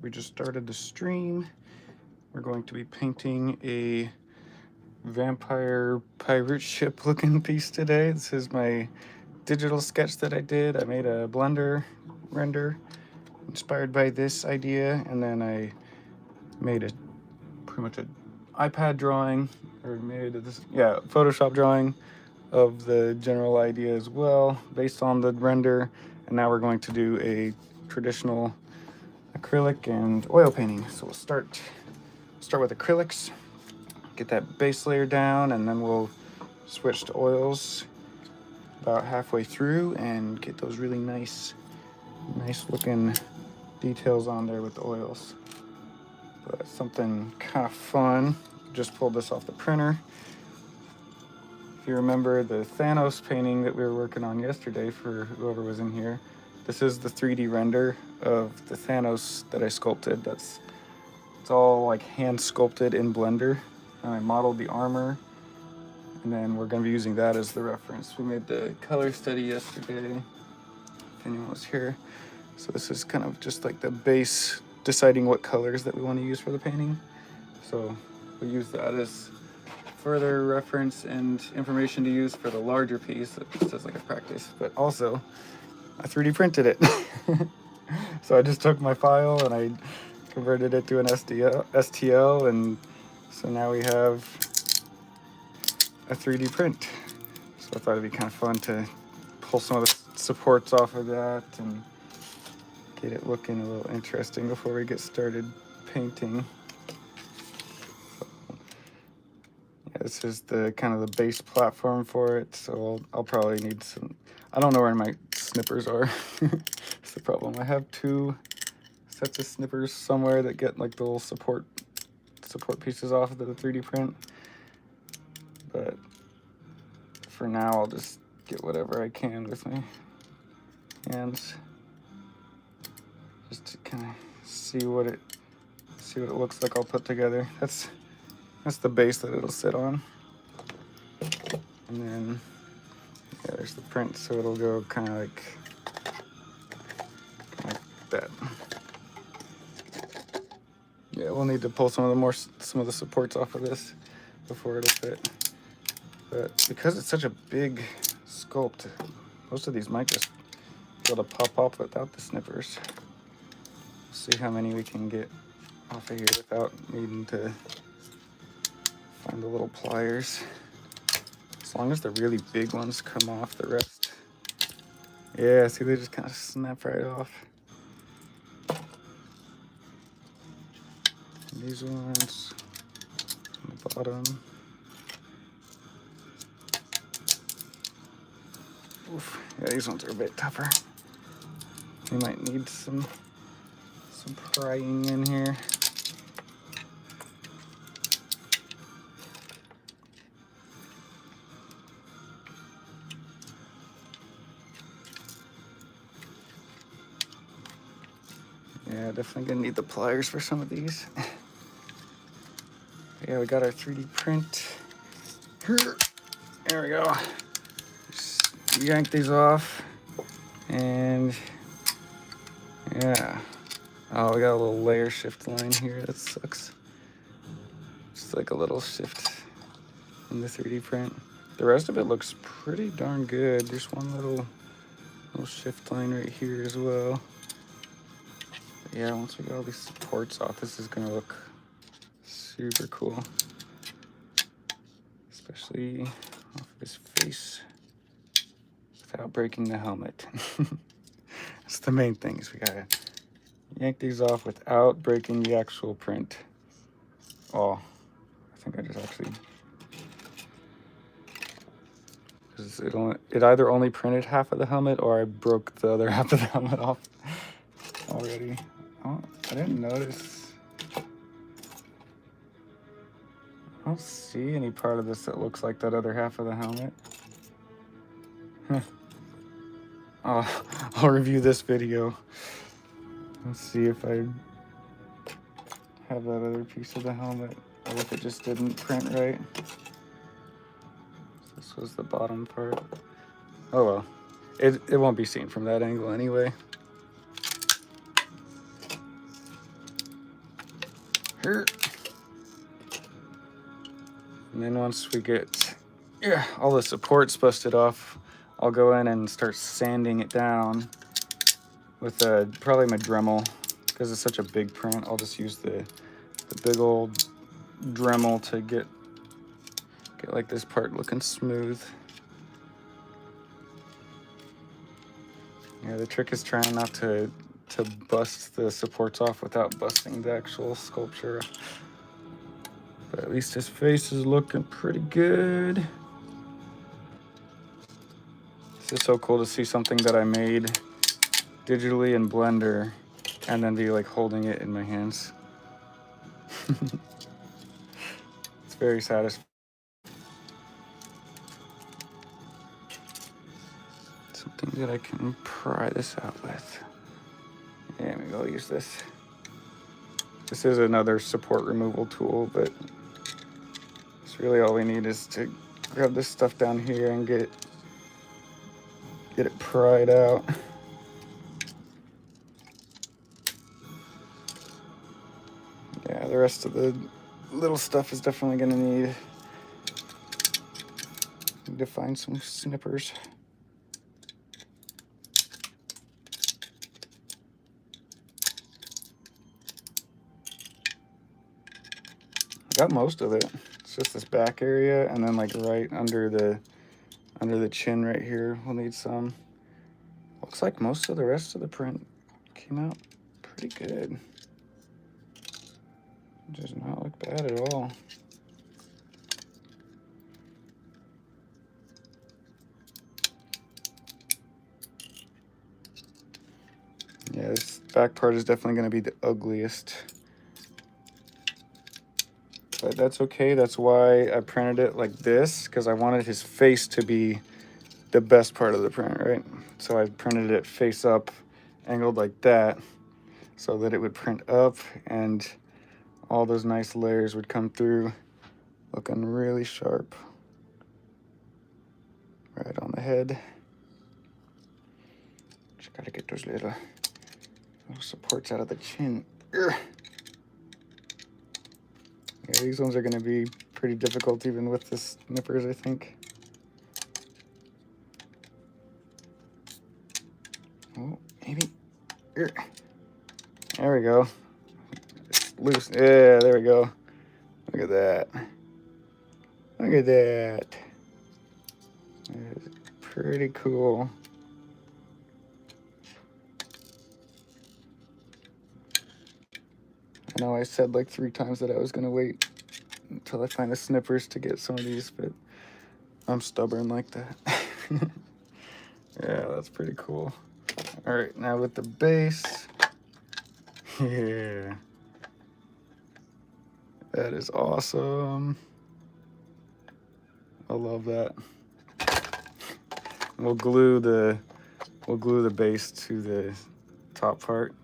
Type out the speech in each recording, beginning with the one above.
We just started the stream. We're going to be painting a vampire pirate ship looking piece today. This is my digital sketch that I did. I made a Blender render inspired by this idea, and then I made a pretty much an iPad drawing, or made this, yeah, Photoshop drawing of the general idea as well, based on the render. And now we're going to do a traditional acrylic and oil painting. So we'll start with acrylics, get that base layer down, and then we'll switch to oils about halfway through and get those really nice looking details on there with the oils. But something kind of fun, just pulled this off the printer. If you remember the Thanos painting that we were working on yesterday for whoever was in here, this is the 3D render of the Thanos that I sculpted. It's all like hand sculpted in Blender. And I modeled the armor, and then we're going to be using that as the reference. We made the color study yesterday, if anyone was here. So this is kind of just like the base, deciding what colors that we want to use for the painting. So we'll use that as further reference and information to use for the larger piece, just as like a practice. But also, I 3D printed it. So I just took my file and I converted it to an STL, and so now we have a 3D print. So I thought it'd be kind of fun to pull some of the supports off of that and get it looking a little interesting before we get started painting. Yeah, this is the kind of the base platform for it, so I'll probably need some, I don't know where my snippers are. That's the problem. I have 2 sets of snippers somewhere that get like the little support pieces off of the 3D print. But for now, I'll just get whatever I can with my hands, just to kind of see what it looks like all put together. That's the base that it'll sit on, and then yeah, there's the print, so it'll go kind of like that. Yeah, we'll need to pull some of the supports off of this before it'll fit. But because it's such a big sculpt, most of these might just be able to pop off without the snippers. We'll see how many we can get off of here without needing to find the little pliers. As long as the really big ones come off, the rest, yeah, see, they just kind of snap right off. And these ones on the bottom. Oof. Yeah, these ones are a bit tougher. We might need some prying in here. Yeah, definitely gonna need the pliers for some of these. Yeah, we got our 3D print. There we go. Just yank these off, and yeah. Oh, we got a little layer shift line here. That sucks. Just like a little shift in the 3D print. The rest of it looks pretty darn good. There's one little shift line right here as well. But yeah, once we get all these supports off, this is gonna look super cool. Especially off of his face without breaking the helmet. That's the main thing, is we gotta yank these off without breaking the actual print. Oh, I think I just actually, because it either only printed half of the helmet or I broke the other half of the helmet off already. Oh, I didn't notice. I don't see any part of this that looks like that other half of the helmet. I'll review this video. Let's see if I have that other piece of the helmet, or if it just didn't print right. This was the bottom part. Oh well, it won't be seen from that angle anyway. Here. And then once we get all the supports busted off, I'll go in and start sanding it down with probably my Dremel. Because it's such a big print, I'll just use the big old Dremel to get like this part looking smooth. Yeah, the trick is trying not to bust the supports off without busting the actual sculpture. But at least his face is looking pretty good. This is so cool to see something that I made digitally in Blender and then be like holding it in my hands. It's very satisfying. Something that I can pry this out with. Yeah, maybe I'll use this. This is another support removal tool, but it's really all we need is to grab this stuff down here and get it pried out. Yeah, the rest of the little stuff is definitely gonna need to find some snippers. I got most of it. It's just this back area, and then like right under the chin right here, we'll need some. Looks like most of the rest of the print came out pretty good. It does not look bad at all. Yeah, this back part is definitely going to be the ugliest. But that's okay. That's why I printed it like this, because I wanted his face to be the best part of the print, right? So I printed it face up, angled like that, so that it would print up and all those nice layers would come through looking really sharp. Right on the head. Just gotta get those little supports out of the chin. Urgh. Yeah, these ones are gonna be pretty difficult even with the snippers, I think. Oh, maybe. Urgh. There we go. It's loose. Yeah, there we go. Look at that. Look at that. It's pretty cool. I know I said like 3 times that I was gonna wait until I find the snippers to get some of these, but I'm stubborn like that. Yeah, that's pretty cool. All right, now with the base. Yeah. That is awesome. I love that. We'll glue the base to the top part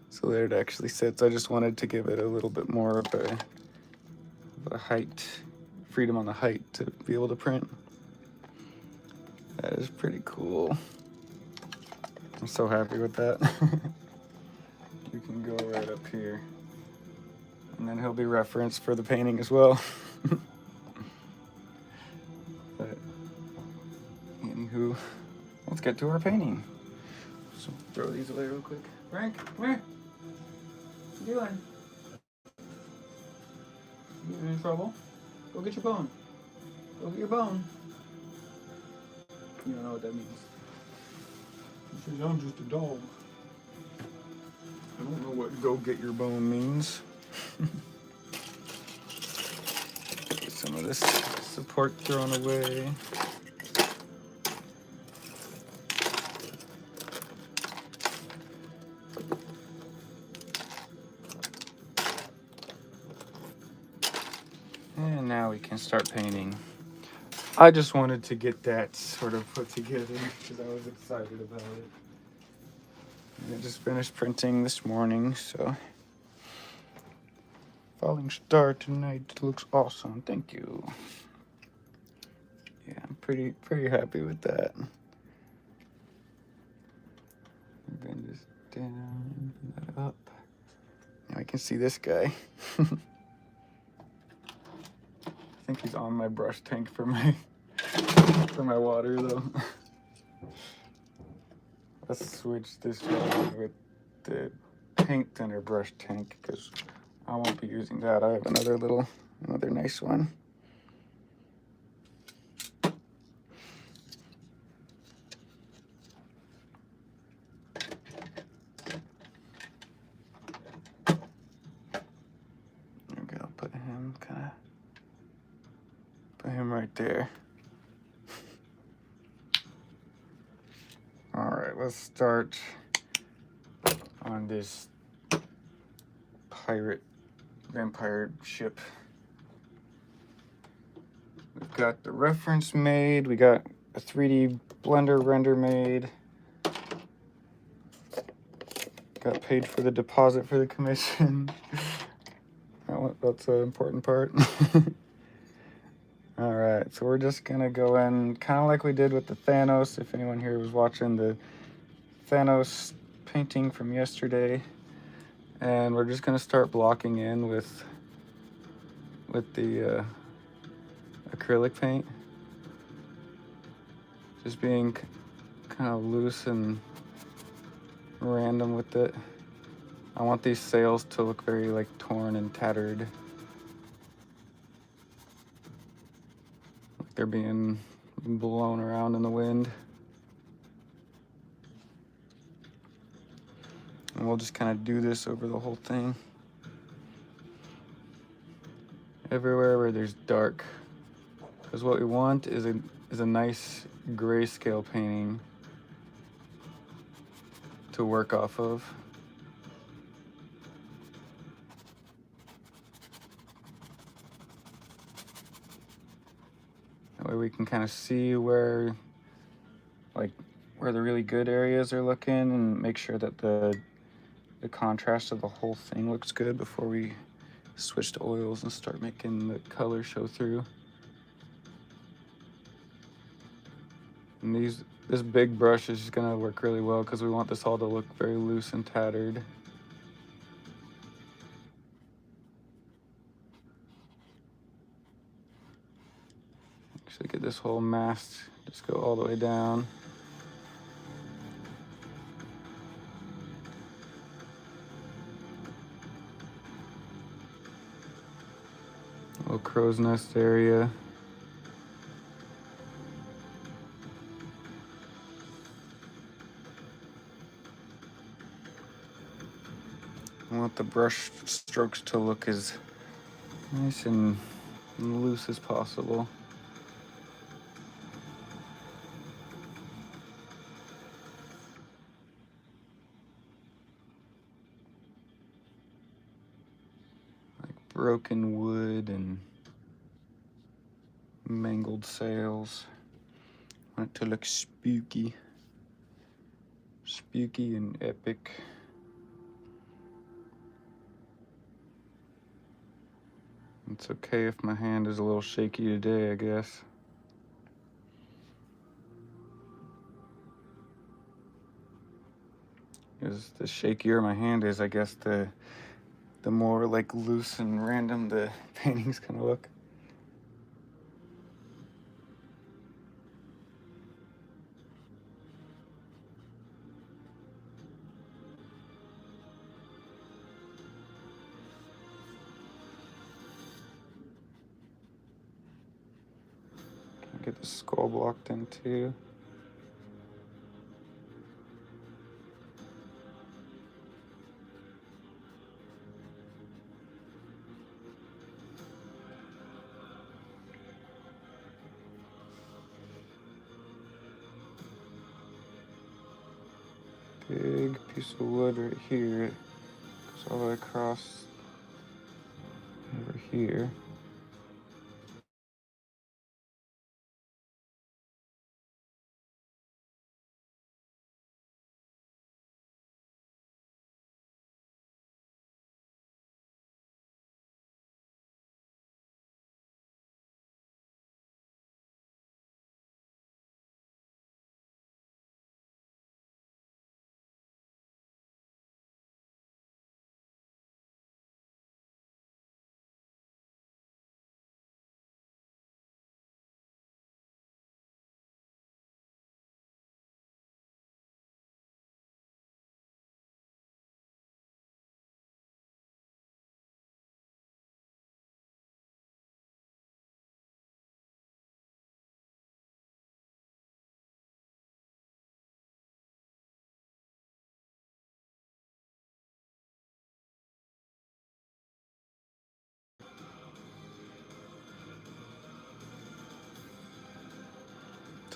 so that it actually sits. I just wanted to give it a little bit more of a height, freedom on the height to be able to print. That is pretty cool. I'm so happy with that. You can go right up here. And then he'll be referenced for the painting as well. But anywho, let's get to our painting. So throw these away real quick. Frank, come here. What you doing? You in trouble? Go get your bone. Go get your bone. You don't know what that means. He says, I'm just a dog. I don't know what go get your bone means. Get some of this support thrown away. And now we can start painting. I just wanted to get that sort of put together because I was excited about it. And I just finished printing this morning, so falling star tonight looks awesome. Thank you. Yeah, I'm pretty happy with that. Bend this down, bend that up. Now I can see this guy. I think he's on my brush tank for my water though. Let's switch this rod with the paint thinner brush tank because I won't be using that. I have another nice one. Okay, I'll put him right there. All right, let's start on this vampire ship. We've got the reference made. We got a 3D Blender render made. Got paid for the deposit for the commission. That's an important part. All right, so we're just gonna go in kind of like we did with the Thanos. If anyone here was watching the Thanos painting from yesterday, and we're just gonna start blocking in with the acrylic paint, just being kind of loose and random with it. I want these sails to look very like torn and tattered, like they're being blown around in the wind. And we'll just kind of do this over the whole thing. Everywhere where there's dark, because what we want is a nice grayscale painting to work off of. That way we can kind of see where the really good areas are looking and make sure that the contrast of the whole thing looks good before we switch to oils and start making the color show through. And this big brush is just gonna work really well because we want this all to look very loose and tattered. Actually get this whole mast, just go all the way down. Little crow's nest area. I want the brush strokes to look as nice and loose as possible. Like broken wood and mangled sails. I want it to look spooky. Spooky and epic. It's okay if my hand is a little shaky today, I guess. Because the shakier my hand is, I guess the more like loose and random the painting's gonna look. Get the skull blocked in too. Big piece of wood right here. Goes all the way across over here.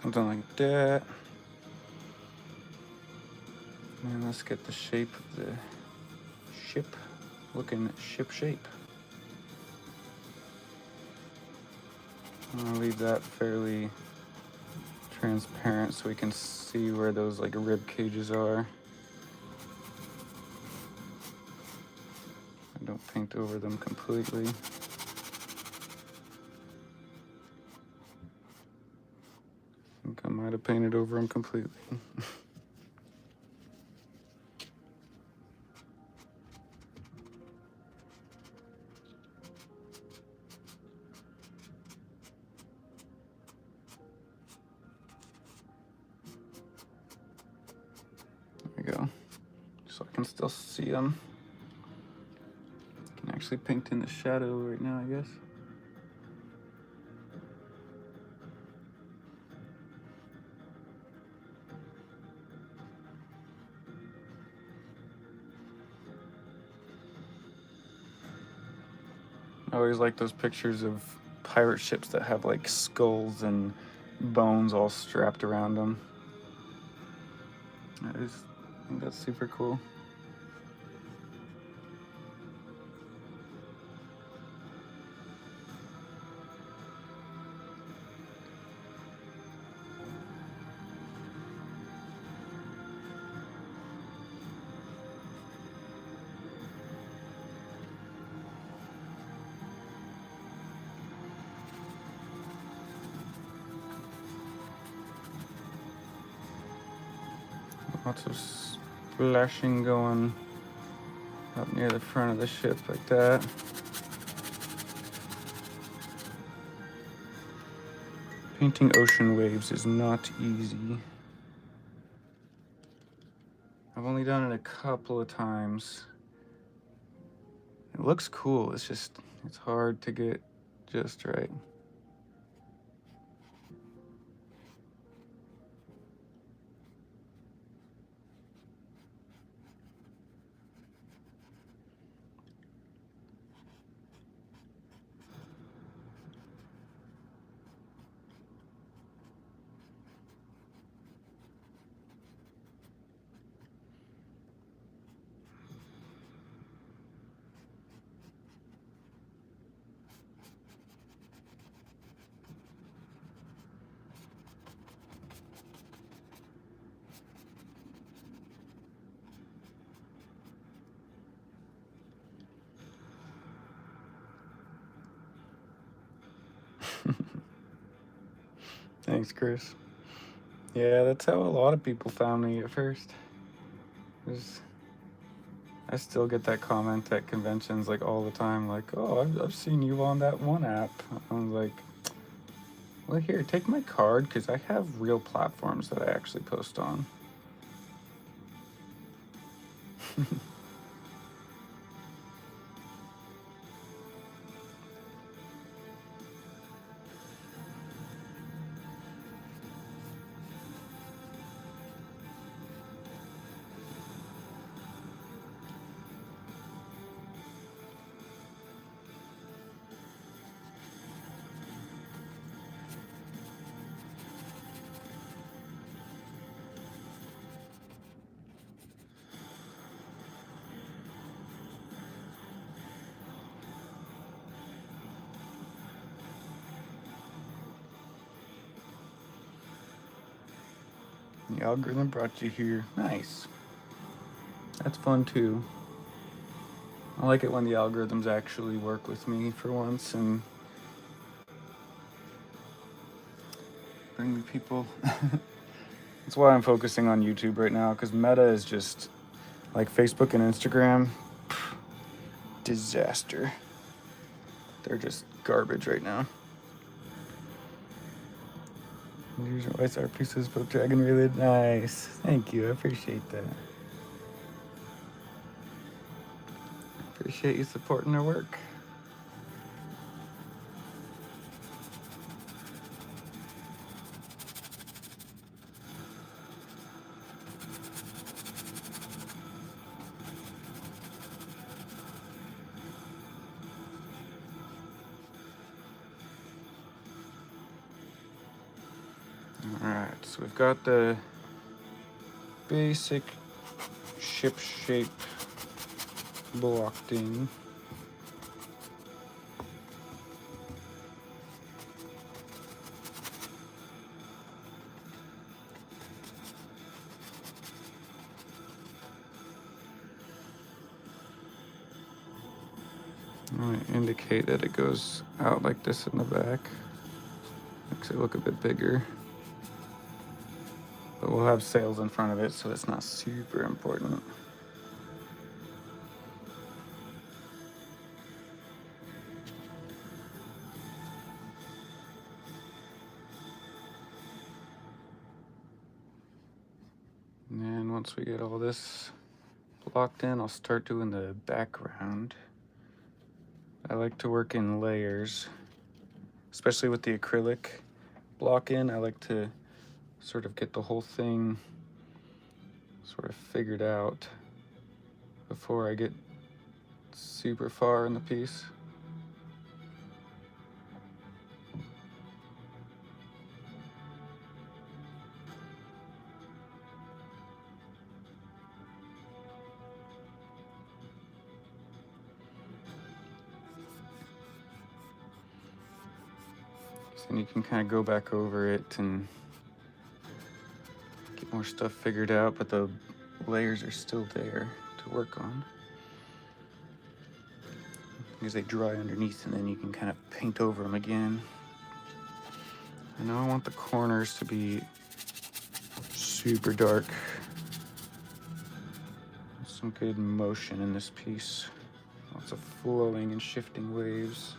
Something like that. And let's get the shape of the ship looking ship shape. I'm gonna leave that fairly transparent so we can see where those like rib cages are. I don't paint over them completely. I think I might have painted over them completely. There we go. So I can still see them. I can actually paint in the shadow right now, I guess. I always like those pictures of pirate ships that have like skulls and bones all strapped around them. I think that's super cool. Lots of splashing going up near the front of the ship like that. Painting ocean waves is not easy. I've only done it a couple of times. It looks cool, it's hard to get just right. Thanks, Chris. Yeah, that's how a lot of people found me at first. I still get that comment at conventions like all the time, like, "Oh, I've seen you on that one app." I'm like, "Well, here, take my card, because I have real platforms that I actually post on." The algorithm brought you here. Nice. That's fun too. I like it when the algorithms actually work with me for once and bring me people. That's why I'm focusing on YouTube right now, because Meta is just like Facebook and Instagram. Disaster. They're just garbage right now. Here's your Ice Art pieces, both dragon related. Nice. Thank you. I appreciate that. Appreciate you supporting our work. Alright, so we've got the basic ship shape blocked in. I'm going to indicate that it goes out like this in the back. Makes it look a bit bigger. But we'll have sails in front of it, so it's not super important. And then once we get all this blocked in, I'll start doing the background. I like to work in layers, especially with the acrylic block in. I like to sort of get the whole thing sort of figured out before I get super far in the piece. And you can kind of go back over it and get more stuff figured out, but the layers are still there to work on because they dry underneath, and then you can kind of paint over them again. I know I want the corners to be super dark. Some good motion in this piece. Lots of flowing and shifting waves.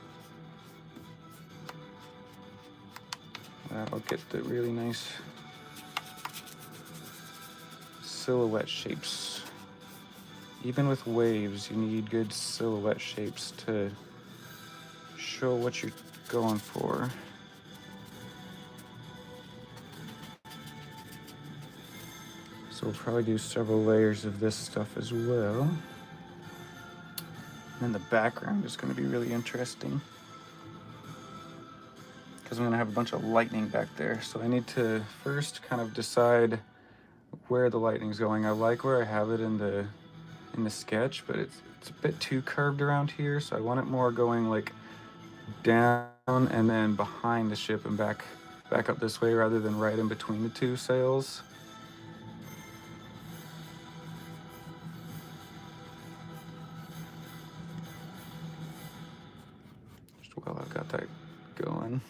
That'll get the really nice silhouette shapes. Even with waves, you need good silhouette shapes to show what you're going for. So we'll probably do several layers of this stuff as well. And the background is going to be really interesting because I'm going to have a bunch of lightning back there. So I need to first kind of decide where the lightning's going. I like where I have it in the sketch, but it's a bit too curved around here, so I want it more going like down and then behind the ship and back up this way rather than right in between the two sails. Just while I've got that going.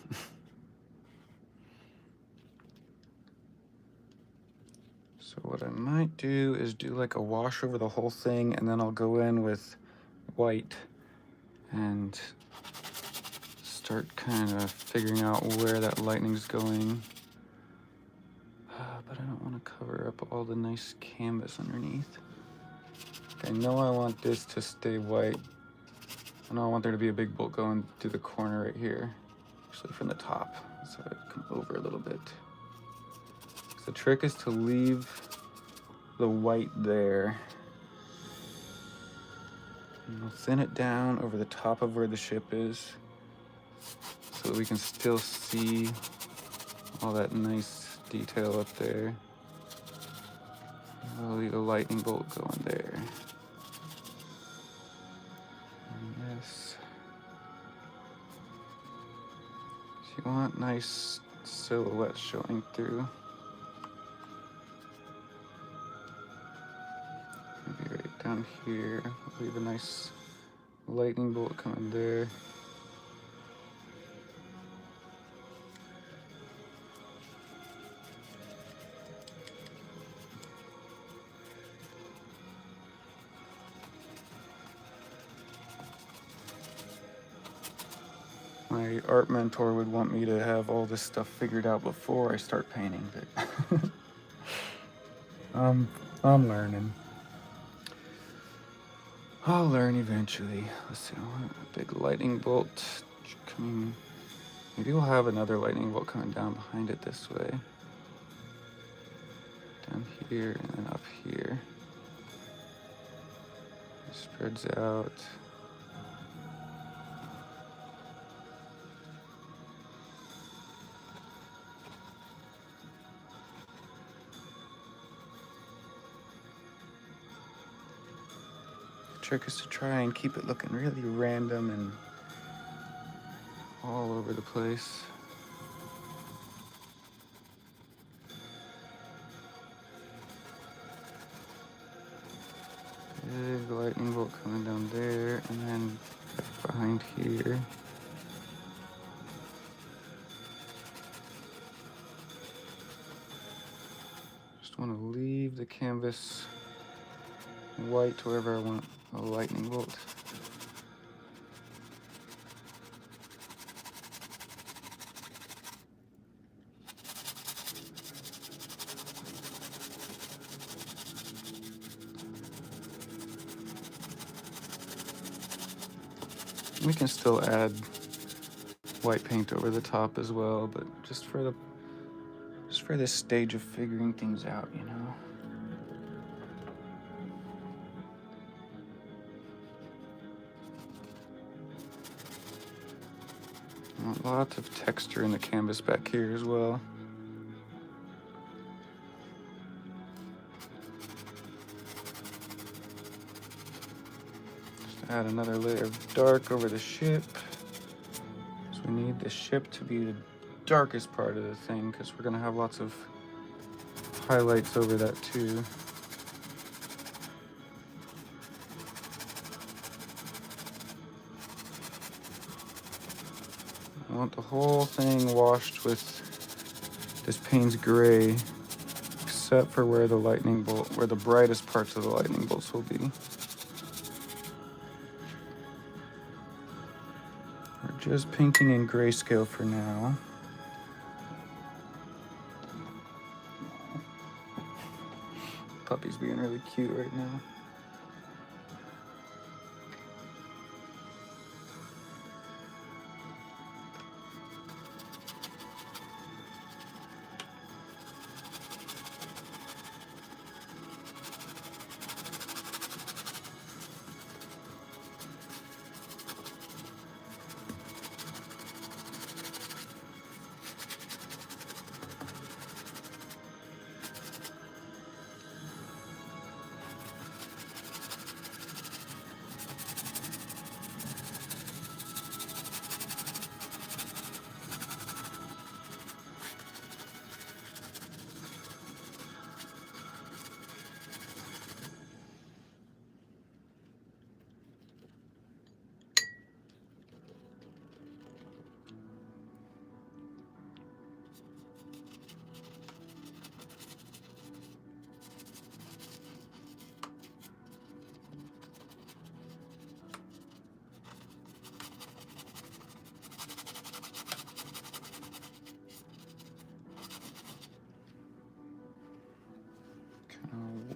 So what I might do is do like a wash over the whole thing, and then I'll go in with white and start kind of figuring out where that lightning's going. But I don't want to cover up all the nice canvas underneath. I know I want this to stay white. I know I want there to be a big bolt going through the corner right here, actually from the top, so it come over a little bit. The trick is to leave the white there. And we'll thin it down over the top of where the ship is so that we can still see all that nice detail up there. We'll leave a lightning bolt going there. And this. So you want nice silhouette showing through. Maybe right down here, leave a nice lightning bolt coming there. My art mentor would want me to have all this stuff figured out before I start painting, but I'm learning. I'll learn eventually. Let's see, I want a big lightning bolt coming. Maybe we'll have another lightning bolt coming down behind it this way. Down here and then up here. It spreads out. trick is to try and keep it looking really random and all over the place. Big lightning bolt coming down there, and then behind here. Just want to leave the canvas white wherever I want a lightning bolt. We can still add white paint over the top as well, but just for this stage of figuring things out, you know. Lots of texture in the canvas back here as well. Just add another layer of dark over the ship. So we need the ship to be the darkest part of the thing because we're gonna have lots of highlights over that too. I want the whole thing washed with this Payne's Gray, except for where the lightning bolt, where the brightest parts of the lightning bolts will be. We're just painting in grayscale for now. Puppy's being really cute right now.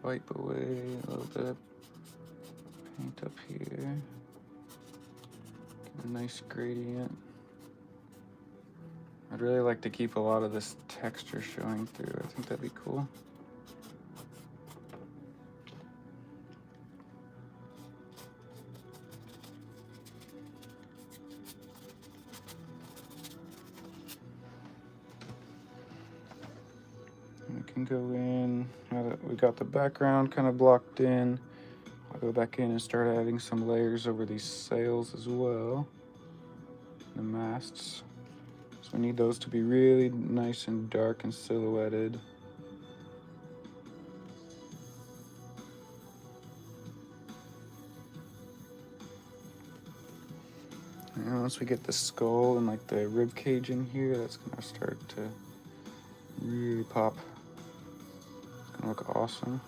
Wipe away a little bit, paint up here, get a nice gradient. I'd really like to keep a lot of this texture showing through. I think that'd be cool. We can go in, now that we got the background kind of blocked in, I'll go back in and start adding some layers over these sails as well, the masts. So we need those to be really nice and dark and silhouetted. And once we get the skull and like the rib cage in here, that's gonna start to really pop. It's gonna look awesome.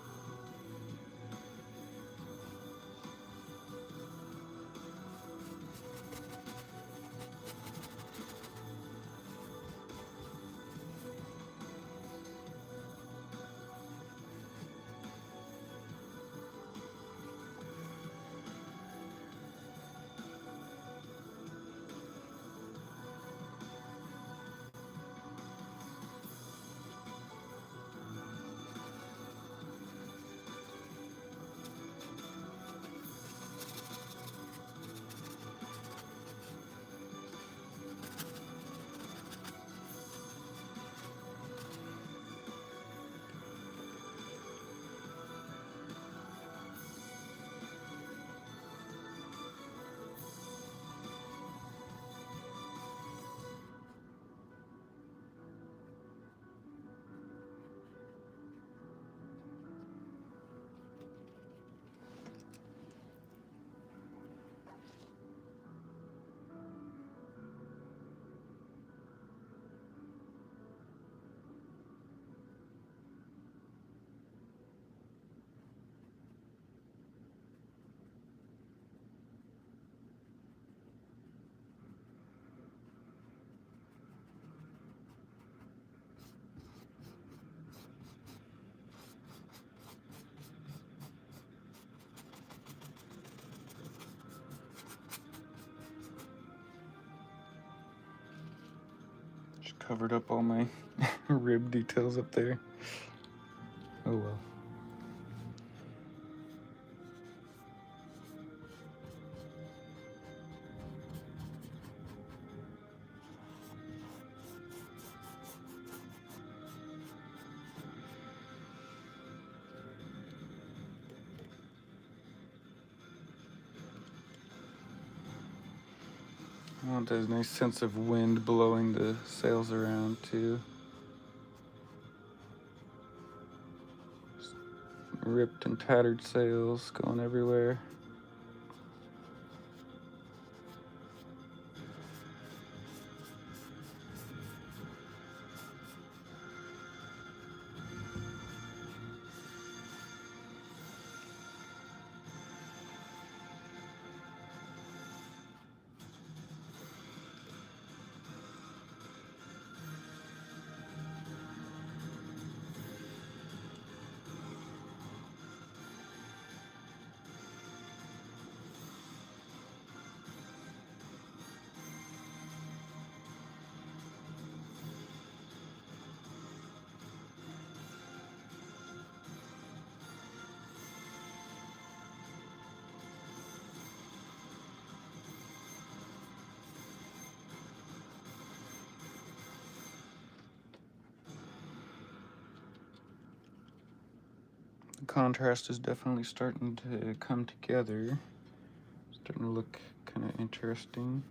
Covered up all my rib details up there. Oh well. I want that nice sense of wind blowing the sails around too. Ripped and tattered sails going everywhere. The contrast is definitely starting to come together. Starting to look kind of interesting.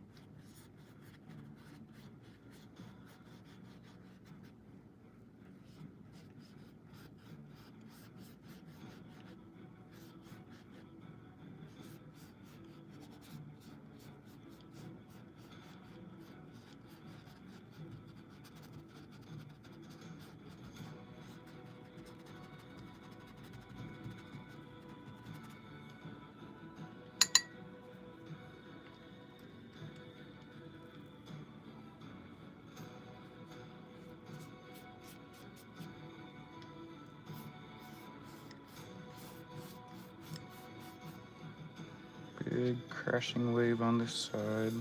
Big crashing wave on this side.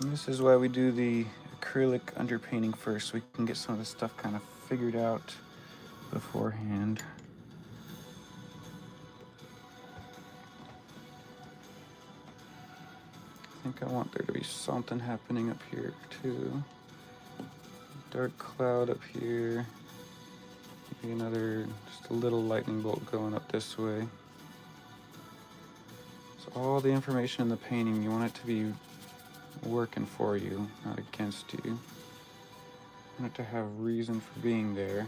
And this is why we do the acrylic underpainting first, so we can get some of this stuff kind of figured out beforehand. I think I want there to be something happening up here too. Dark cloud up here. Maybe another, just a little lightning bolt going up this way. So all the information in the painting, you want it to be working for you, not against you. You want it to have reason for being there.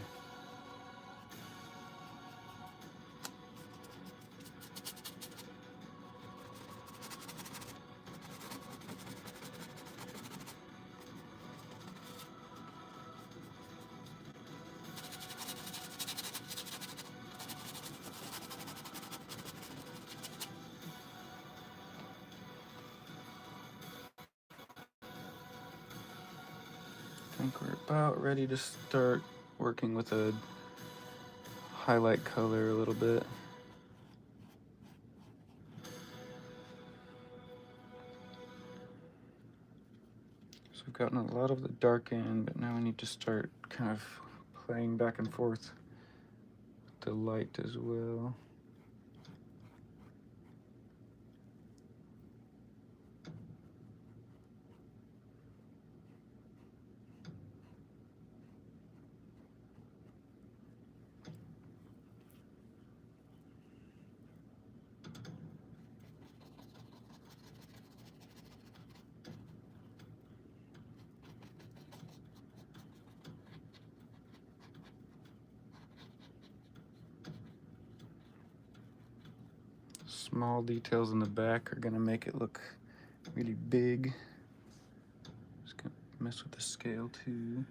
I think we're about ready to start working with a highlight color a little bit. So we've gotten a lot of the dark in, but now we need to start kind of playing back and forth with the light as well. small details in the back are gonna make it look really big. Just gonna mess with the scale too.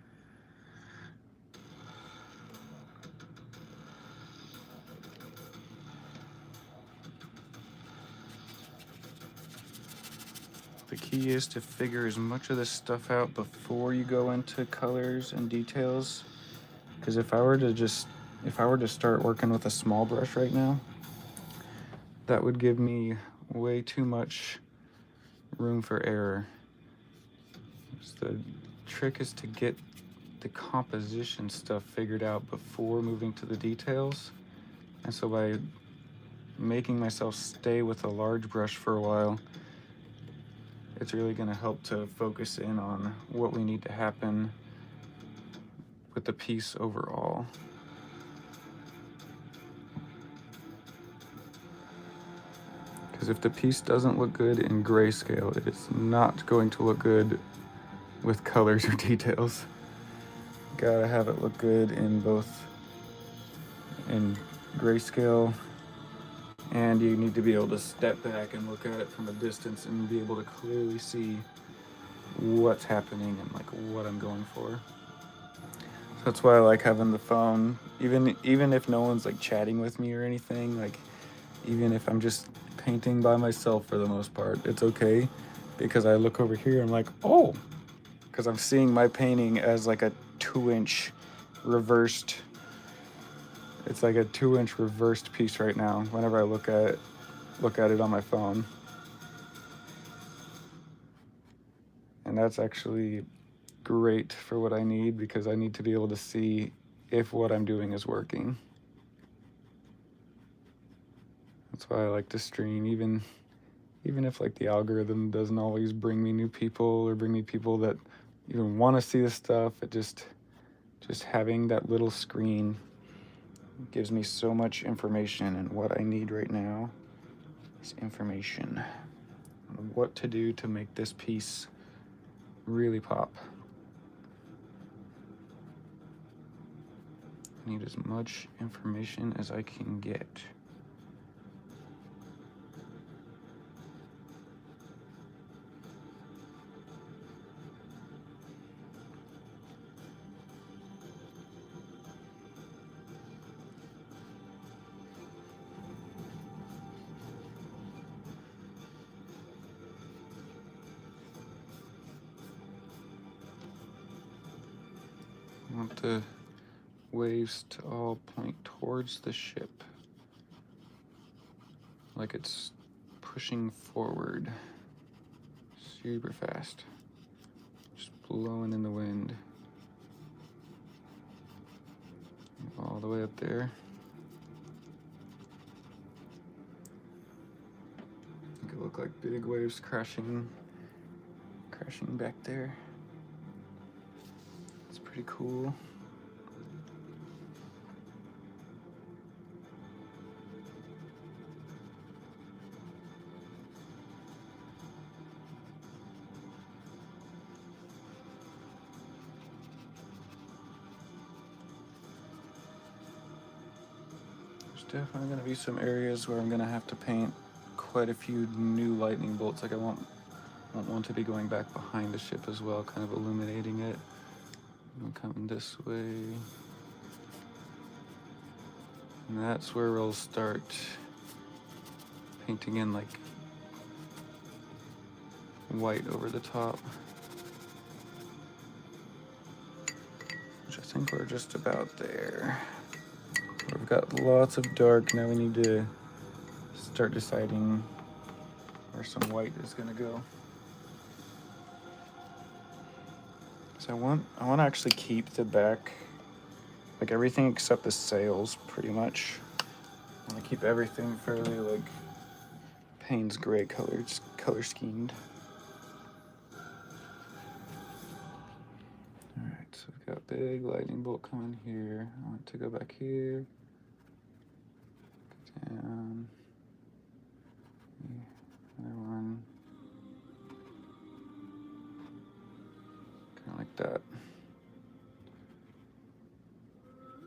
The key is to figure as much of this stuff out before you go into colors and details. Because if I were to start working with a small brush right now, that would give me way too much room for error. So the trick is to get the composition stuff figured out before moving to the details. And so by making myself stay with a large brush for a while, it's really going to help to focus in on what we need to happen with the piece overall. Because if the piece doesn't look good in grayscale, it is not going to look good with colors or details. Gotta have it look good in both in grayscale, and you need to be able to step back and look at it from a distance and be able to clearly see what's happening and like what I'm going for. So that's why I like having the phone, even if no one's like chatting with me or anything, like even if I'm just painting by myself for the most part, it's okay, because I look over here and I'm like, oh, because I'm seeing my painting as like a 2-inch reversed. It's like a 2-inch reversed piece right now whenever I look at it on my phone. And that's actually great for what I need, because I need to be able to see if what I'm doing is working. That's why I like to stream, even if like the algorithm doesn't always bring me new people or bring me people that even want to see the stuff. It just having that little screen gives me so much information, and what I need right now is information on what to do to make this piece really pop. I need as much information as I can get. I want the waves to all point towards the ship, like it's pushing forward super fast, just blowing in the wind all the way up there. It could look like big waves crashing back there. It's pretty cool. There's definitely going to be some areas where I'm going to have to paint quite a few new lightning bolts. Like I want one to be going back behind the ship as well, kind of illuminating it. I'm coming this way. And that's where we'll start painting in like white over the top, which I think we're just about there. We've got lots of dark. Now we need to start deciding where some white is going to go. So I want to actually keep the back, like everything except the sails, pretty much. I want to keep everything fairly like Payne's gray color schemed. All right, so we've got big lightning bolt coming here. I want to go back here, down, another one, kind of like that.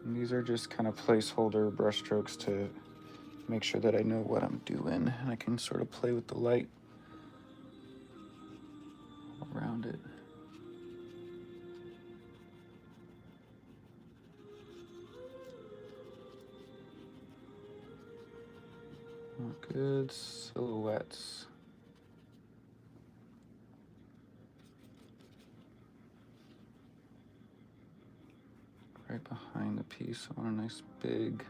And these are just kind of placeholder brush strokes to to make sure that I know what I'm doing and I can sort of play with the light around it. Good silhouettes. Right behind the piece, I want a nice big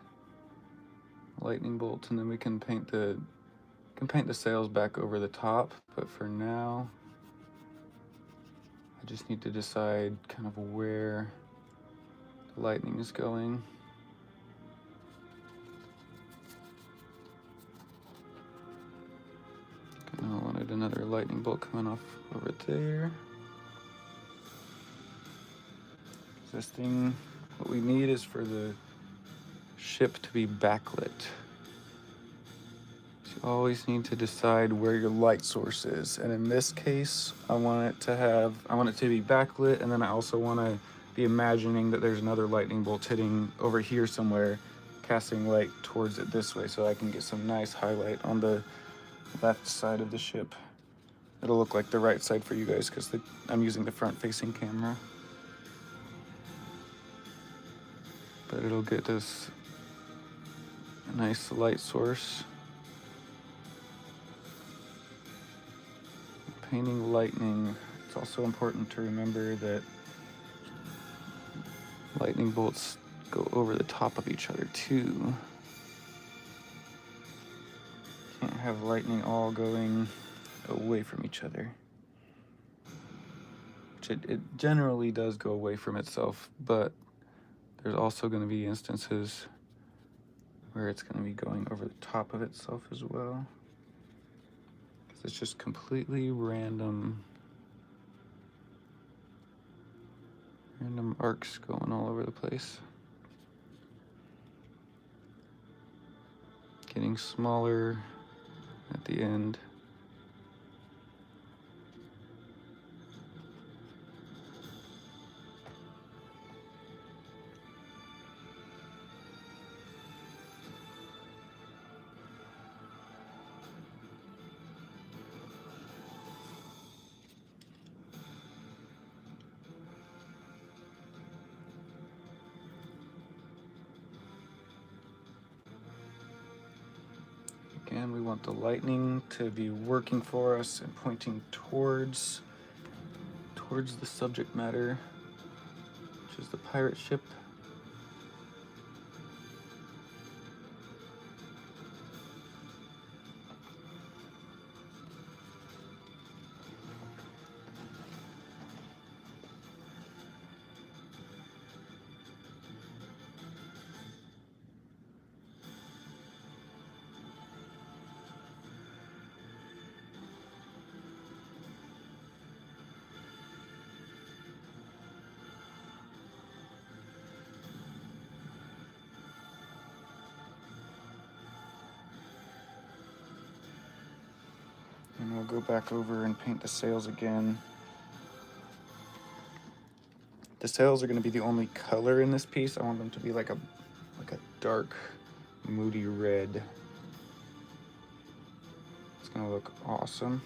lightning bolt, and then we can paint the sails back over the top. But for now, I just need to decide kind of where the lightning is going. I wanted another lightning bolt coming off over there. This thing, what we need is for the ship to be backlit. So you always need to decide where your light source is. And in this case, I want it to be backlit, and then I also want to be imagining that there's another lightning bolt hitting over here somewhere, casting light towards it this way so I can get some nice highlight on the left side of the ship. It'll look like the right side for you guys because I'm using the front-facing camera. But it'll get us a nice light source. Painting lightning, it's also important to remember that lightning bolts go over the top of each other too. Can't have lightning all going away from each other. Which it generally does go away from itself, but there's also going to be instances where it's going to be going over the top of itself as well. Because it's just completely random arcs going all over the place. Getting smaller at the end. Again, we want the lightning to be working for us and pointing towards the subject matter, which is the pirate ship. And we'll go back over and paint the sails again. The sails are going to be the only color in this piece. I want them to be like a dark, moody red. It's going to look awesome.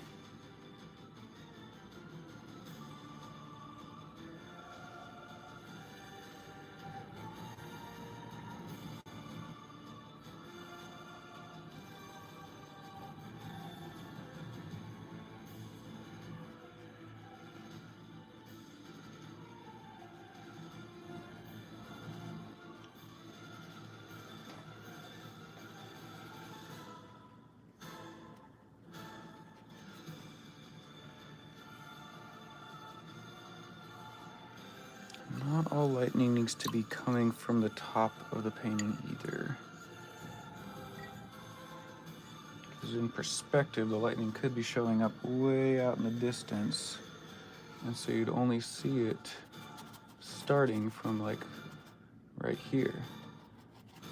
Not all lightning needs to be coming from the top of the painting either. Because in perspective, the lightning could be showing up way out in the distance. And so you'd only see it starting from like right here.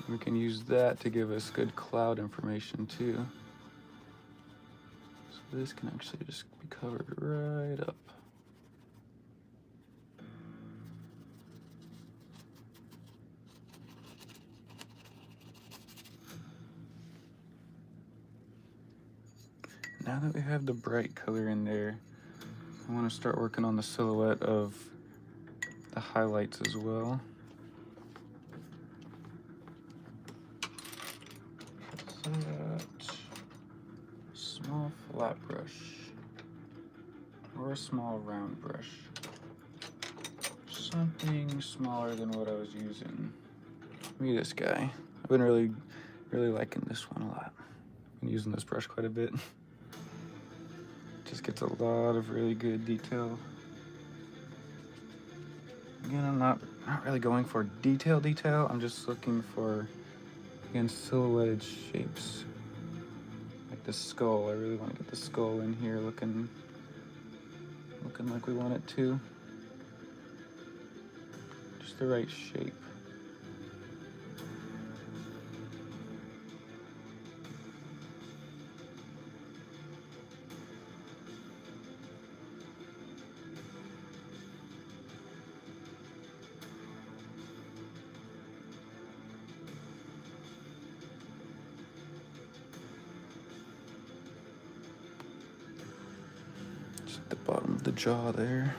We can use that to give us good cloud information too. So this can actually just be covered right up. now that we have the bright color in there, I want to start working on the silhouette of the highlights as well. So that small flat brush or a small round brush. Something smaller than what I was using. Maybe this guy. I've been really liking this one a lot. Been using this brush quite a bit. Just gets a lot of really good detail. Again, I'm not really going for detail. I'm just looking for, again, silhouetted shapes. Like the skull. I really want to get the skull in here looking like we want it to. Just the right shape. Just at the bottom of the jaw there.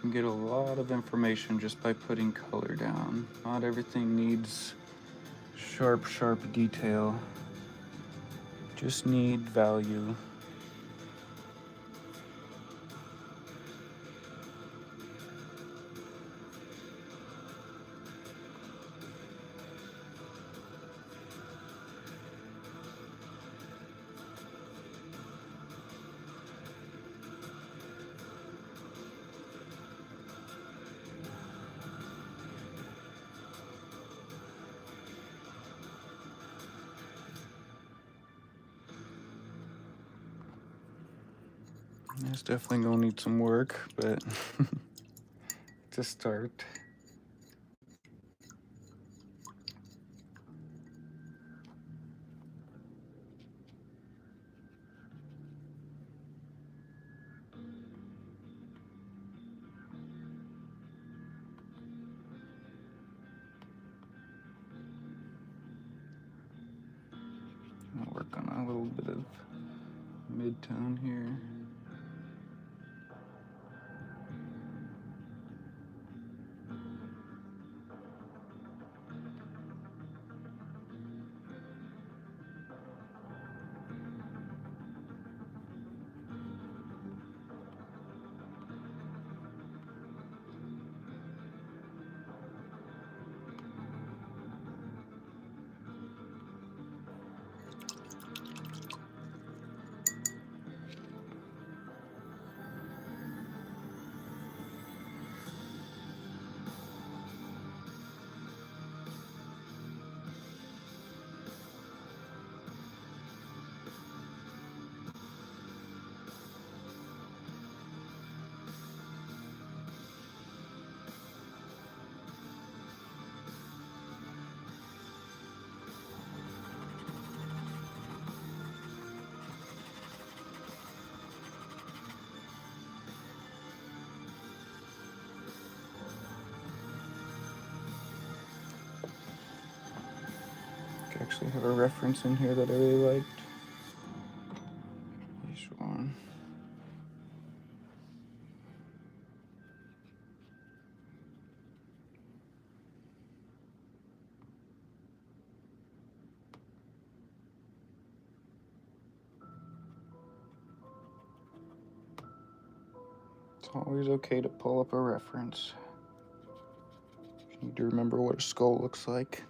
Can get a lot of information just by putting color down. Not everything needs sharp detail. Just need value. It's definitely gonna need some work, but to start. I'll work on a little bit of mid-tone here. I actually have a reference in here that I really liked. This one. It's always okay to pull up a reference. You need to remember what a skull looks like.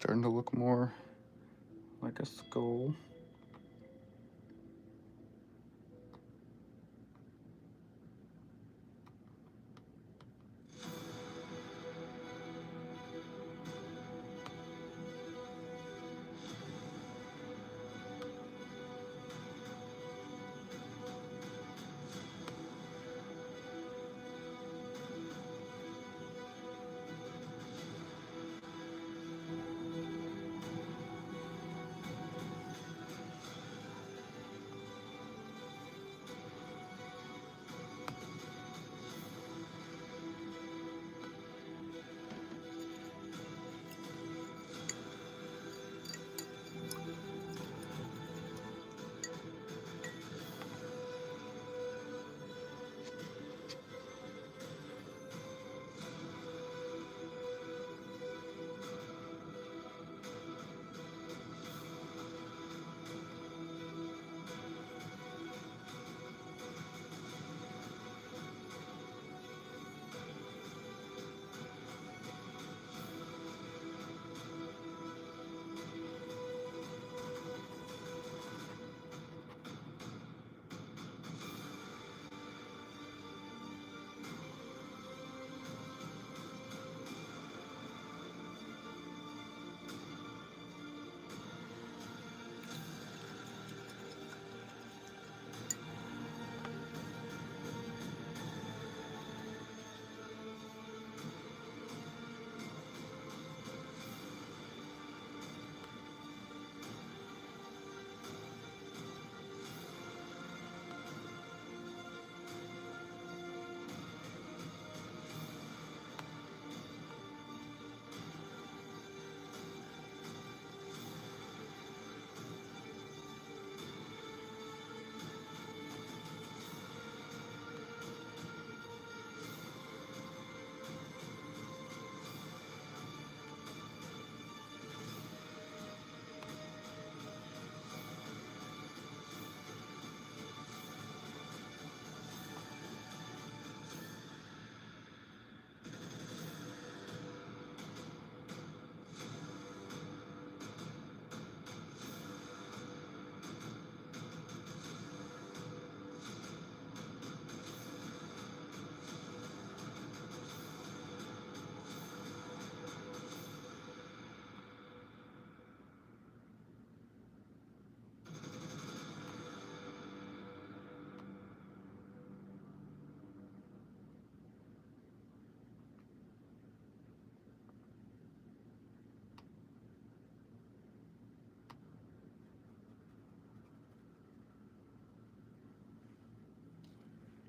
starting to look more like a skull.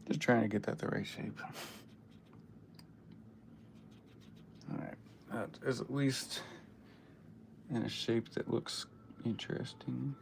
Just trying to get that the right shape. All right, that is at least in a shape that looks interesting.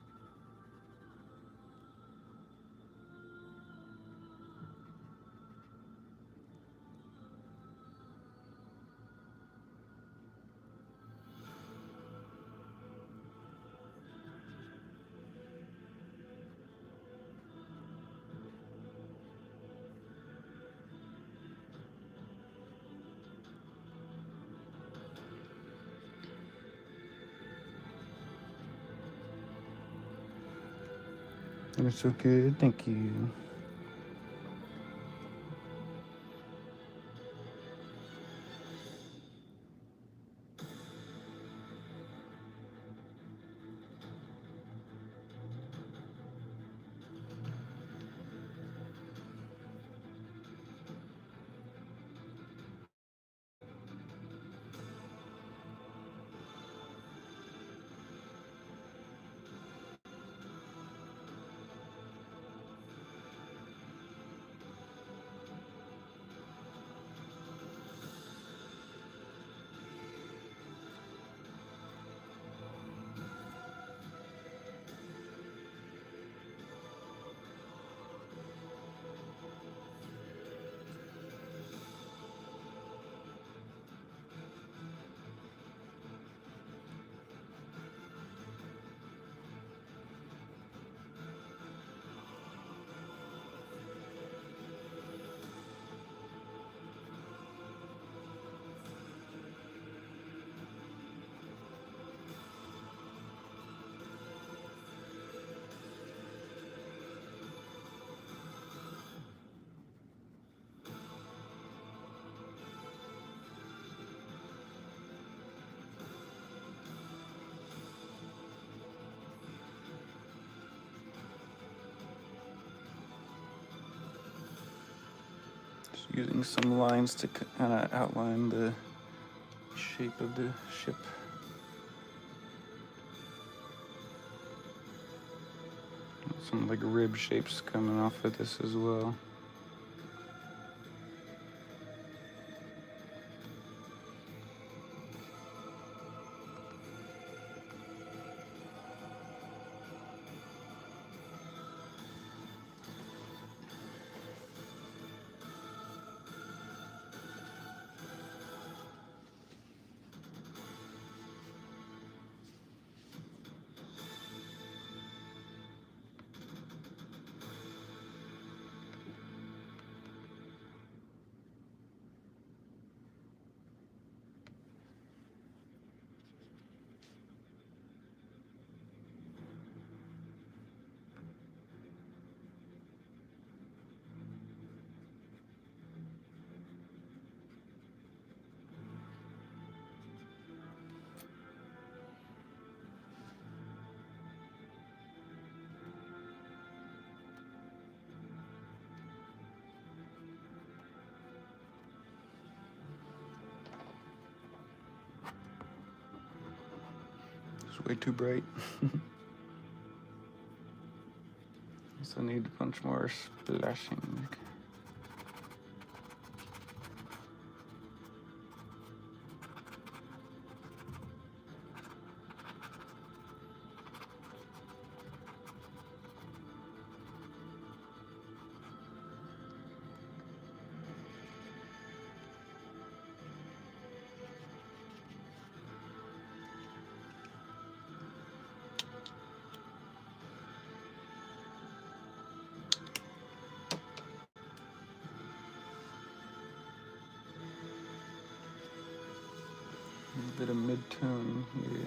You're so good, thank you. using some lines to kind of outline the shape of the ship. Some like rib shapes coming off of this as well. It's way too bright. So I need a bunch more splashing. A bit of mid-tone here.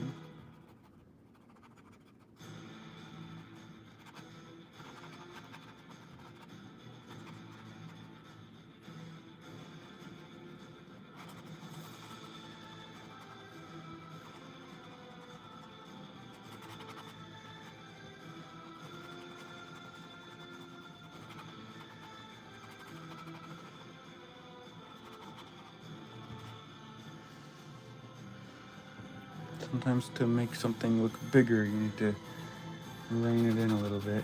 Sometimes to make something look bigger, you need to rein it in a little bit.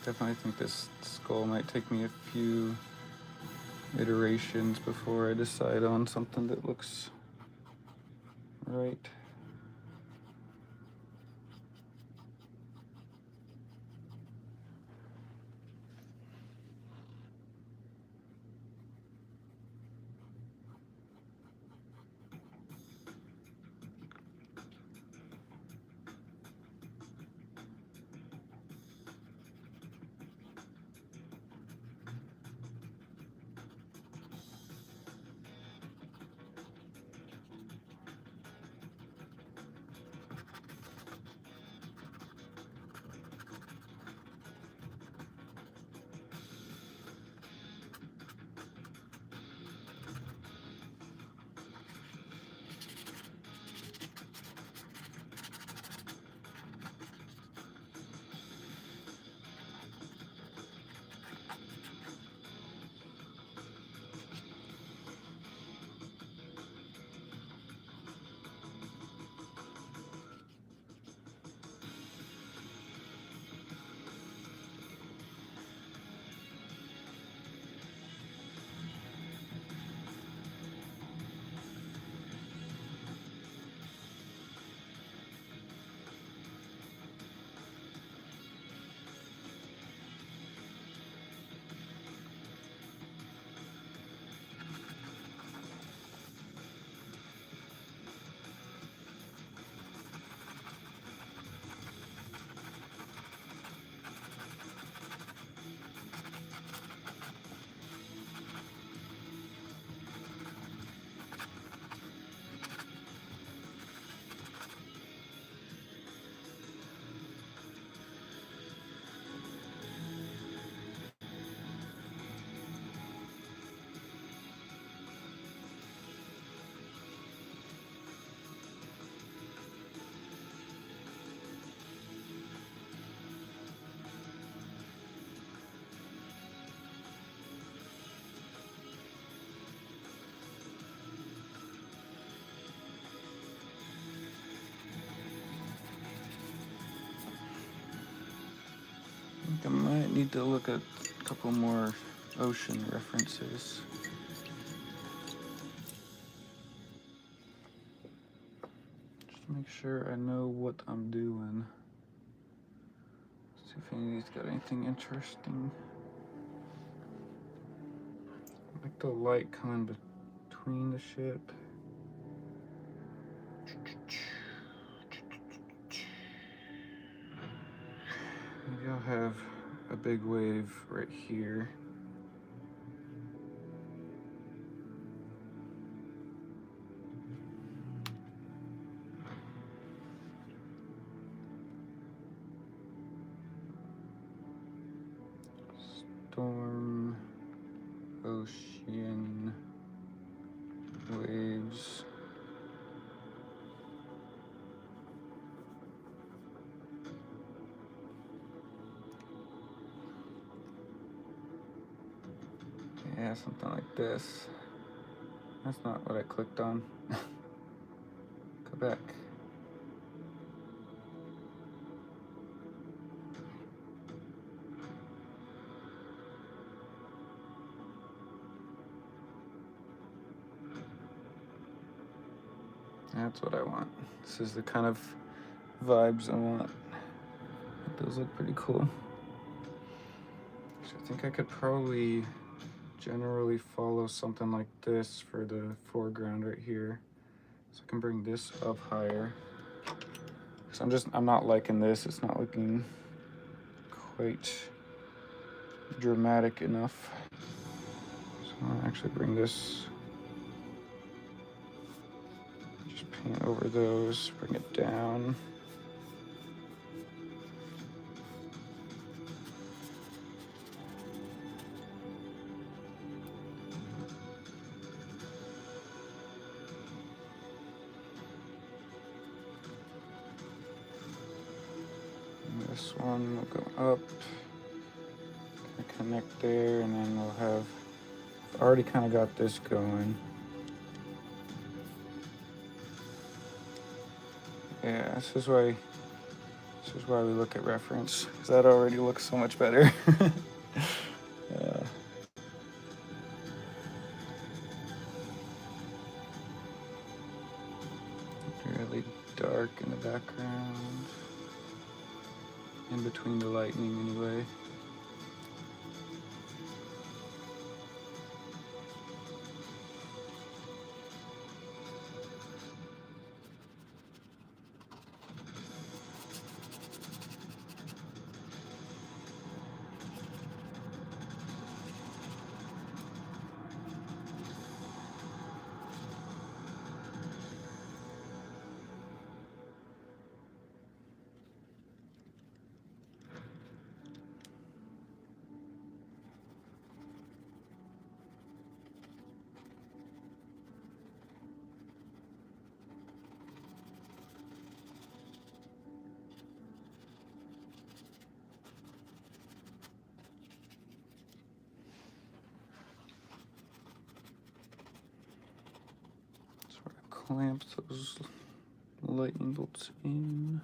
Definitely think this skull might take me a few iterations before I decide on something that looks right. think I might need to look at a couple more ocean references. Just to make sure I know what I'm doing. See if any of these got anything interesting. I like the light coming between the ship. Maybe I'll have a big wave right here. Storm, ocean, waves. Yeah, something like this. That's not what I clicked on. Go back. That's what I want. This is the kind of vibes I want. Those look pretty cool. So I think I could probably generally follow something like this for the foreground right here. So I can bring this up higher. So I'm not liking this. It's not looking quite dramatic enough. So I'll actually bring this, just paint over those, bring it down. This one will go up, connect there, and then we'll have, I've already kind of got this going. Yeah, this is why we look at reference, because that already looks so much better. Really dark in the background. In between the lightning anyway. Clamp those lightning bolts in.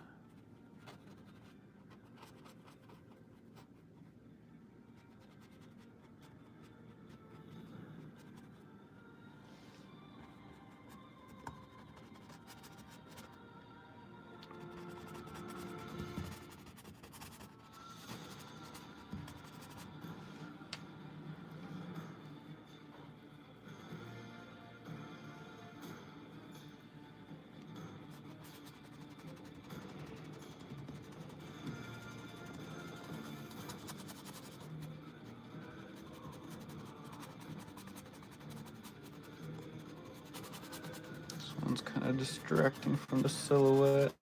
One's kind of distracting from the silhouette.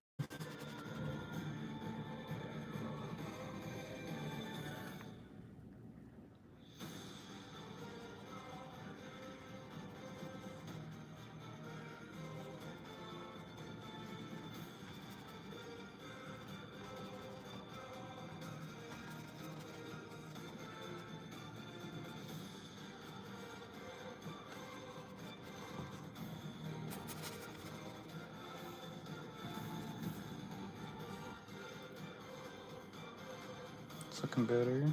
looking better.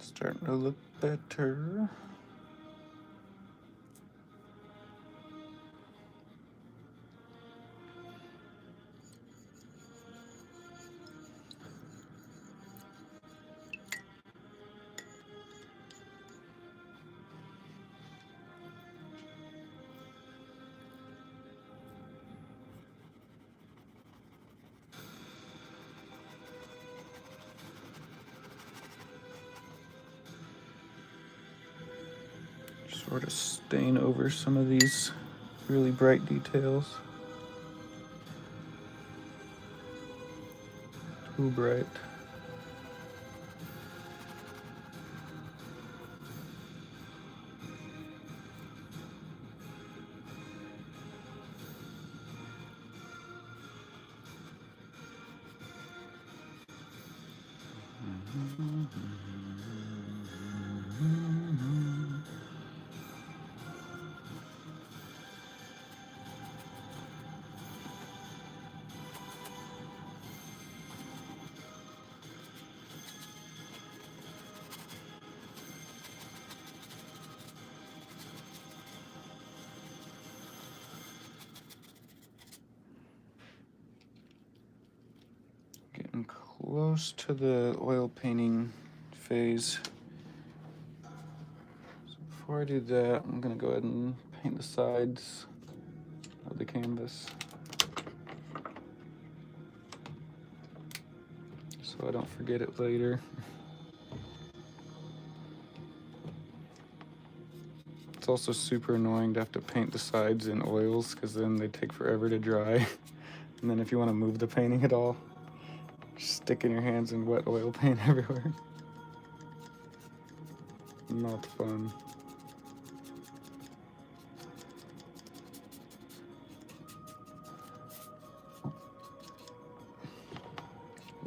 Starting to look better. Sort of stain over some of these really bright details. Too bright. Getting close to the oil painting phase. So before I do that, I'm gonna go ahead and paint the sides of the canvas so I don't forget it later. It's also super annoying to have to paint the sides in oils because then they take forever to dry. And then if you want to move the painting at all, just sticking your hands in wet oil paint everywhere. Not fun.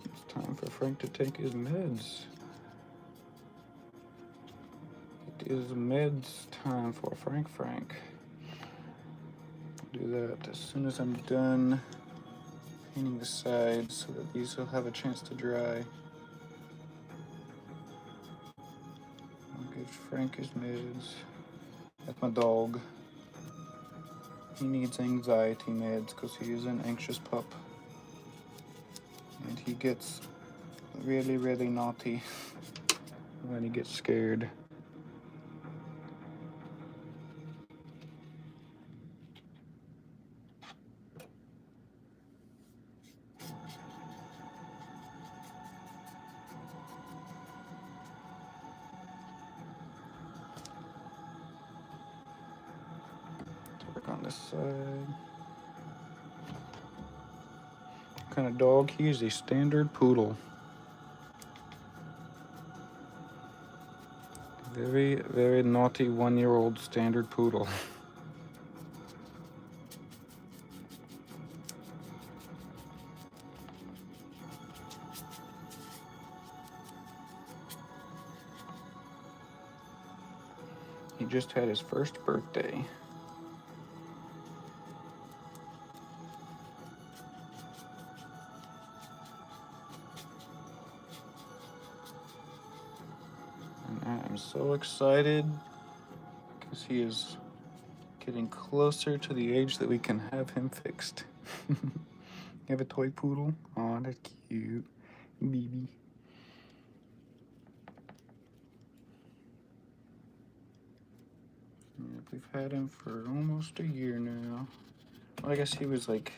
It's time for Frank to take his meds. It is meds time for Frank. I'll do that as soon as I'm done painting the sides so that these will have a chance to dry. I'll give Frank his meds. That's my dog. He needs anxiety meds because he is an anxious pup. And he gets really, really naughty when he gets scared. on this side. What kind of dog? He is a standard poodle. Very, very naughty 1-year-old standard poodle. He just had his first birthday. And I'm so excited because he is getting closer to the age that we can have him fixed. You have a toy poodle? Aw, that's cute. Baby. Yep, we've had him for almost a year now. Well, I guess he was like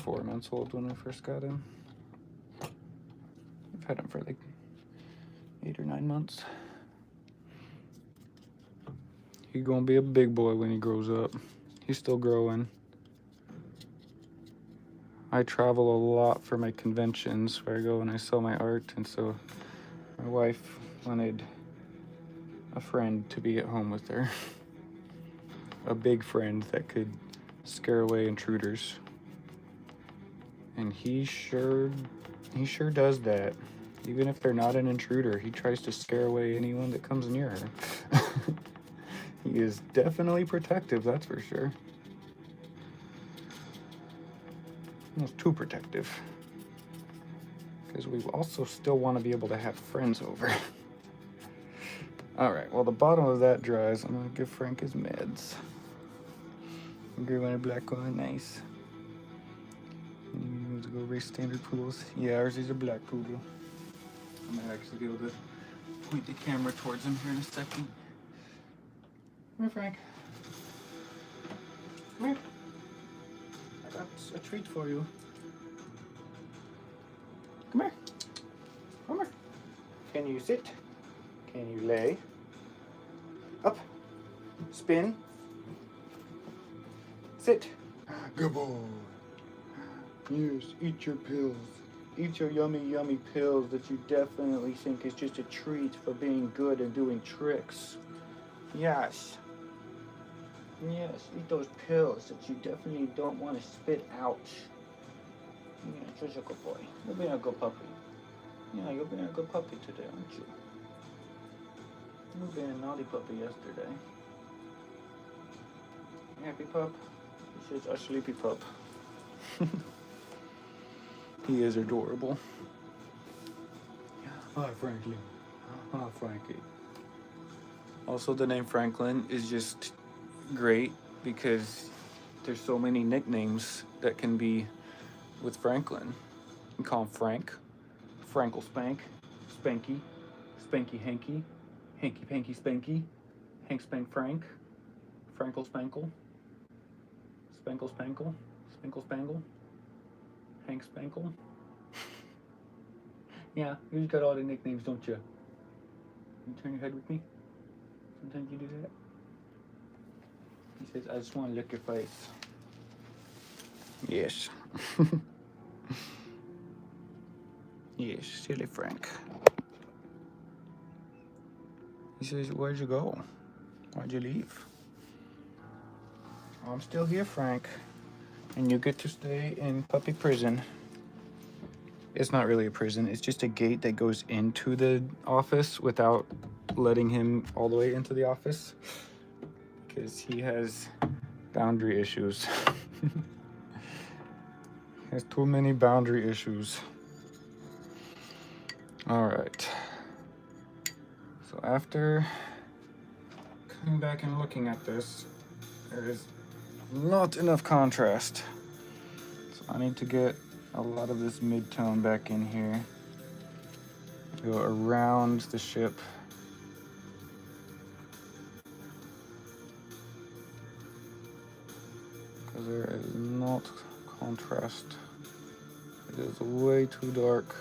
4 months old when we first got him. We've had him for like 8 or 9 months. He's gonna be a big boy when he grows up. He's still growing. I travel a lot for my conventions where I go and I sell my art, and so my wife wanted a friend to be at home with her. A big friend that could scare away intruders. And he sure does that. Even if they're not an intruder, he tries to scare away anyone that comes near her. He is definitely protective, that's for sure. Almost too protective. Because we also still want to be able to have friends over. Alright, well the bottom of that dries. I'm going to give Frank his meds. Gray one and black one, nice. And to go race standard poodles. Yeah, ours is a black poodle. I might actually be able to point the camera towards him here in a second. Come here, Frank. Come here. I got a treat for you. Come here. Come here. Can you sit? Can you lay? Up. Spin. Sit. Good boy. Yes, eat your pills. Eat your yummy, yummy pills that you definitely think is just a treat for being good and doing tricks. Yes. Yes, eat those pills that you definitely don't want to spit out. Yeah, such a good boy. You're being a good puppy. Yeah, you're being a good puppy today, aren't you? You were being a naughty puppy yesterday. Happy pup? This is a sleepy pup. He is adorable. Hi, Franklin. Hi, Frankie. Also, the name Franklin is just great because there's so many nicknames that can be with Franklin. You can call him Frank, Frankle Spank, Spanky, Spanky Hanky, Hanky Panky Spanky, Hank Spank Frank, Frankle Spankle, Spankle Spankle, Spankle Spangle, Hank Spankle. Yeah, you got all the nicknames, don't you? You turn your head with me? Sometimes you do that. He says, I just want to lick your face. Yes. Yes, silly Frank. He says, where'd you go? Why'd you leave? I'm still here, Frank. And you get to stay in puppy prison. It's not really a prison. It's just a gate that goes into the office without letting him all the way into the office. Because he has boundary issues. He has too many boundary issues. Alright. So after coming back and looking at this, there is not enough contrast. So I need to get a lot of this mid-tone back in here. Go around the ship. Because there is not contrast. It is way too dark.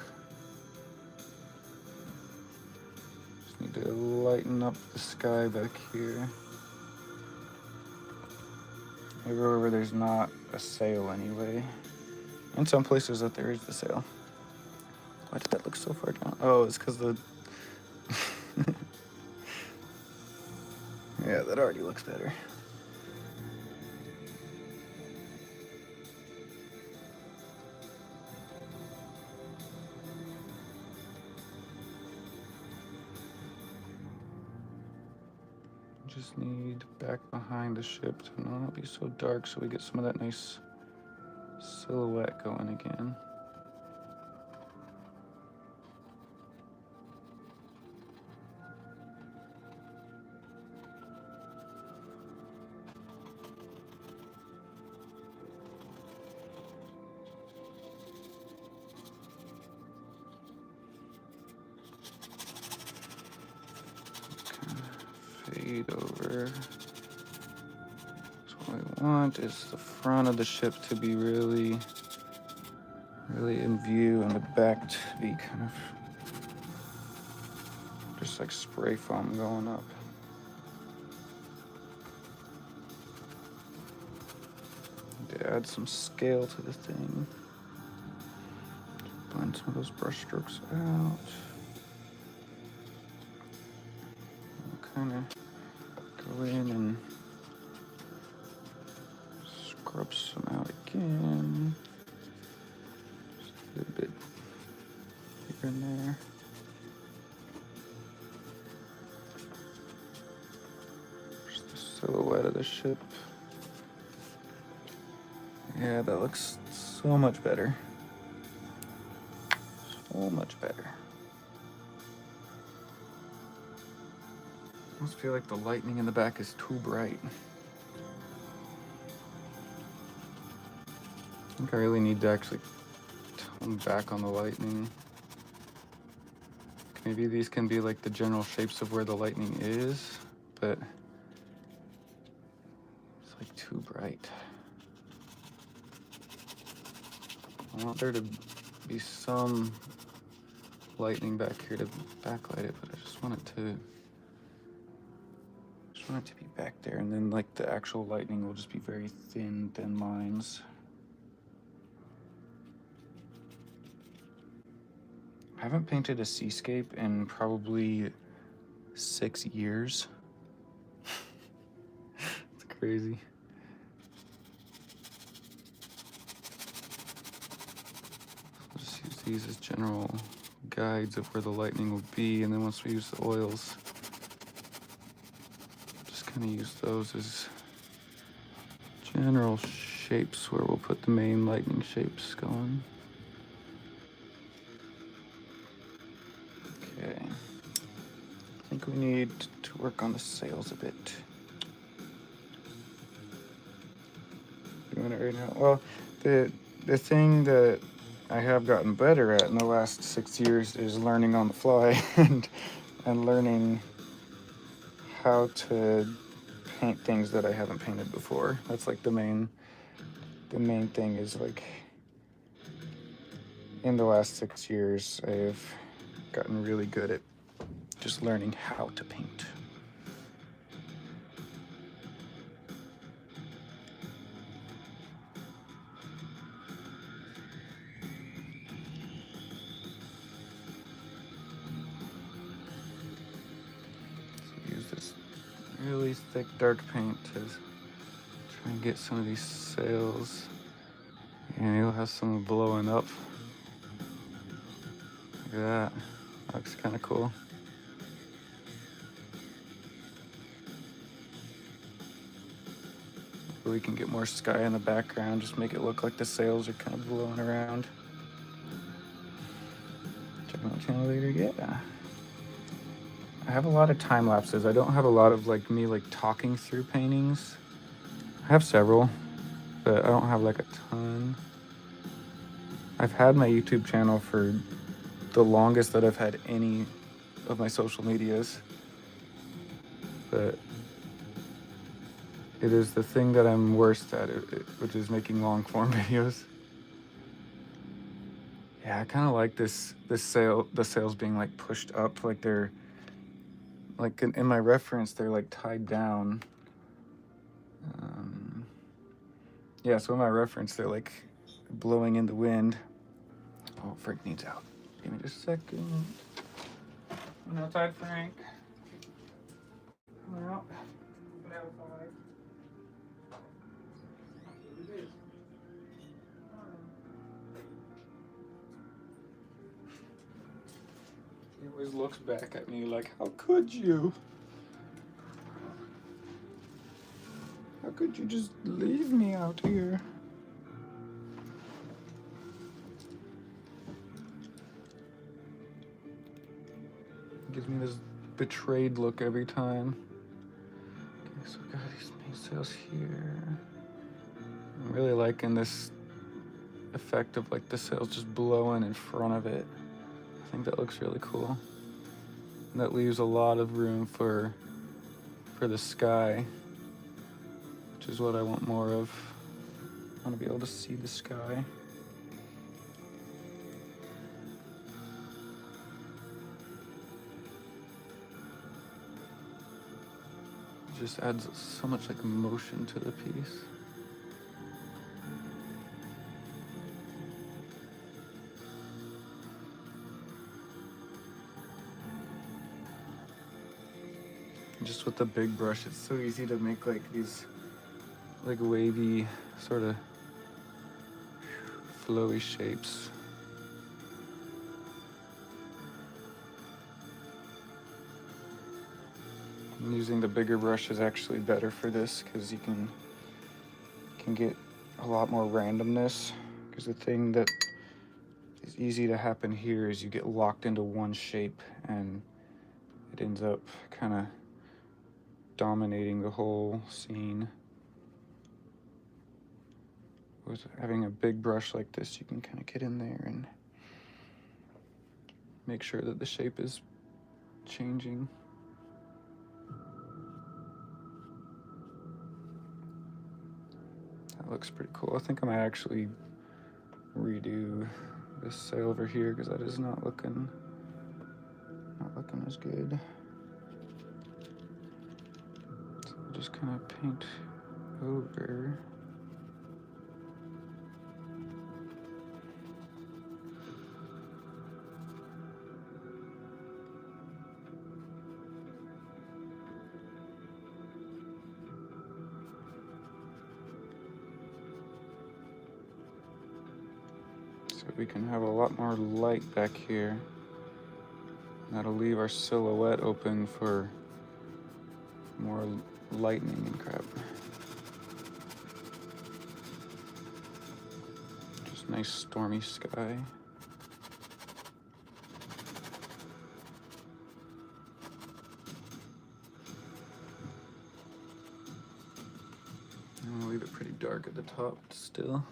Just need to lighten up the sky back here. everywhere where there's not a sail anyway. In some places that there is the sail. Why did that look so far down? Oh, it's because the... Yeah, that already looks better. Just need back behind the ship to not be so dark so we get some of that nice silhouette going again. Fade over. So what we want is the front of the ship to be really in view and the back to be kind of just like spray foam going up. To add some scale to the thing. Blend some of those brush strokes out. Kind of go in and scrub some out again. Just a little bit here and there. Just the silhouette of the ship. Yeah, that looks so much better. So much better. I almost feel like the lightning in the back is too bright. I think I really need to actually tone back on the lightning. Maybe these can be like the general shapes of where the lightning is, but it's like too bright. I want there to be some lightning back here to backlight it, but I just want it to be back there, and then like the actual lightning will just be very thin lines. I haven't painted a seascape in probably 6 years. It's crazy. I'll just use these as general guides of where the lightning will be, and then once we use the oils, kind of use those as general shapes where we'll put the main lightning shapes going. Okay. I think we need to work on the sails a bit. Doing it right now. Well, the thing that I have gotten better at in the last 6 years is learning on the fly and learning how to paint things that I haven't painted before. That's like the main thing is like in the last 6 years I've gotten really good at just learning how to paint. Really thick dark paint to try and get some of these sails, and you'll have some blowing up. Look at that. Looks kind of cool. We can get more sky in the background, just make it look like the sails are kind of blowing around. Check out my channel later. Yeah. I have a lot of time lapses. I don't have a lot of like me like talking through paintings. I have several, but I don't have like a ton. I've had my YouTube channel for the longest that I've had any of my social medias, but it is the thing that I'm worst at, which is making long form videos. Yeah, I kind of like the sails being like pushed up, like they're like in my reference, they're like tied down. Yeah, so in my reference, they're like blowing in the wind. Oh, Frank needs out. Give me just a second. I'm outside, Frank. Come out. Get outside. He always looks back at me like, how could you? How could you just leave me out here? Gives me this betrayed look every time. Okay, so we got these main sails here. I'm really liking this effect of like the sails just blowing in front of it. I think that looks really cool. And that leaves a lot of room for the sky, which is what I want more of. I want to be able to see the sky. It just adds so much like motion to the piece. Just with the big brush, it's so easy to make like these like wavy sort of flowy shapes. And using the bigger brush is actually better for this because you can get a lot more randomness, because the thing that is easy to happen here is you get locked into one shape and it ends up kind of dominating the whole scene. With having a big brush like this, you can kind of get in there and make sure that the shape is changing. That looks pretty cool. I think I might actually redo this sail over here because that is not looking as good. So I'll just kind of paint over. So we can have a lot more light back here. That'll leave our silhouette open for more lightning and crap. Just nice stormy sky. I'm gonna leave it pretty dark at the top still.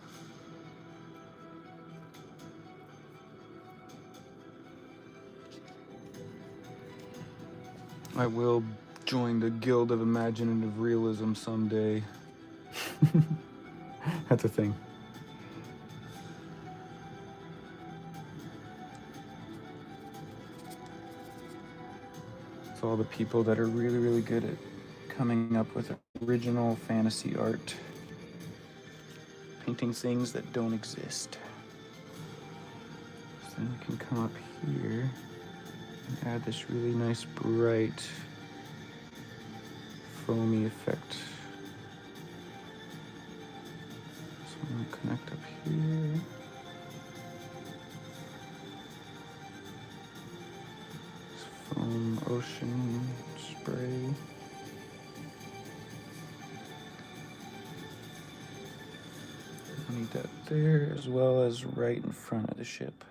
I will join the Guild of Imaginative Realism someday. That's a thing. It's all the people that are really, really good at coming up with original fantasy art. Painting things that don't exist. So then we can come up here and add this really nice bright foamy effect. So I'm gonna connect up here. This foam ocean spray. I need that there as well as right in front of the ship.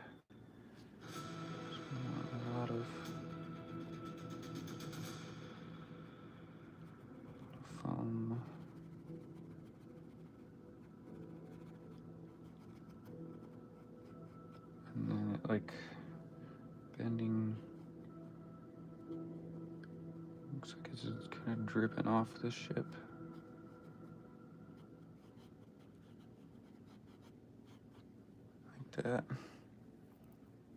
And then it like bending, looks like it's just kind of dripping off the ship. Like that.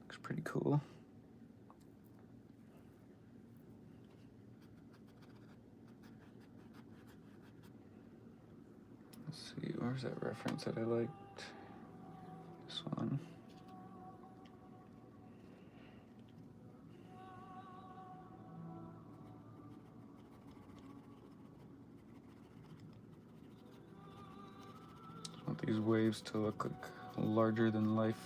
Looks pretty cool. see, where's that reference that I liked? This one. I want these waves to look like larger than life.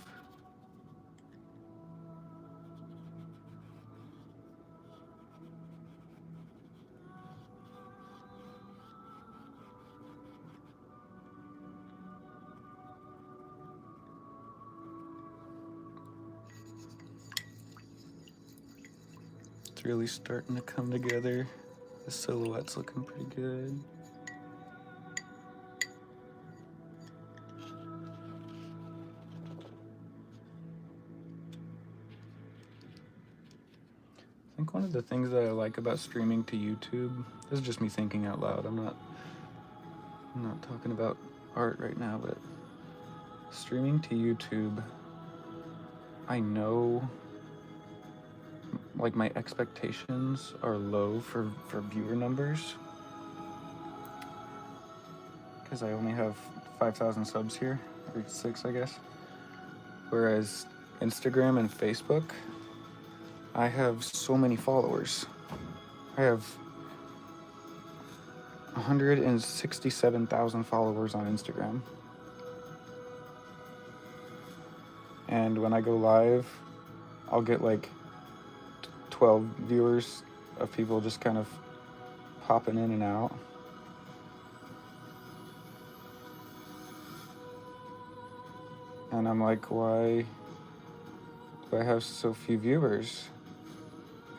It's really starting to come together. The silhouette's looking pretty good. I think one of the things that I like about streaming to YouTube, this is just me thinking out loud, I'm not talking about art right now, but streaming to YouTube, I know like my expectations are low for viewer numbers because I only have 5,000 subs here, or 6 I guess. Whereas Instagram and Facebook, I have so many followers. I have 167,000 followers on Instagram. And when I go live, I'll get like 12 viewers of people just kind of popping in and out. And I'm like, why do I have so few viewers?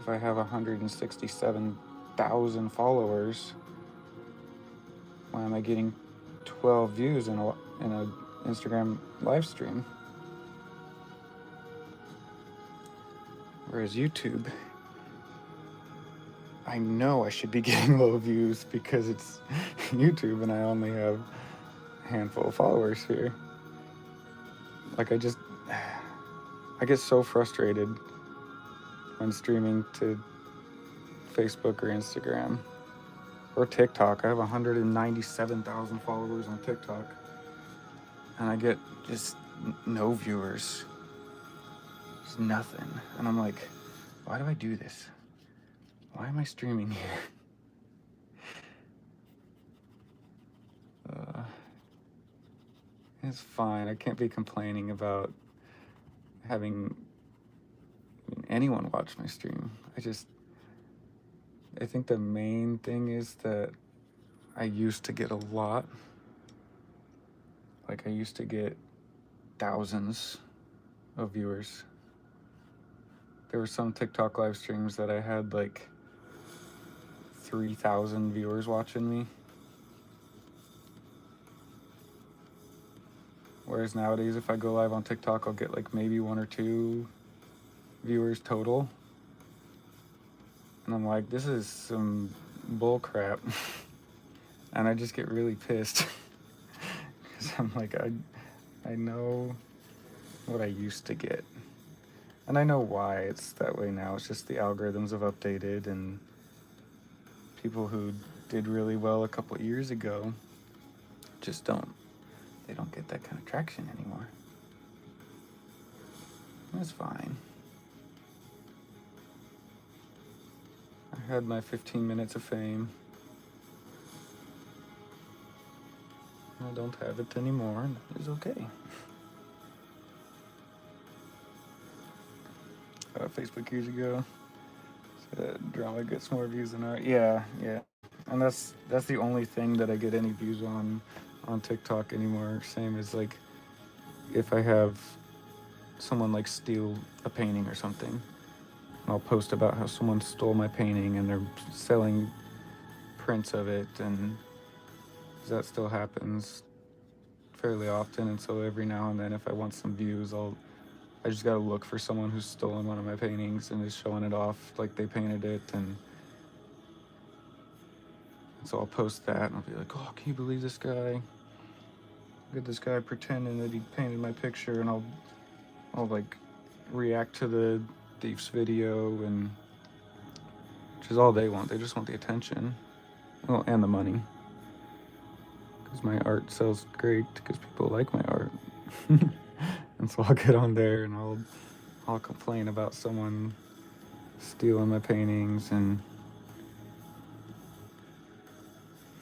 If I have 167,000 followers, why am I getting 12 views in a Instagram live stream? Whereas YouTube, I know I should be getting low views because it's YouTube and I only have a handful of followers here. Like I get so frustrated when streaming to Facebook or Instagram or TikTok. I have 197,000 followers on TikTok and I get just no viewers. Just nothing. And I'm like, why do I do this? Why am I streaming here? It's fine. I can't be complaining about having anyone watch my stream. I think the main thing is that I used to get a lot. Like I used to get thousands of viewers. There were some TikTok live streams that I had like 3,000 viewers watching me. Whereas nowadays, if I go live on TikTok, I'll get like maybe 1 or 2 viewers total. And I'm like, this is some bull crap. And I just get really pissed. Because I'm like, I know what I used to get. And I know why it's that way now. It's just the algorithms have updated and people who did really well a couple years ago just don't get that kind of traction anymore. That's fine. I had my 15 minutes of fame. I don't have it anymore, and that is okay. Facebook years ago said drama gets more views than art. Yeah. And that's the only thing that I get any views on TikTok anymore. Same as like if I have someone like steal a painting or something, I'll post about how someone stole my painting and they're selling prints of it, and that still happens fairly often. And so every now and then, if I want some views, I just gotta look for someone who's stolen one of my paintings and is showing it off like they painted it, and so I'll post that and I'll be like, oh, can you believe this guy? Look at this guy pretending that he painted my picture, and I'll like react to the thief's video, and which is all they want. They just want the attention, well, and the money. because my art sells great because people like my art. And so I'll get on there and I'll complain about someone stealing my paintings, and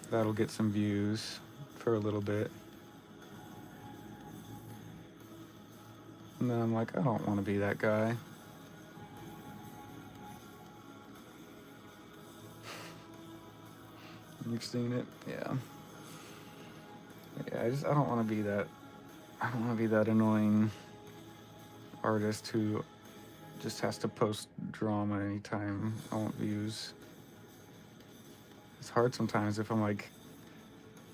that'll get some views for a little bit. And then I'm like, I don't want to be that guy. You've seen it? Yeah. Yeah, I don't want to be that. I don't want to be that annoying artist who just has to post drama anytime I want views. It's hard sometimes if I'm like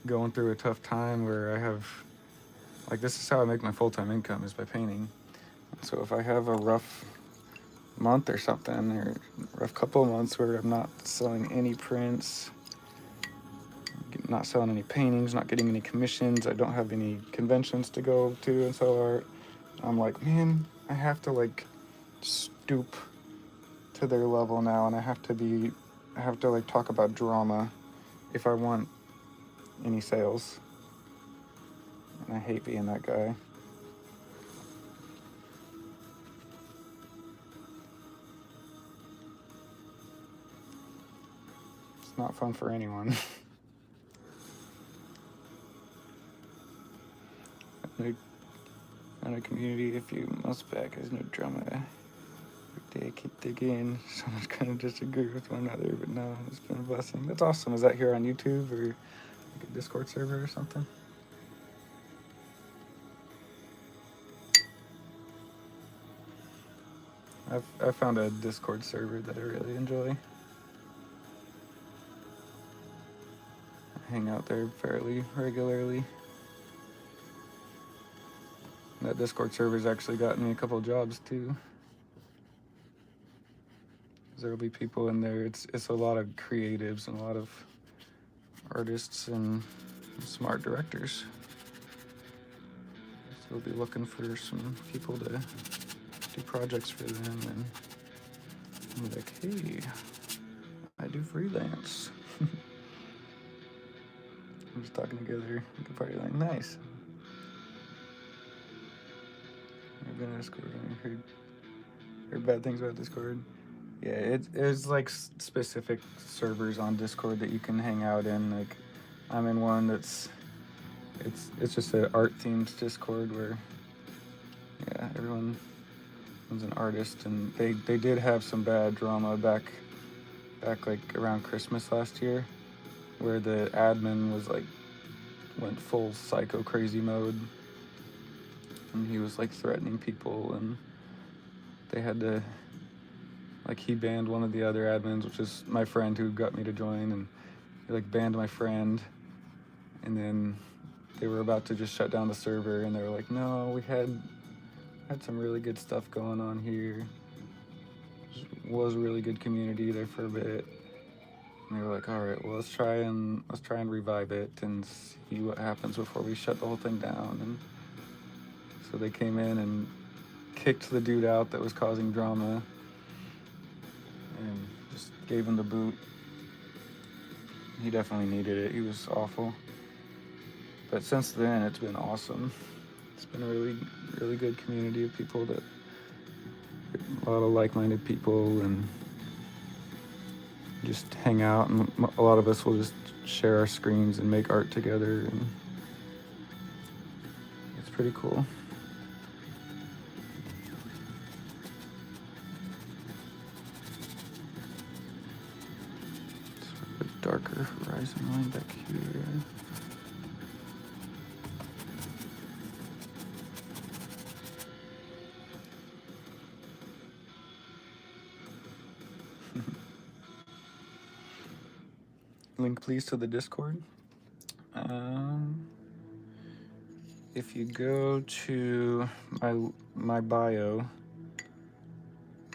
going through a tough time where I have, like, this is how I make my full-time income, is by painting. So if I have a rough month or something, or rough couple of months where I'm not selling any prints, not selling any paintings, not getting any commissions, I don't have any conventions to go to and sell art, I'm like, man, I have to like stoop to their level now, and I have to like talk about drama if I want any sales. And I hate being that guy. It's not fun for anyone. In a community a few months back, there's no drama. Every day I keep digging. Someone's gonna disagree with one another, but no, it's been a blessing. That's awesome. Is that here on YouTube or like a Discord server or something? I've found a Discord server that I really enjoy. I hang out there fairly regularly. That Discord server's actually gotten me a couple jobs too. There'll be people in there. It's a lot of creatives and a lot of artists and smart directors. So we'll be looking for some people to do projects for them, and I'm like, hey, I do freelance. I'm just talking together. We could probably like, nice. I've been on Discord and heard bad things about Discord. Yeah, it's like specific servers on Discord that you can hang out in. Like, I'm in one that's it's just an art themed Discord where, yeah, everyone's an artist, and they did have some bad drama back like around Christmas last year, where the admin was like went full psycho crazy mode, and he was like threatening people, and they had to, like, he banned one of the other admins, which is my friend who got me to join, and he like banned my friend, and then they were about to just shut down the server, and they were like, no, we had some really good stuff going on here. It was a really good community there for a bit. And they were like, all right, well, let's try and revive it and see what happens before we shut the whole thing down. And so they came in and kicked the dude out that was causing drama and just gave him the boot. He definitely needed it. He was awful. But since then, it's been awesome. It's been a really, really good community of people, that a lot of like-minded people, and just hang out, and a lot of us will just share our screens and make art together, and it's pretty cool. It's a bit darker horizon line back here. Link please to the Discord. If you go to my bio,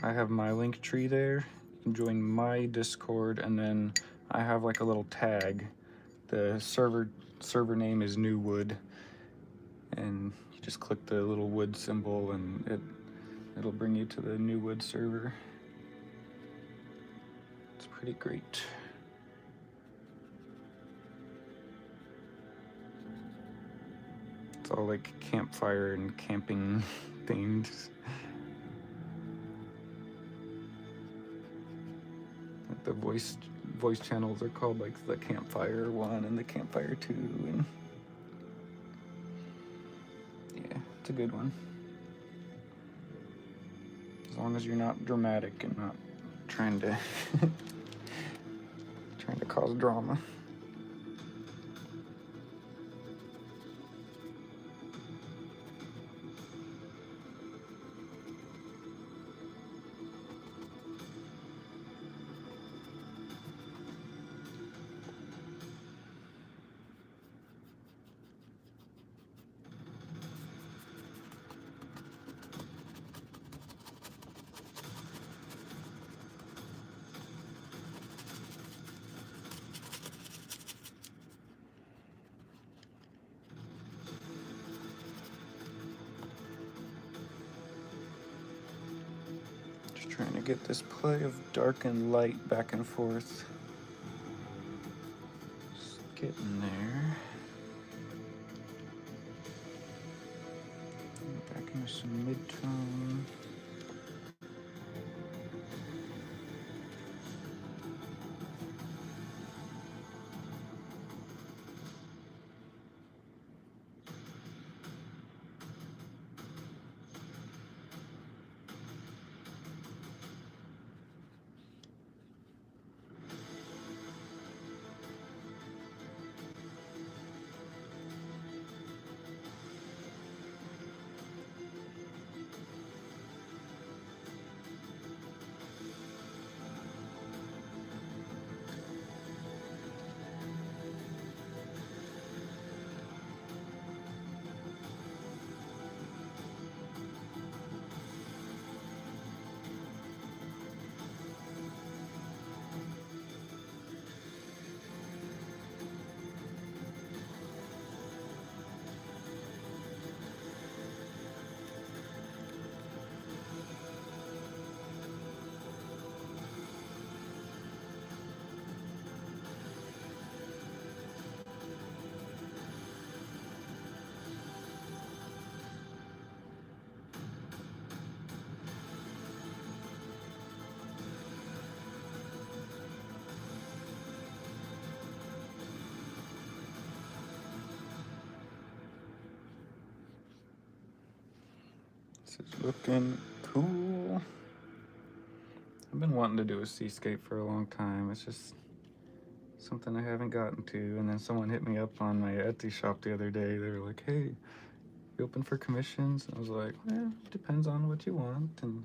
I have my link tree there. You can join my Discord, and then I have like a little tag. The server name is New Wood, and you just click the little wood symbol, and it'll bring you to the New Wood server. It's pretty great. all like campfire and camping themed. The voice channels are called like the Campfire 1 and the Campfire 2, and yeah, it's a good one. As long as you're not dramatic and not trying to cause drama. Trying to get this play of dark and light back and forth. Just getting there. Back into some mid-tone. This is looking cool. I've been wanting to do a seascape for a long time. It's just something I haven't gotten to. And then someone hit me up on my Etsy shop the other day. They were like, hey, you open for commissions? And I was like, well, it depends on what you want. And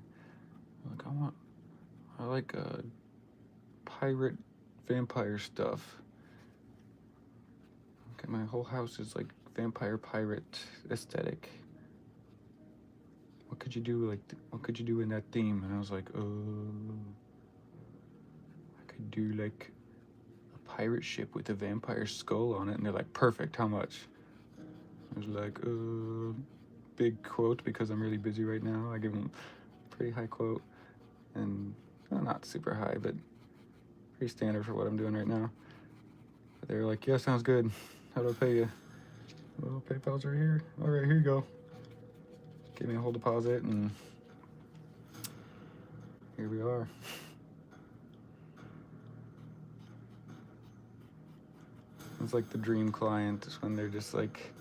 I'm like, I like pirate vampire stuff. Okay, my whole house is like vampire pirate aesthetic. What could you do what could you do in that theme? And I was like, I could do like a pirate ship with a vampire skull on it. And they're like, perfect, how much? I was like, big quote, because I'm really busy right now. I give them a pretty high quote, and well, not super high, but pretty standard for what I'm doing right now. But they were like, yeah, sounds good. How do I pay you? Well, PayPal's right here. All right, here you go. Give me a whole deposit, and here we are. It's like the dream client is when they're just like,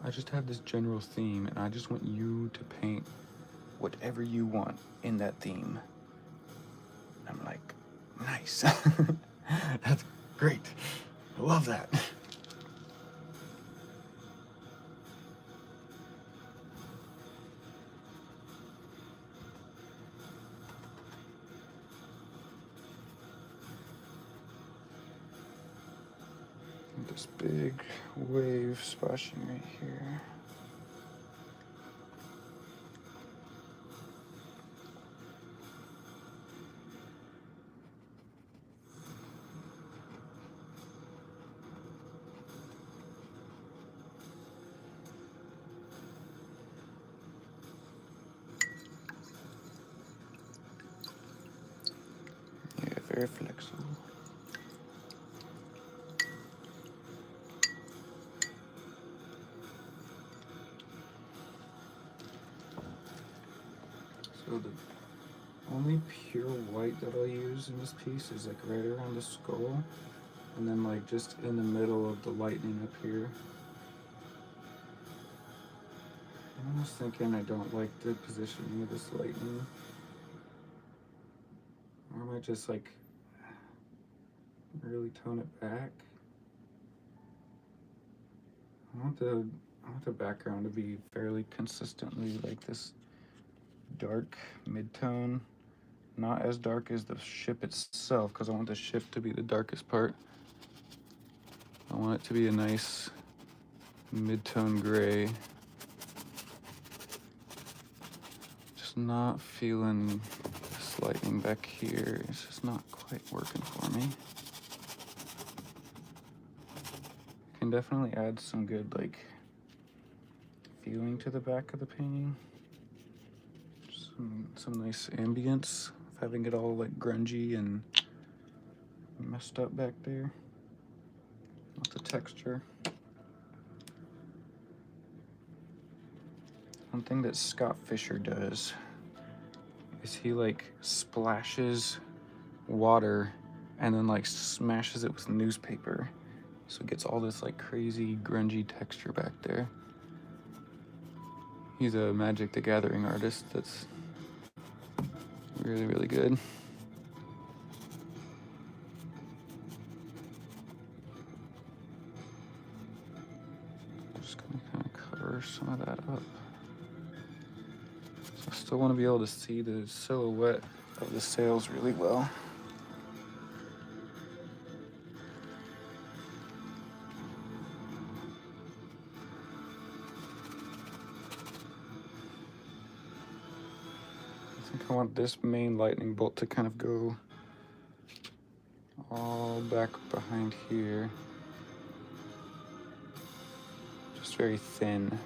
I just have this general theme, and I just want you to paint whatever you want in that theme. I'm like, nice. That's great. I love that. This big wave splashing right here. Yeah, very flexible. So the only pure white that I'll use in this piece is like right around the skull, and then like just in the middle of the lightning up here. I'm almost thinking I don't like the positioning of this lightning. Or I might just like really tone it back. I want the background to be fairly consistently like this dark mid-tone. Not as dark as the ship itself, because I want the ship to be the darkest part. I want it to be a nice mid-tone gray. Just not feeling this lightning back here. It's just not quite working for me. Can definitely add some good like feeling to the back of the painting. Some nice ambience of having it all like grungy and messed up back there. With the texture. One thing that Scott Fisher does is he like splashes water and then like smashes it with newspaper. So it gets all this like crazy grungy texture back there. He's a Magic the Gathering artist that's really, really good. Just gonna kind of cover some of that up. So I still want to be able to see the silhouette of the sails really well. I want this main lightning bolt to kind of go all back behind here. Just very thin.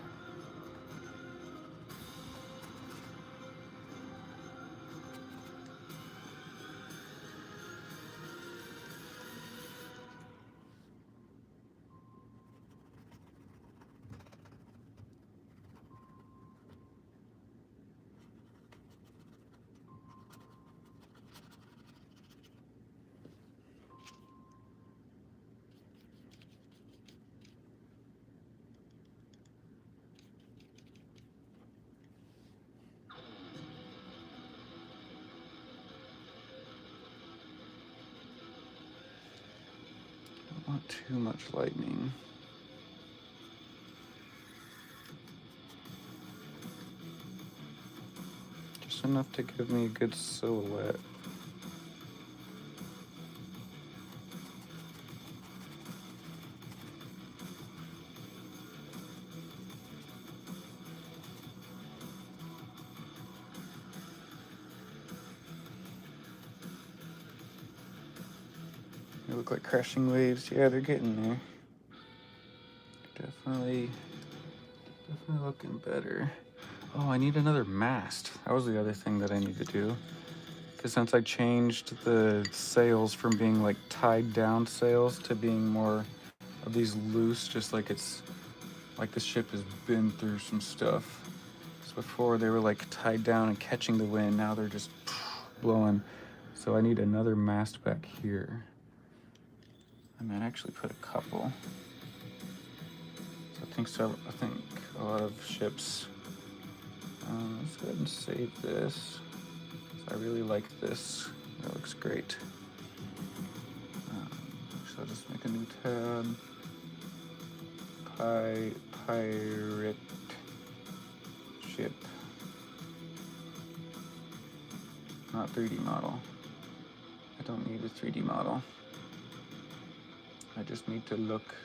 Not too much lightning. Just enough to give me a good silhouette. They look like crashing waves. Yeah, they're getting there. Definitely looking better. Oh, I need another mast. That was the other thing that I need to do. Because since I changed the sails from being like tied down sails to being more of these loose, just like it's like the ship has been through some stuff. So before they were like tied down and catching the wind, now they're just blowing. So I need another mast back here. I might actually put a couple. So I think a lot of ships. Let's go ahead and save this. I really like this. That looks great. So I'll just make a new tab. Pirate ship. Not 3D model. I don't need a 3D model. I just need to look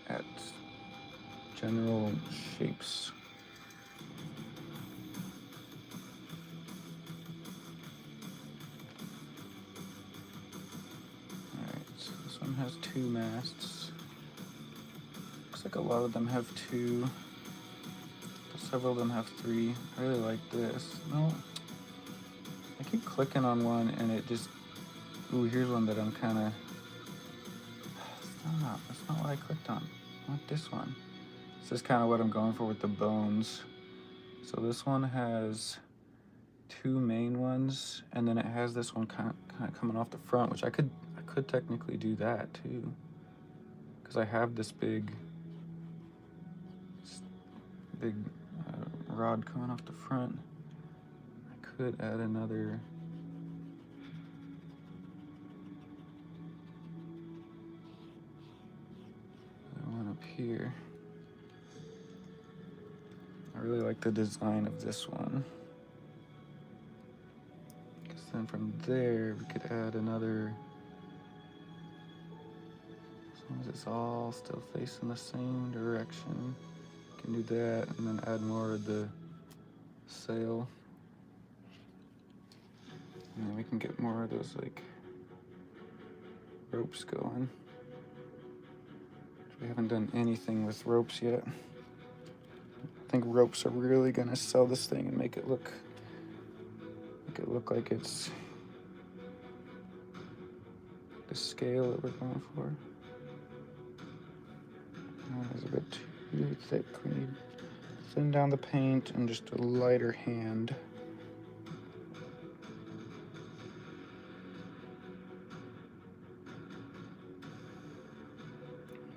at general shapes. Alright, so this one has 2 masts. Looks like a lot of them have 2. Several of them have 3. I really like this. No, I keep clicking on one and it just... Ooh, here's one that I'm kind of... That's not what I clicked on. I want this one. This is kind of what I'm going for with the bones. So this one has two main ones, and then it has this one kind of coming off the front, which I could technically do that too, because I have this big rod coming off the front. I could add another one up here. I really like the design of this one, because then from there we could add another, as long as it's all still facing the same direction. Can do that, and then add more of the sail, and then we can get more of those like ropes going. We haven't done anything with ropes yet. I think ropes are really gonna sell this thing and make it look like it's the scale that we're going for. It's a bit too thick. We need to thin down the paint and just a lighter hand.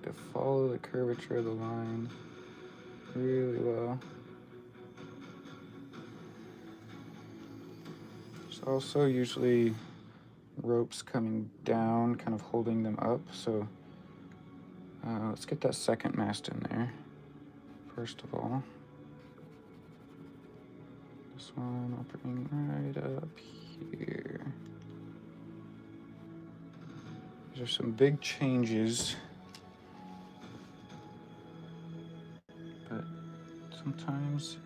To follow the curvature of the line really well. There's also usually ropes coming down, kind of holding them up. So let's get that second mast in there, first of all. This one I'll bring right up here. These are some big changes, but sometimes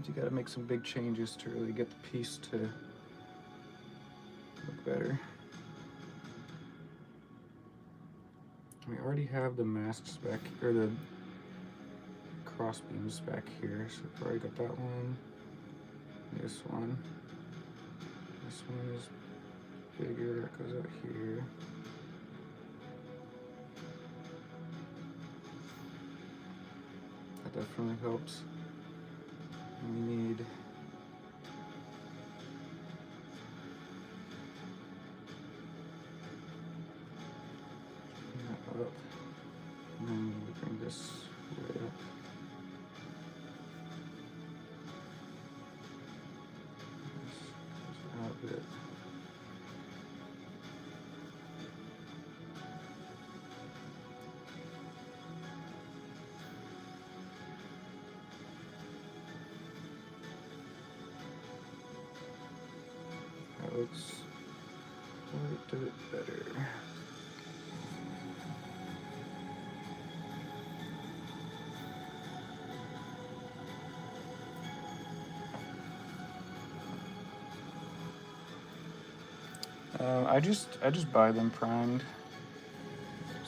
you gotta make some big changes to really get the piece to look better. We already have the masts back, or the cross beams back here, so we've already got that one. This one is bigger, that goes out here. That definitely helps. And we need that up, and then we bring this way up. This out a bit. That looks quite a bit better. I just buy them primed.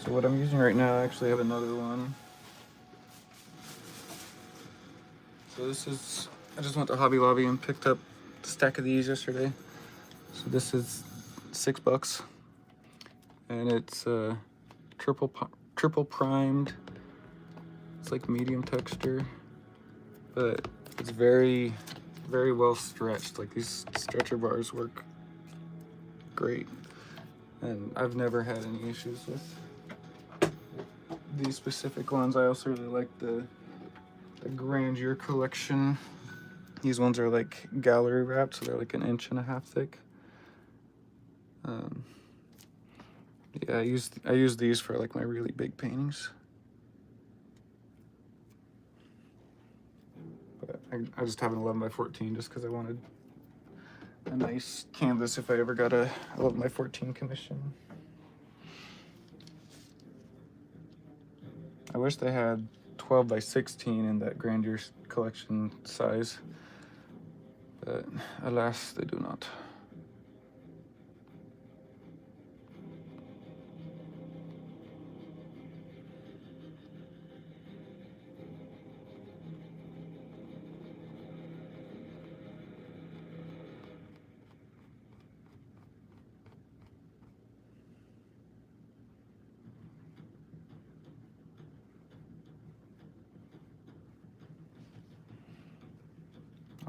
So what I'm using right now, I actually have another one. So this is, I just went to Hobby Lobby and picked up a stack of these yesterday. So this is $6, and it's triple primed. It's like medium texture, but it's very, very well stretched. Like these stretcher bars work great, and I've never had any issues with these specific ones. I also really like the Grandeur collection. These ones are like gallery wrapped, so they're like 1.5 inches thick. Yeah, I use these for like my really big paintings. But I just have an 11x14 just because I wanted a nice canvas if I ever got a 11x14 commission. I wish they had 12x16 in that Grandeur collection size, but alas, they do not.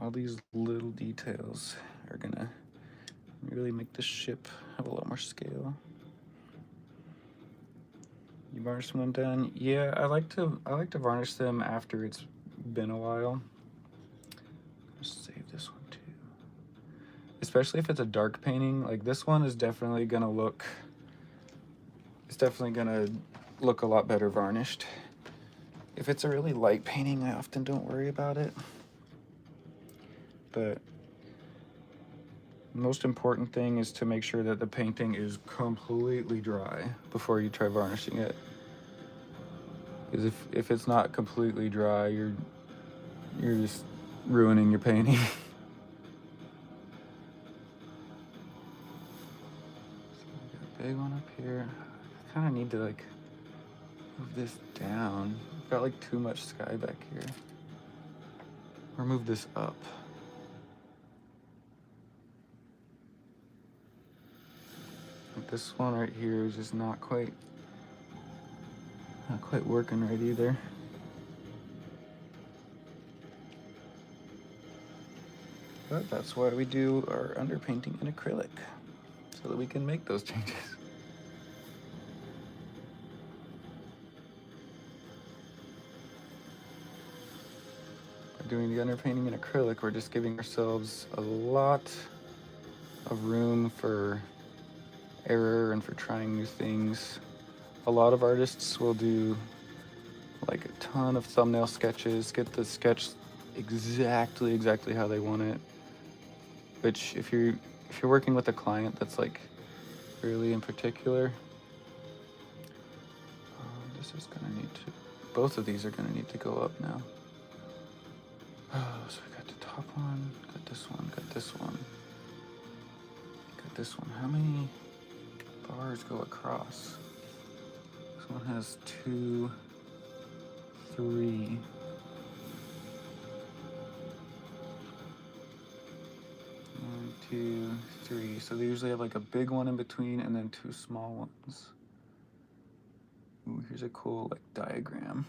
All these little details are gonna really make the ship have a lot more scale. You varnish one done? Yeah, I like to varnish them after it's been a while. Just save this one too. Especially if it's a dark painting, like this one is definitely gonna look. It's definitely gonna look a lot better varnished. If it's a really light painting, I often don't worry about it. But the most important thing is to make sure that the painting is completely dry before you try varnishing it. Because if it's not completely dry, you're just ruining your painting. So we got a big one up here. I kind of need to like move this down. I've got like too much sky back here. Or move this up. Like this one right here is just not quite working right either. But that's why we do our underpainting in acrylic, so that we can make those changes. By doing the underpainting in acrylic, we're just giving ourselves a lot of room for error and for trying new things. A lot of artists will do like a ton of thumbnail sketches, get the sketch exactly how they want it. Which if you're working with a client that's like really in particular, this is gonna need to, both of these are gonna need to go up now. So we got the top one, got this one, got this one, got this one. How many bars go across? This one has 2, 3. 1, 2, 3. So they usually have like a big one in between and then 2 small ones. Ooh, here's a cool like diagram.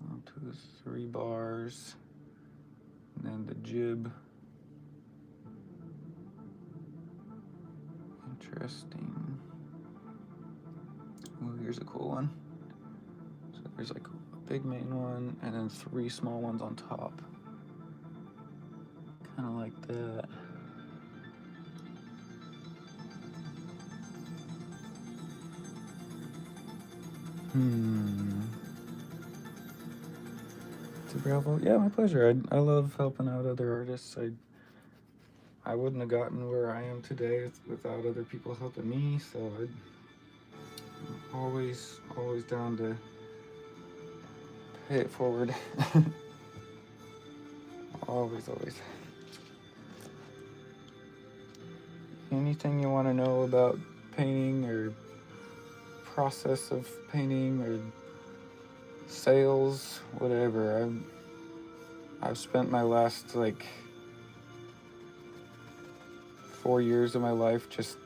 1, 2, 3 bars. And then the jib. Interesting. Ooh, here's a cool one. So there's like a big main one and then 3 small ones on top. Kind of like that. Super helpful. Yeah, my pleasure. I love helping out other artists. I wouldn't have gotten where I am today without other people helping me. So I'm always down to pay it forward. always. Anything you want to know about painting or process of painting or sales, whatever. I've spent my last like 4 years of my life just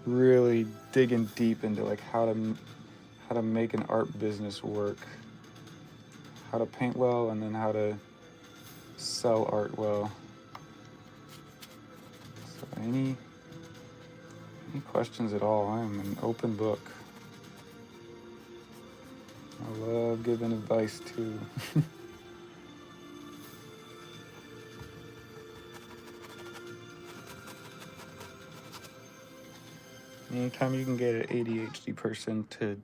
really digging deep into like how to make an art business work, how to paint well, and then how to sell art well. So any questions at all, I am an open book. I love giving advice too. Anytime you can get an ADHD person to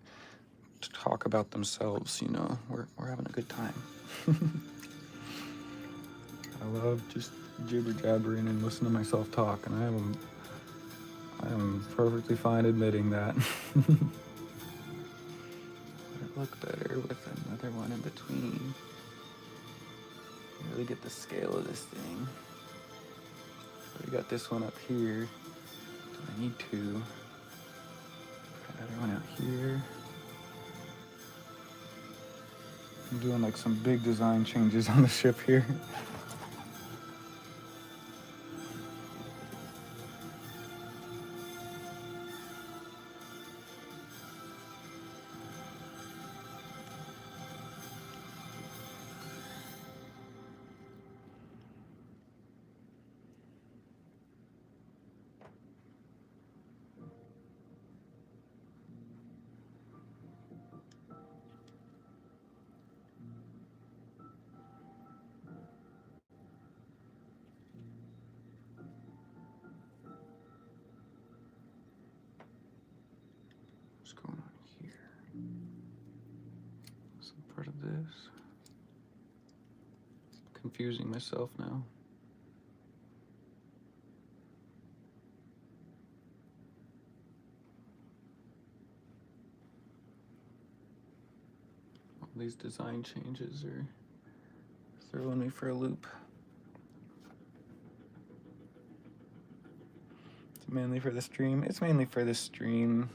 talk about themselves, you know, we're having a good time. I love just jibber jabbering and listening to myself talk, and I am perfectly fine admitting that. Would it look better with another one in between? Really get the scale of this thing. So we got this one up here. Do I need to? Another one out here. I'm doing like some big design changes on the ship here. confusing myself now. All these design changes are throwing me for a loop. It's mainly for the stream. It's mainly for the stream.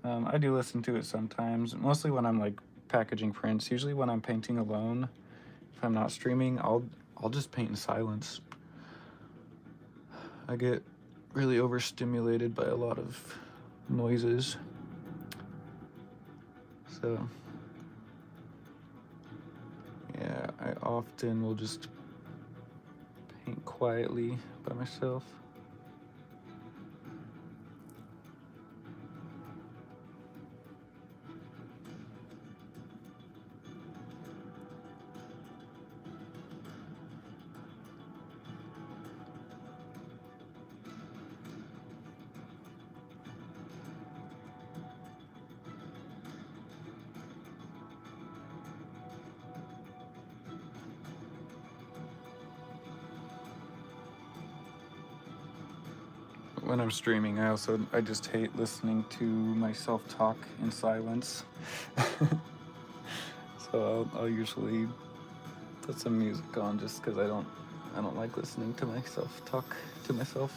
I do listen to it sometimes, mostly when I'm like packaging prints. Usually when I'm painting alone, if I'm not streaming, I'll just paint in silence. I get really overstimulated by a lot of noises. So yeah, I often will just paint quietly by myself. When I'm streaming, I just hate listening to myself talk in silence. So I'll usually put some music on just because I don't like listening to myself talk to myself.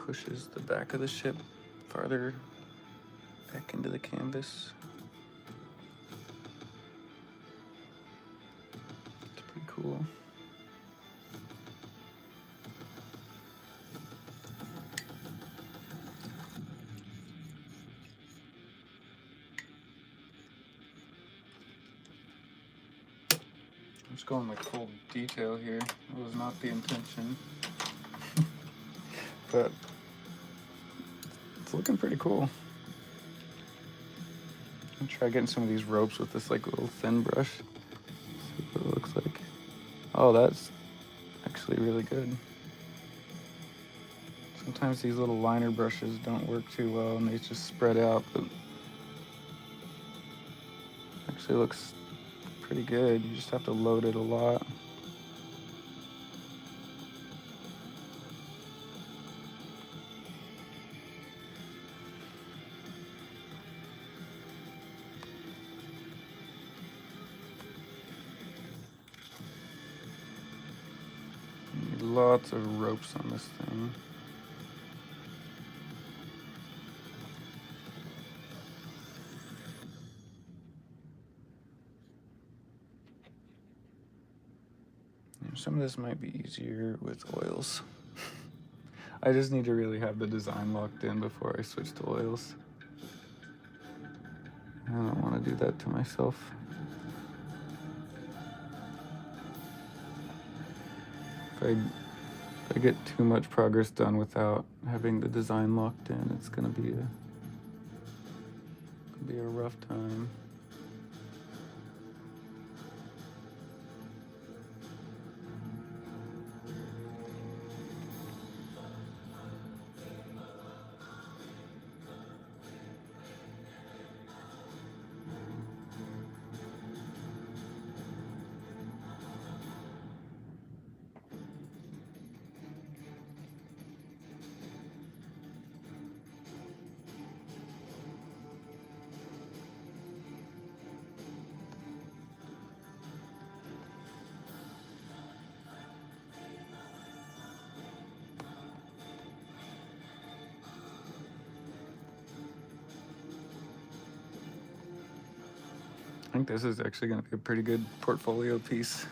Pushes the back of the ship farther back into the canvas. It's pretty cool. I'm just going like full detail here. It was not the intention. But it's looking pretty cool. I'll try getting some of these ropes with this like little thin brush. See what it looks like. Oh, that's actually really good. Sometimes these little liner brushes don't work too well and they just spread out, but actually looks pretty good. You just have to load it a lot. Lots of ropes on this thing. Some of this might be easier with oils. I just need to really have the design locked in before I switch to oils. I don't want to do that to myself. If I get too much progress done without having the design locked in, it's gonna be a rough time. I think this is actually going to be a pretty good portfolio piece.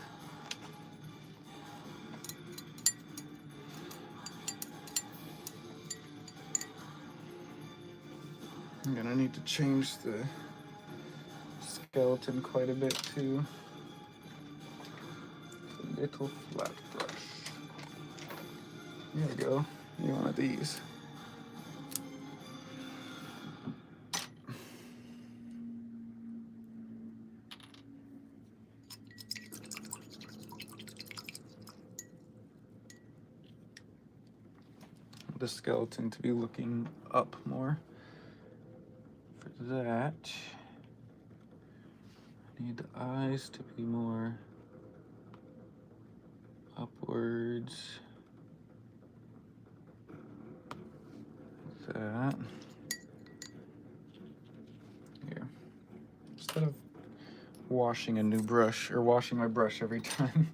I'm going to need to change the skeleton quite a bit too. A little flat brush. There we go. Need one of these. The skeleton to be looking up more. For that, I need the eyes to be more upwards. Like that. Here. Instead of washing a new brush, or washing my brush every time,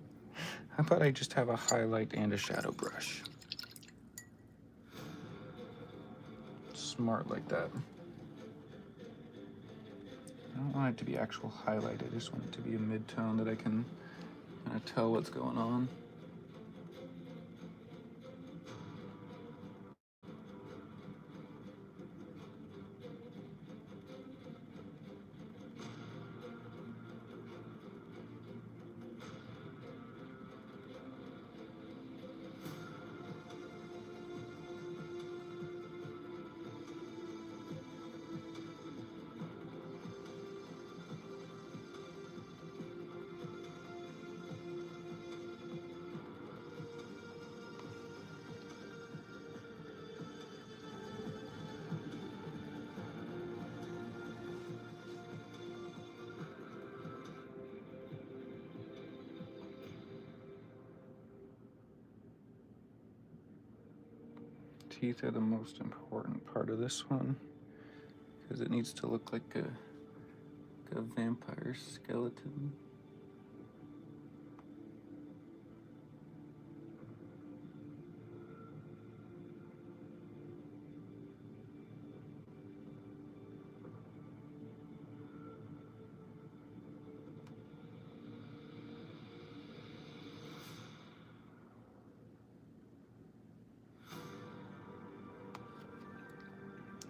how about I just have a highlight and a shadow brush? Smart like that. I don't want it to be actual highlight, I just want it to be a mid-tone that I can kind of tell what's going on. Teeth are the most important part of this one because it needs to look like a vampire skeleton.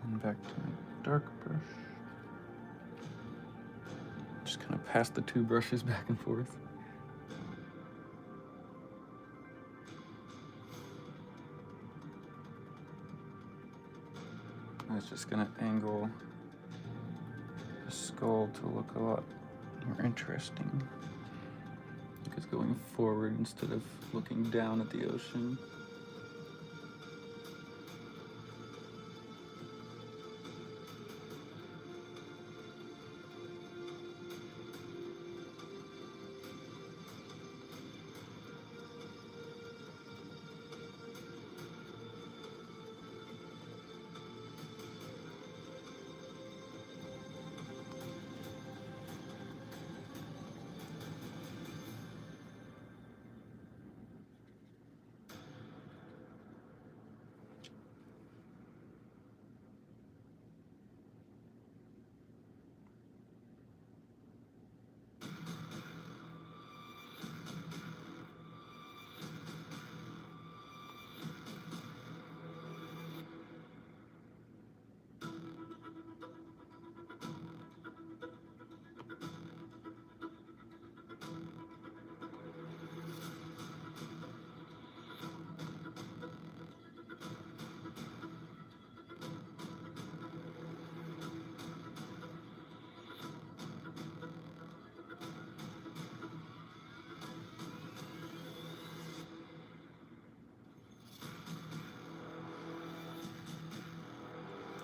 And back to my dark brush. Just kind of pass the two brushes back and forth. That's just gonna angle the skull to look a lot more interesting. Like it's going forward instead of looking down at the ocean.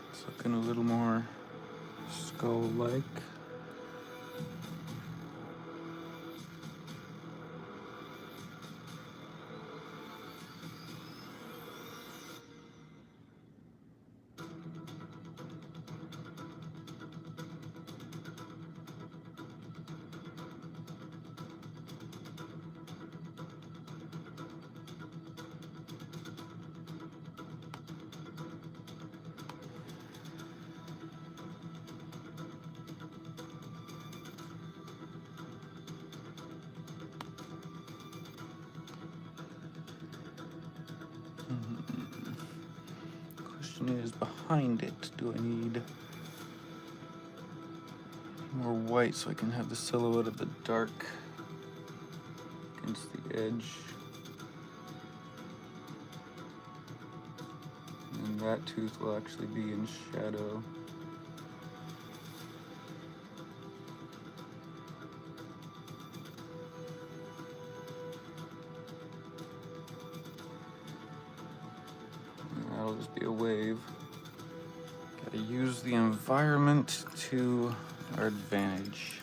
It's looking a little more skull-like. question is, behind it, do I need more white so I can have the silhouette of the dark against the edge? And that tooth will actually be in shadow. And that'll just be a wave. Gotta use the environment to our advantage.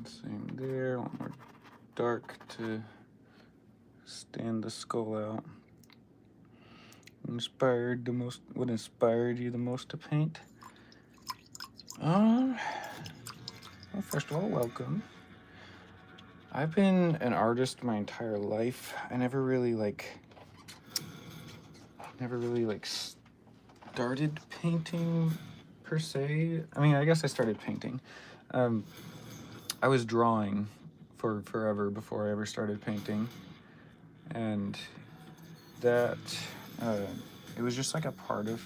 Same there, one more dark to stand the skull out. What inspired you the most to paint? Well, first of all, welcome. I've been an artist my entire life. I never really started painting per se. I mean, I guess I started painting. I was drawing for forever before I ever started painting, and that it was just like a part of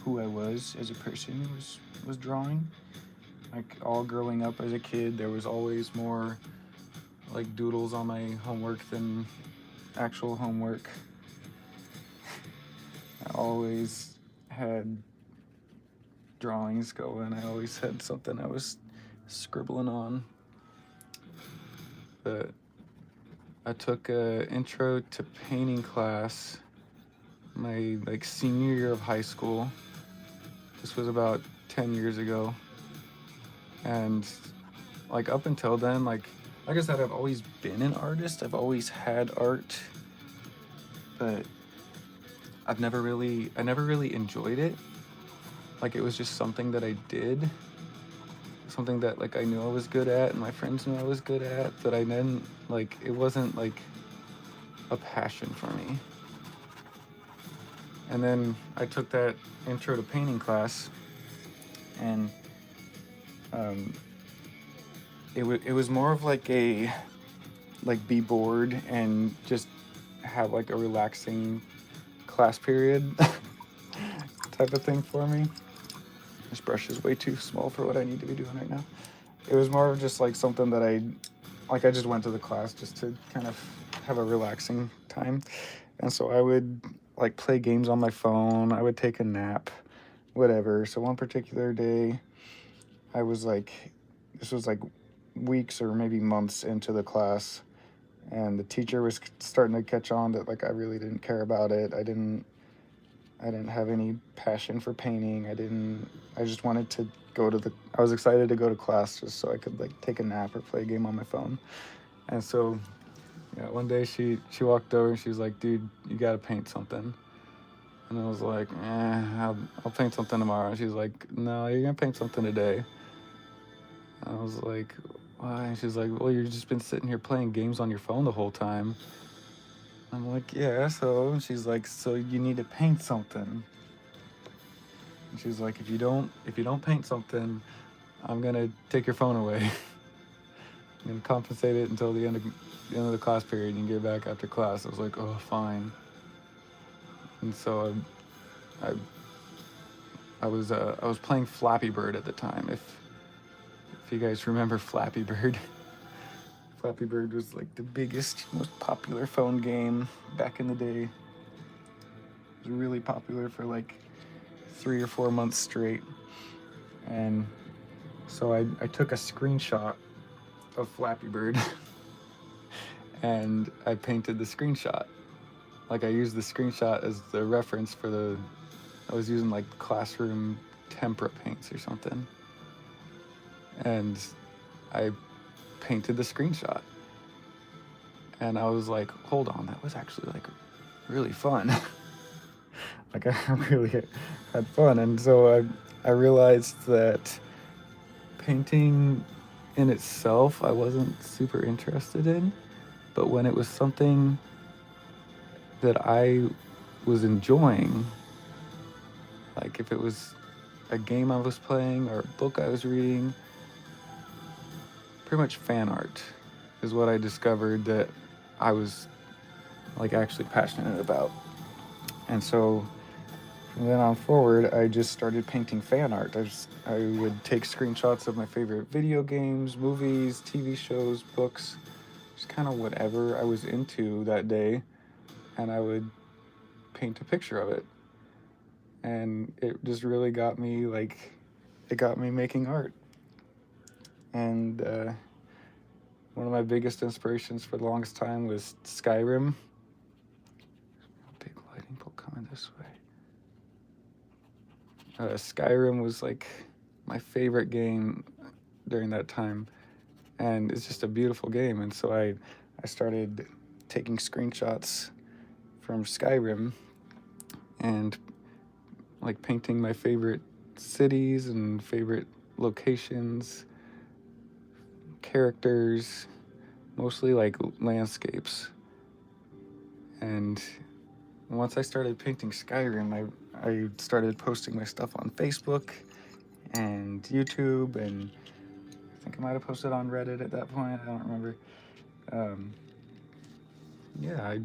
who I was as a person was drawing. Like all growing up as a kid, there was always more like doodles on my homework than actual homework. I always had drawings going. I always had something I was scribbling on. But I took a intro to painting class my senior year of high school. This was about 10 years ago. And like up until then, like I said, I've always been an artist. I've always had art, but I never really enjoyed it. Like it was just something that I did, something that like I knew I was good at and my friends knew I was good at, but I didn't like, it wasn't like a passion for me. And then I took that intro to painting class, and it was more of like a be bored and just have like a relaxing class period type of thing for me. This brush is way too small for what I need to be doing right now. It was more of just like something that I just went to the class just to kind of have a relaxing time. And so I would like play games on my phone. I would take a nap, whatever. So one particular day, I was like, this was like weeks or maybe months into the class, and the teacher was starting to catch on that like I really didn't care about it. I didn't have any passion for painting. I just wanted to I was excited to go to class just so I could like take a nap or play a game on my phone. And so, yeah, one day she walked over and she was like, dude, you gotta paint something. And I was like, I'll paint something tomorrow. And she's like, no, you're gonna paint something today. And I was like, why? And she's like, well, you've just been sitting here playing games on your phone the whole time. I'm like, yeah, so. And she's like, so you need to paint something. And she's like, if you don't paint something, I'm gonna take your phone away. I'm gonna compensate it until the end of the class period and get back after class. I was like, oh, fine. And so I was playing Flappy Bird at the time. If you guys remember Flappy Bird. Flappy Bird was like the biggest, most popular phone game back in the day. It was really popular for like 3 or 4 months straight. And so I took a screenshot of Flappy Bird and I painted the screenshot like I used the screenshot as the reference for I was using like classroom tempera paints or something. And I painted the screenshot. And I was like, hold on, that was actually like really fun. Like I really had fun. And so I realized that painting in itself I wasn't super interested in, but when it was something that I was enjoying, like if it was a game I was playing or a book I was reading, pretty much fan art is what I discovered that I was like actually passionate about. And so from then on forward, I just started painting fan art. I would take screenshots of my favorite video games, movies, TV shows, books, just kind of whatever I was into that day, and I would paint a picture of it. And it just really got me it got me making art. And one of my biggest inspirations for the longest time was Skyrim. Big lightning bolt coming this way. Skyrim was like my favorite game during that time, and it's just a beautiful game. And so I started taking screenshots from Skyrim and like painting my favorite cities and favorite locations, characters, mostly like landscapes. And once I started painting Skyrim, I started posting my stuff on Facebook and YouTube, and I think I might have posted on Reddit at that point. I don't remember. Um, yeah, I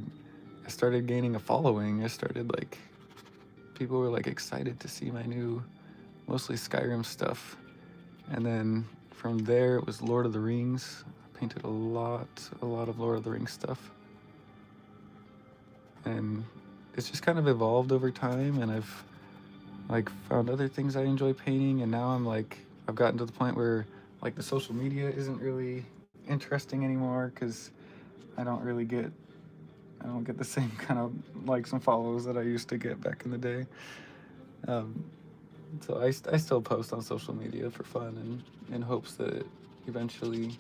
started gaining a following. I started like, people were like excited to see my new, mostly Skyrim stuff. And then from there, it was Lord of the Rings. I painted a lot of Lord of the Rings stuff. And it's just kind of evolved over time, and I've like found other things I enjoy painting, and now I've gotten to the point where like the social media isn't really interesting anymore because I don't really get I don't get the same kind of likes and follows that I used to get back in the day. Um, so I still post on social media for fun and in hopes that it eventually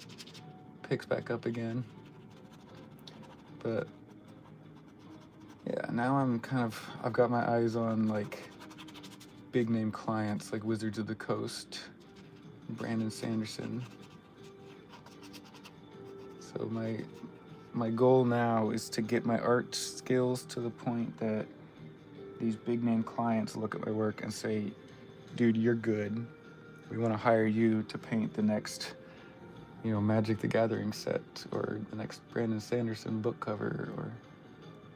picks back up again. But yeah, now I've got my eyes on like big name clients like Wizards of the Coast, Brandon Sanderson. So my goal now is to get my art skills to the point that these big name clients look at my work and say, dude, you're good. We want to hire you to paint the next, Magic the Gathering set or the next Brandon Sanderson book cover, or,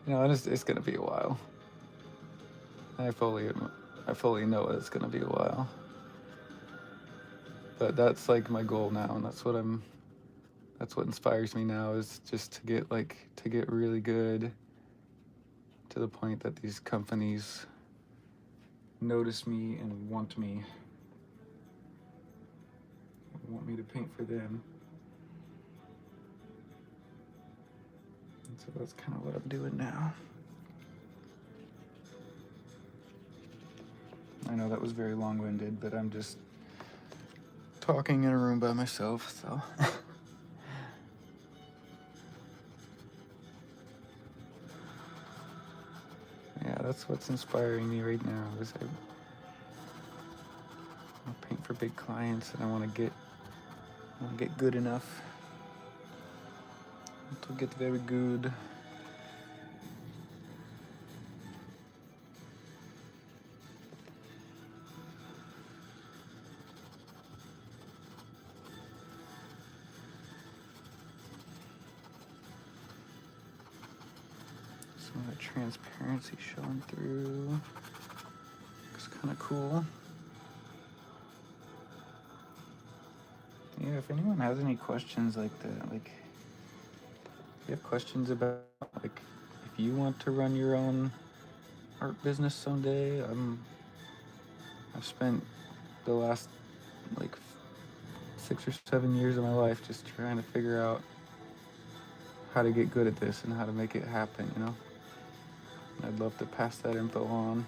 and it's going to be a while. I fully know it's going to be a while. But that's like my goal now, and that's what inspires me now, is just to get really good to the point that these companies notice me and want me to paint for them. And so that's kind of what I'm doing now. I know that was very long-winded, but I'm just talking in a room by myself, so. Yeah, that's what's inspiring me right now, is I paint for big clients, and I want to get good enough to get very good. Some of the transparency showing through. Looks kind of cool. Yeah, if anyone has any questions like that, like if you have questions about like if you want to run your own art business someday, I've spent the last like 6 or 7 years of my life just trying to figure out how to get good at this and how to make it happen, I'd love to pass that info on.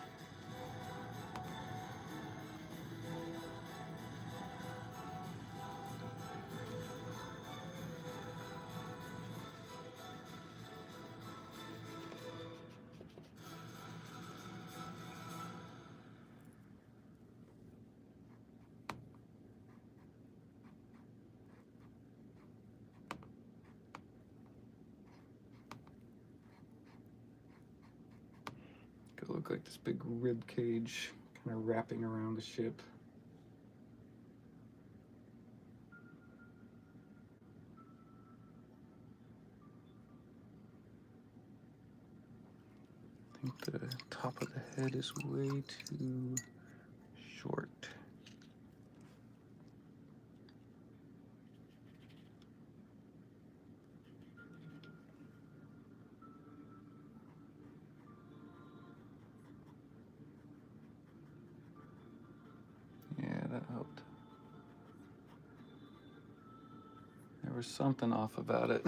Could look like this big rib cage kind of wrapping around the ship. I think the top of the head is way too short. Yeah, that helped. There was something off about it.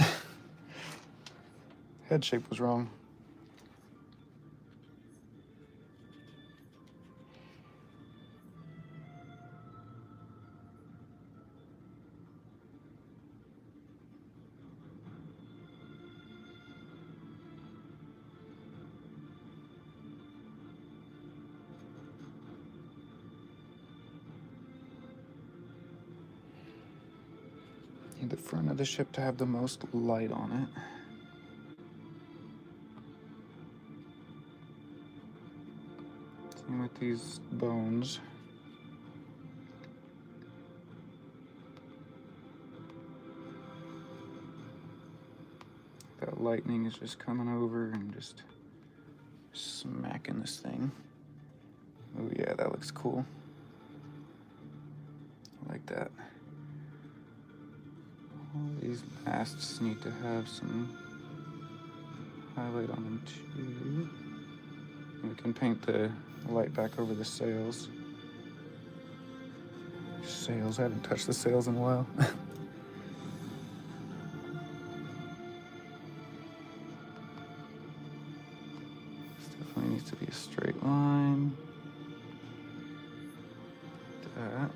Head shape was wrong. Need the front of the ship to have the most light on it. Same with these bones. That lightning is just coming over and just smacking this thing. Oh yeah, that looks cool. I like that. All these masts need to have some highlight on them too. We can paint the light back over the sails. Sails, I haven't touched the sails in a while. This definitely needs to be a straight line. That.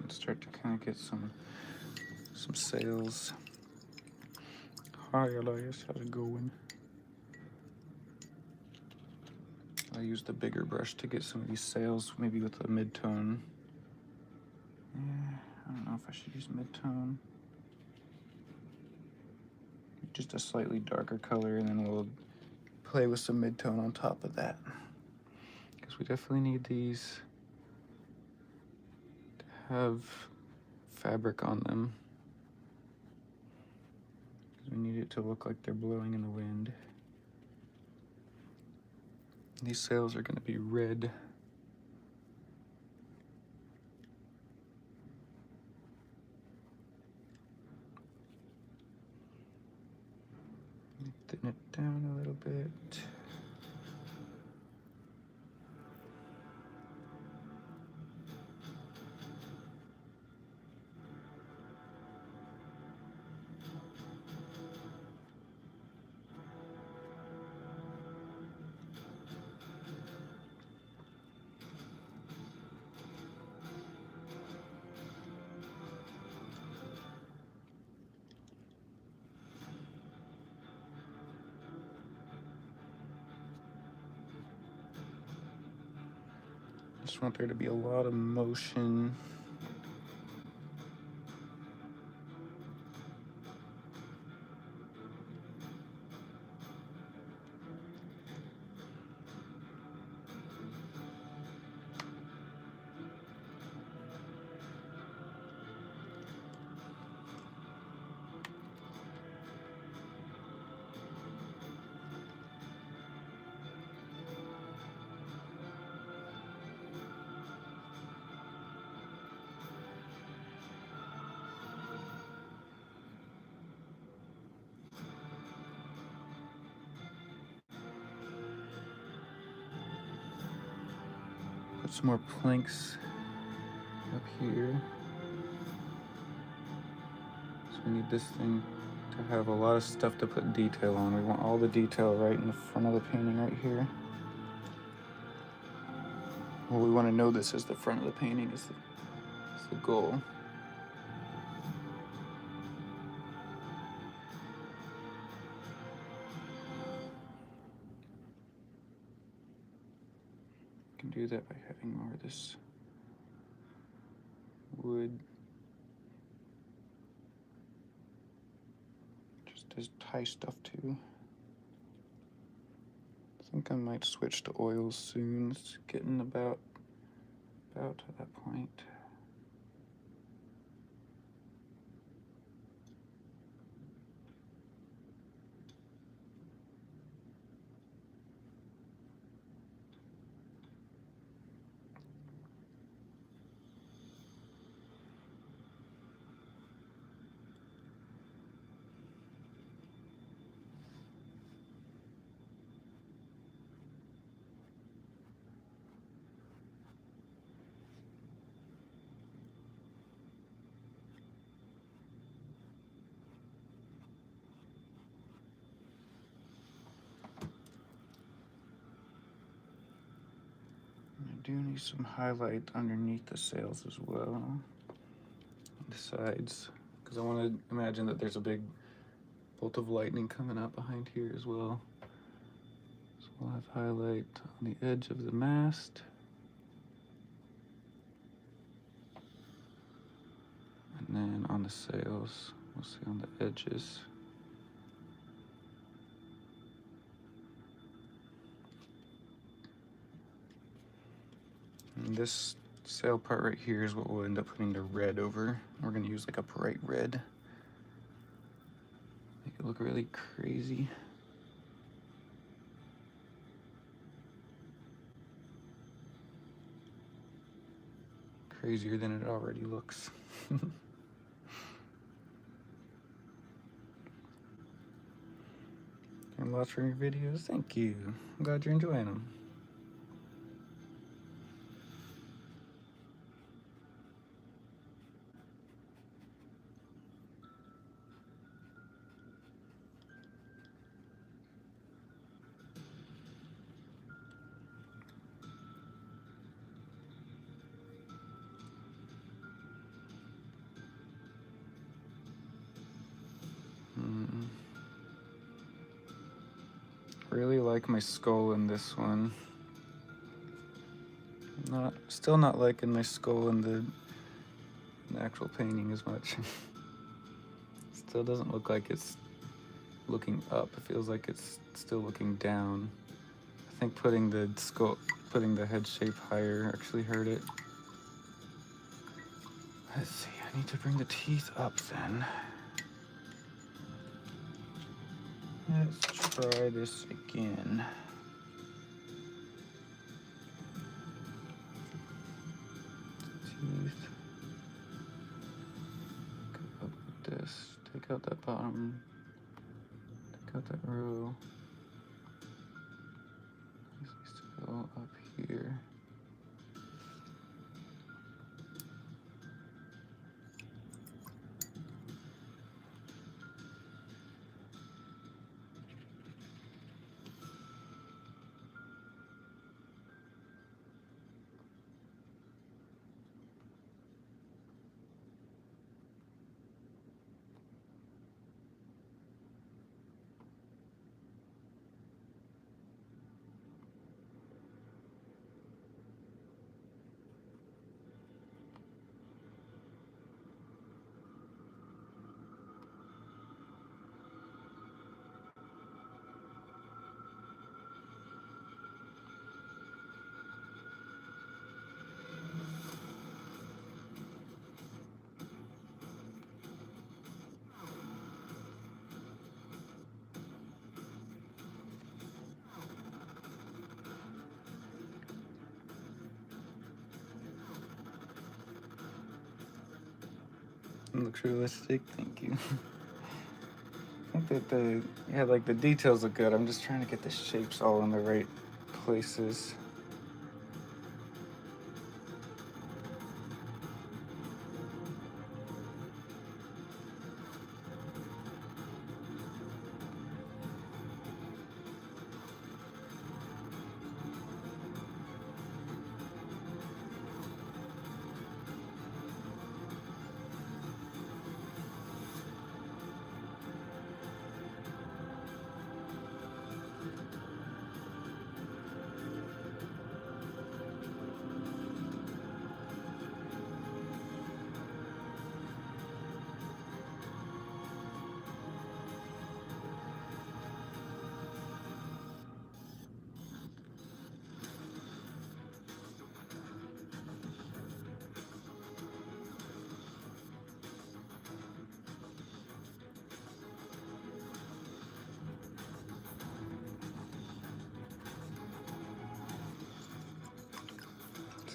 Start to kind of get some sails. Hi Elias, how's it going? I use the bigger brush to get some of these sails, maybe with a mid-tone. Yeah, I don't know if I should use mid-tone. Just a slightly darker color, and then we'll play with some mid-tone on top of that. Because we definitely need these have fabric on them, because we need it to look like they're blowing in the wind. These sails are going to be red. Thin it down a little bit. Just want there to be a lot of motion. Put some more planks up here. So we need this thing to have a lot of stuff to put detail on. We want all the detail right in the front of the painting right here. Well, we want to know this is the front of the painting is the goal. You can do that by having more of this wood. Just as tie stuff too. I think I might switch to oils soon. It's getting about to that point. I do need some highlight underneath the sails as well, on the sides, because I want to imagine that there's a big bolt of lightning coming out behind here as well. So we'll have highlight on the edge of the mast. And then on the sails, we'll see on the edges. And this sail part right here is what we'll end up putting the red over. We're going to use like a bright red. Make it look really crazy. Crazier than it already looks. And watching your videos, thank you. I'm glad you're enjoying them. Really like my skull in this one. Still not liking my skull in the actual painting as much. Still doesn't look like it's looking up. It feels like it's still looking down. I think putting the head shape higher actually hurt it. Let's see, I need to bring the teeth up then. Let's try this again. Teeth. Go up with this. Take out that bottom. Take out that row. This needs to go up here. It looks realistic, thank you. I think that like the details look good. I'm just trying to get the shapes all in the right places.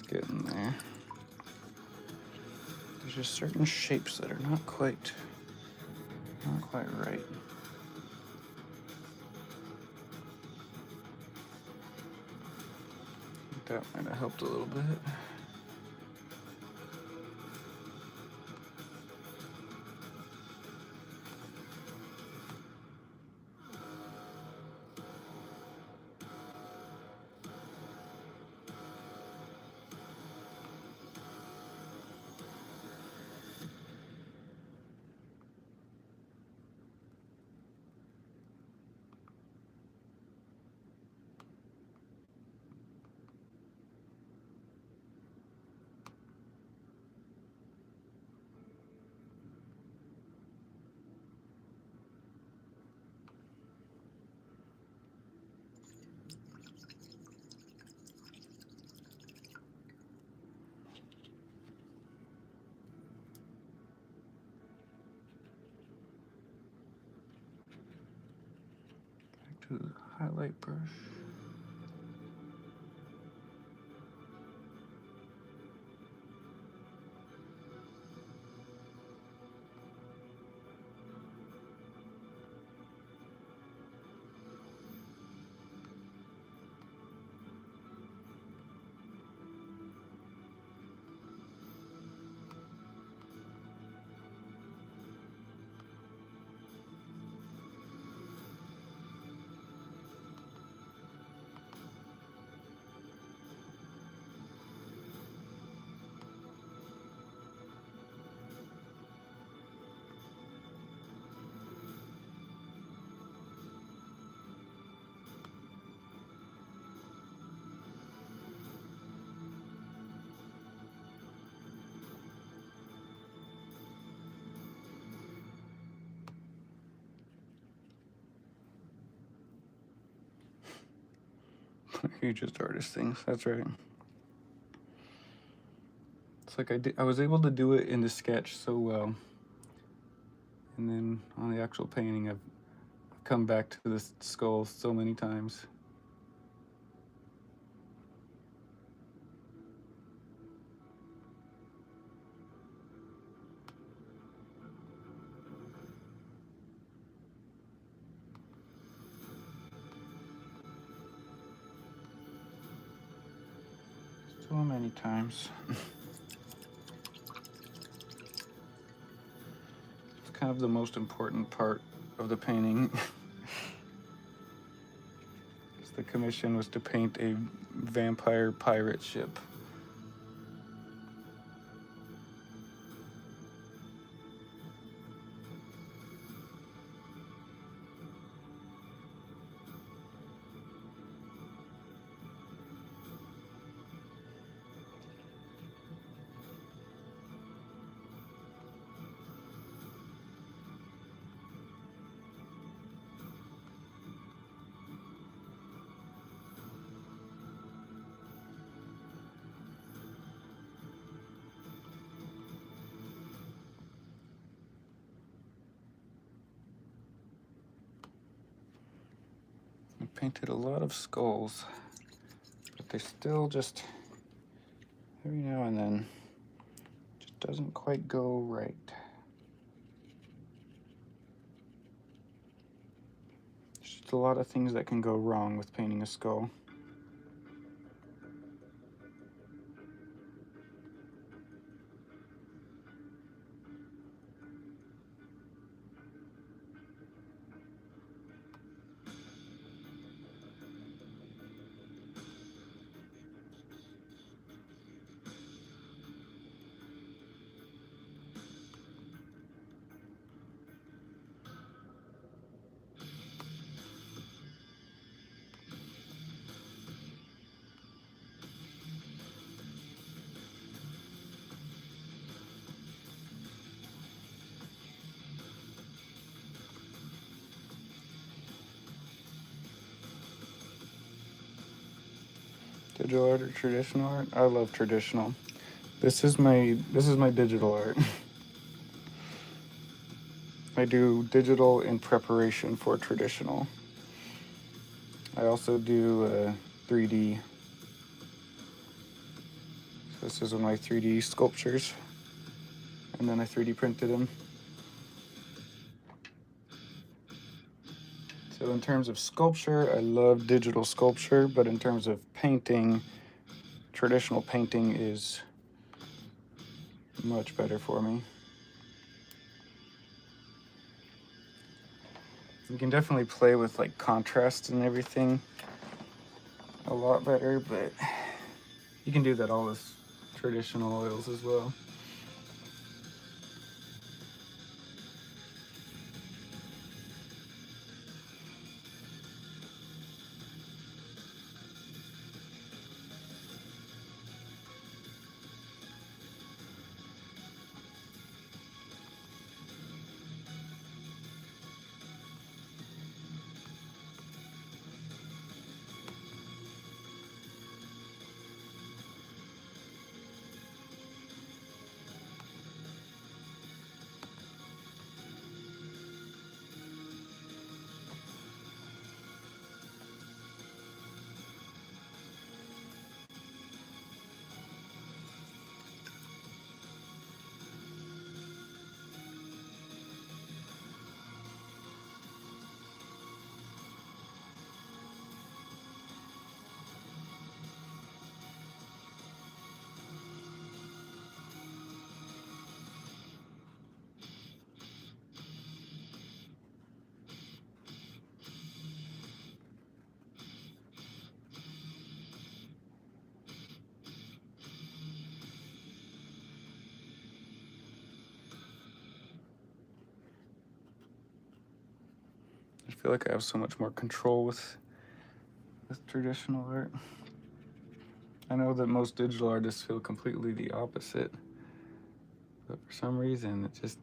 getting there. There's just certain shapes that are not quite right. That might have helped a little bit. Back to the highlight brush. You just artist things. That's right. It's like I was able to do it in the sketch so well, and then on the actual painting, I've come back to this skull so many times. So many times. It's kind of the most important part of the painting. The commission was to paint a vampire pirate ship. I painted a lot of skulls, but they still just, every now and then, just doesn't quite go right. There's just a lot of things that can go wrong with painting a skull. Digital art or traditional art? I love traditional. This is my digital art. I do digital in preparation for traditional. I also do 3D. This is one of my 3D sculptures, and then I 3D printed them. So in terms of sculpture, I love digital sculpture, but in terms of painting, traditional painting is much better for me. You can definitely play with like contrast and everything a lot better, but you can do that all with traditional oils as well. I feel like I have so much more control with traditional art. I know that most digital artists feel completely the opposite, but for some reason it just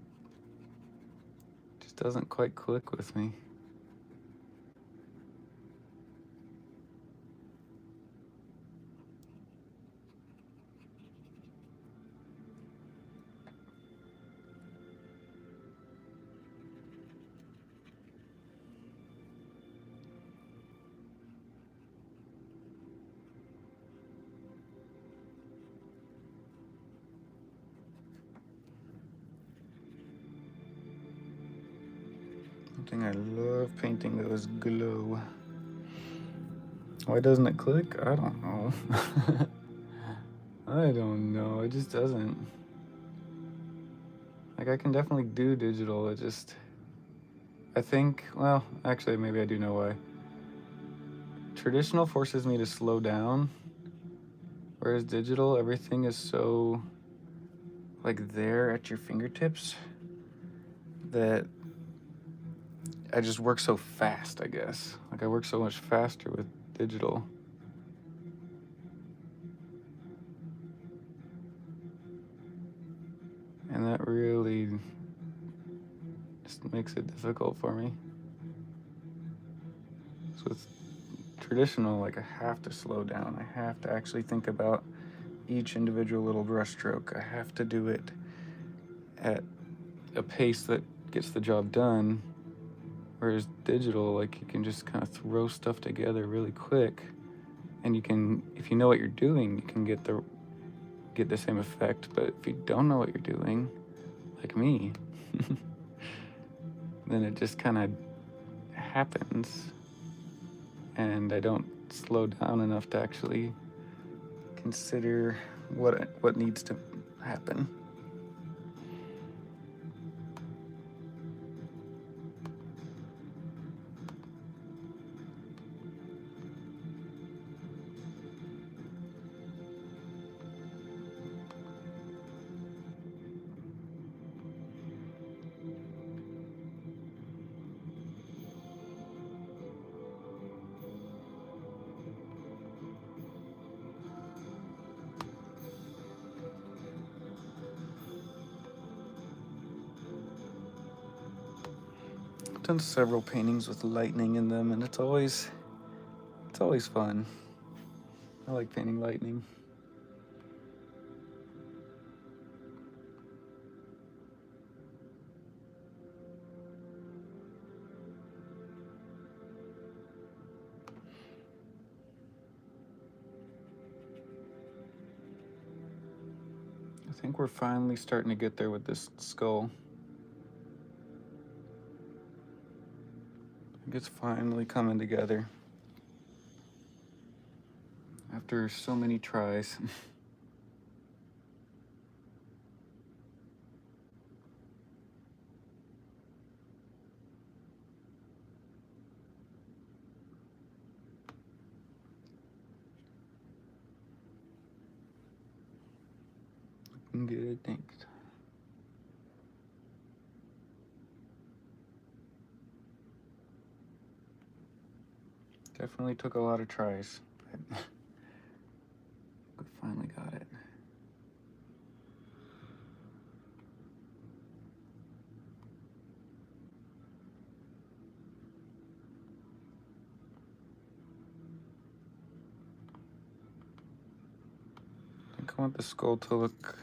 doesn't quite click with me. One thing I love painting though is glow. Why doesn't it click? I don't know. I don't know, it just doesn't. Like I can definitely do digital, it just, I think, well, actually maybe I do know why. Traditional forces me to slow down, whereas digital, everything is so like there at your fingertips that I just work so fast, I guess. Like I work so much faster with digital. And that really just makes it difficult for me. So with traditional, like I have to slow down. I have to actually think about each individual little brush stroke. I have to do it at a pace that gets the job done. Whereas digital, like you can just kind of throw stuff together really quick, and you can, if you know what you're doing, you can get the same effect. But if you don't know what you're doing, like me, then it just kind of happens, and I don't slow down enough to actually consider what needs to happen. I've done several paintings with lightning in them, and it's always fun. I like painting lightning. I think we're finally starting to get there with this skull. I think it's finally coming together after so many tries. Looking good, thanks. Definitely took a lot of tries, but we finally got it. I think I want the skull to look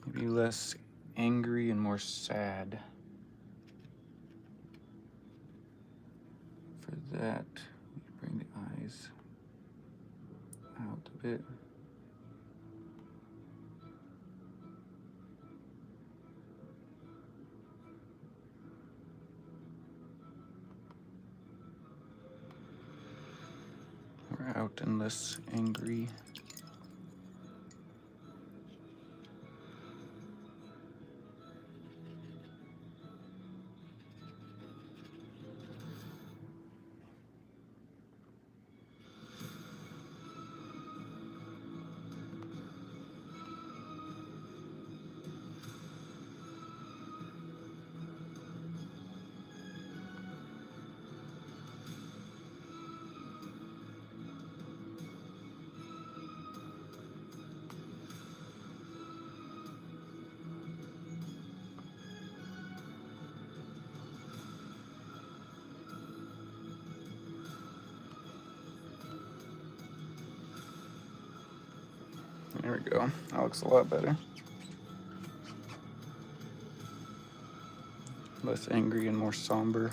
maybe less angry and more sad. For that, bring the eyes out a bit. More out and less angry. There we go. That looks a lot better. Less angry and more somber.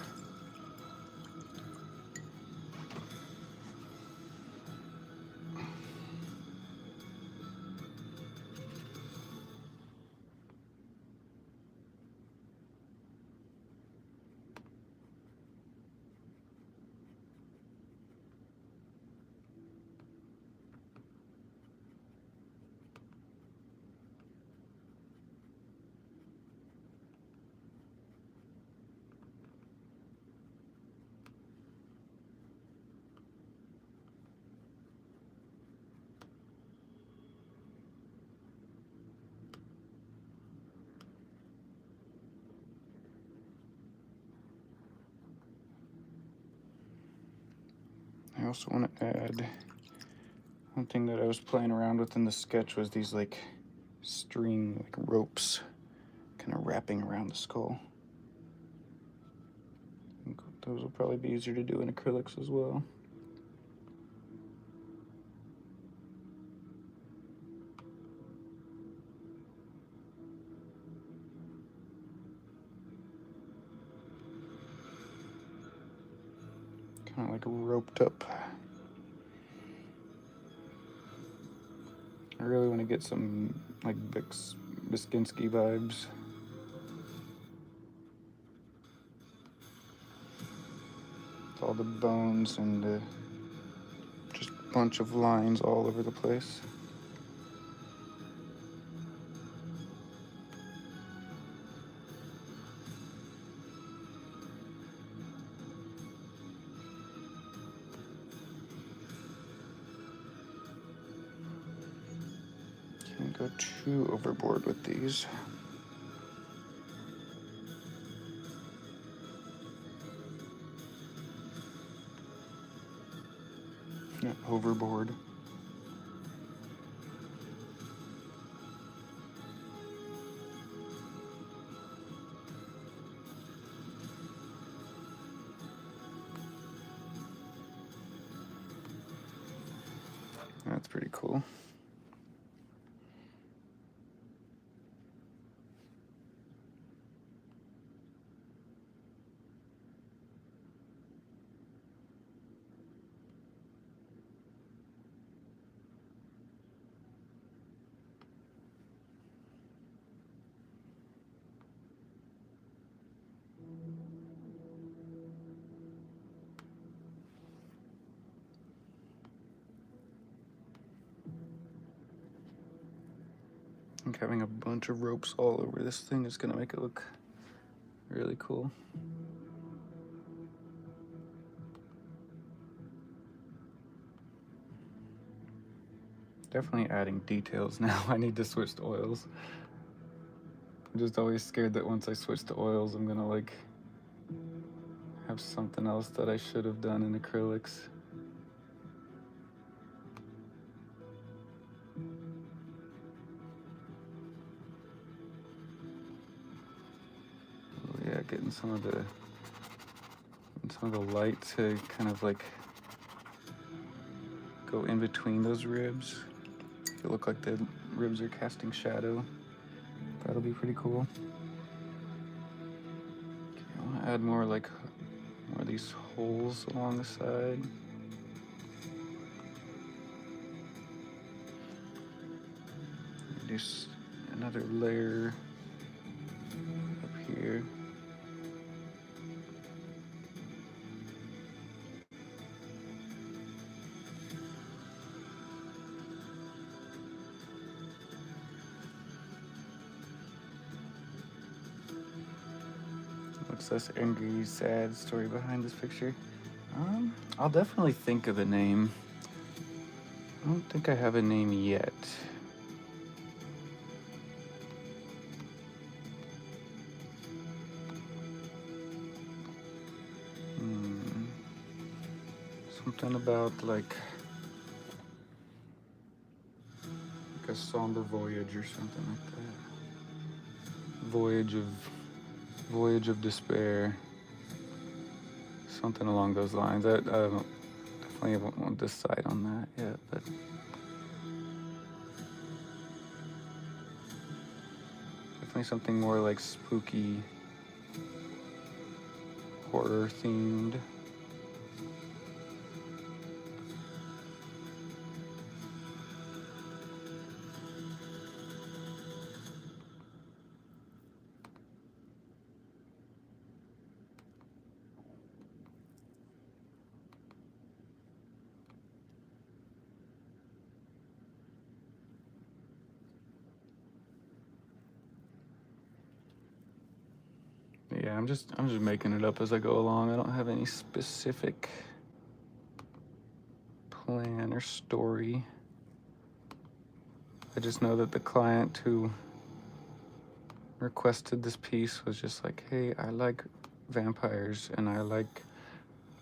I also want to add one thing that I was playing around with in the sketch was these like string, like ropes, kind of wrapping around the skull. I think those will probably be easier to do in acrylics as well. Kind of like roped up. I really want to get some like Basinski vibes. With all the bones and just a bunch of lines all over the place. Can't go too overboard with these. Not overboard. That's pretty cool. I think having a bunch of ropes all over this thing is gonna make it look really cool. Definitely adding details now. I need to switch to oils. I'm just always scared that once I switch to oils, I'm gonna like have something else that I should have done in acrylics. Oh yeah, getting some of the light to kind of like go in between those ribs. It look like the ribs are casting shadow. That'll be pretty cool. Okay, I want to add more like more of these holes along the side. Do another layer up here. Looks less angry, sad story behind this picture. I'll definitely think of a name. I don't think I have a name yet. Something about like a somber voyage or something like that. Voyage of despair. Something along those lines. I definitely won't decide on that yet, but definitely something more like spooky, horror themed. Yeah, I'm just making it up as I go along. I don't have any specific plan or story. I just know that the client who requested this piece was just like, hey, I like vampires and I like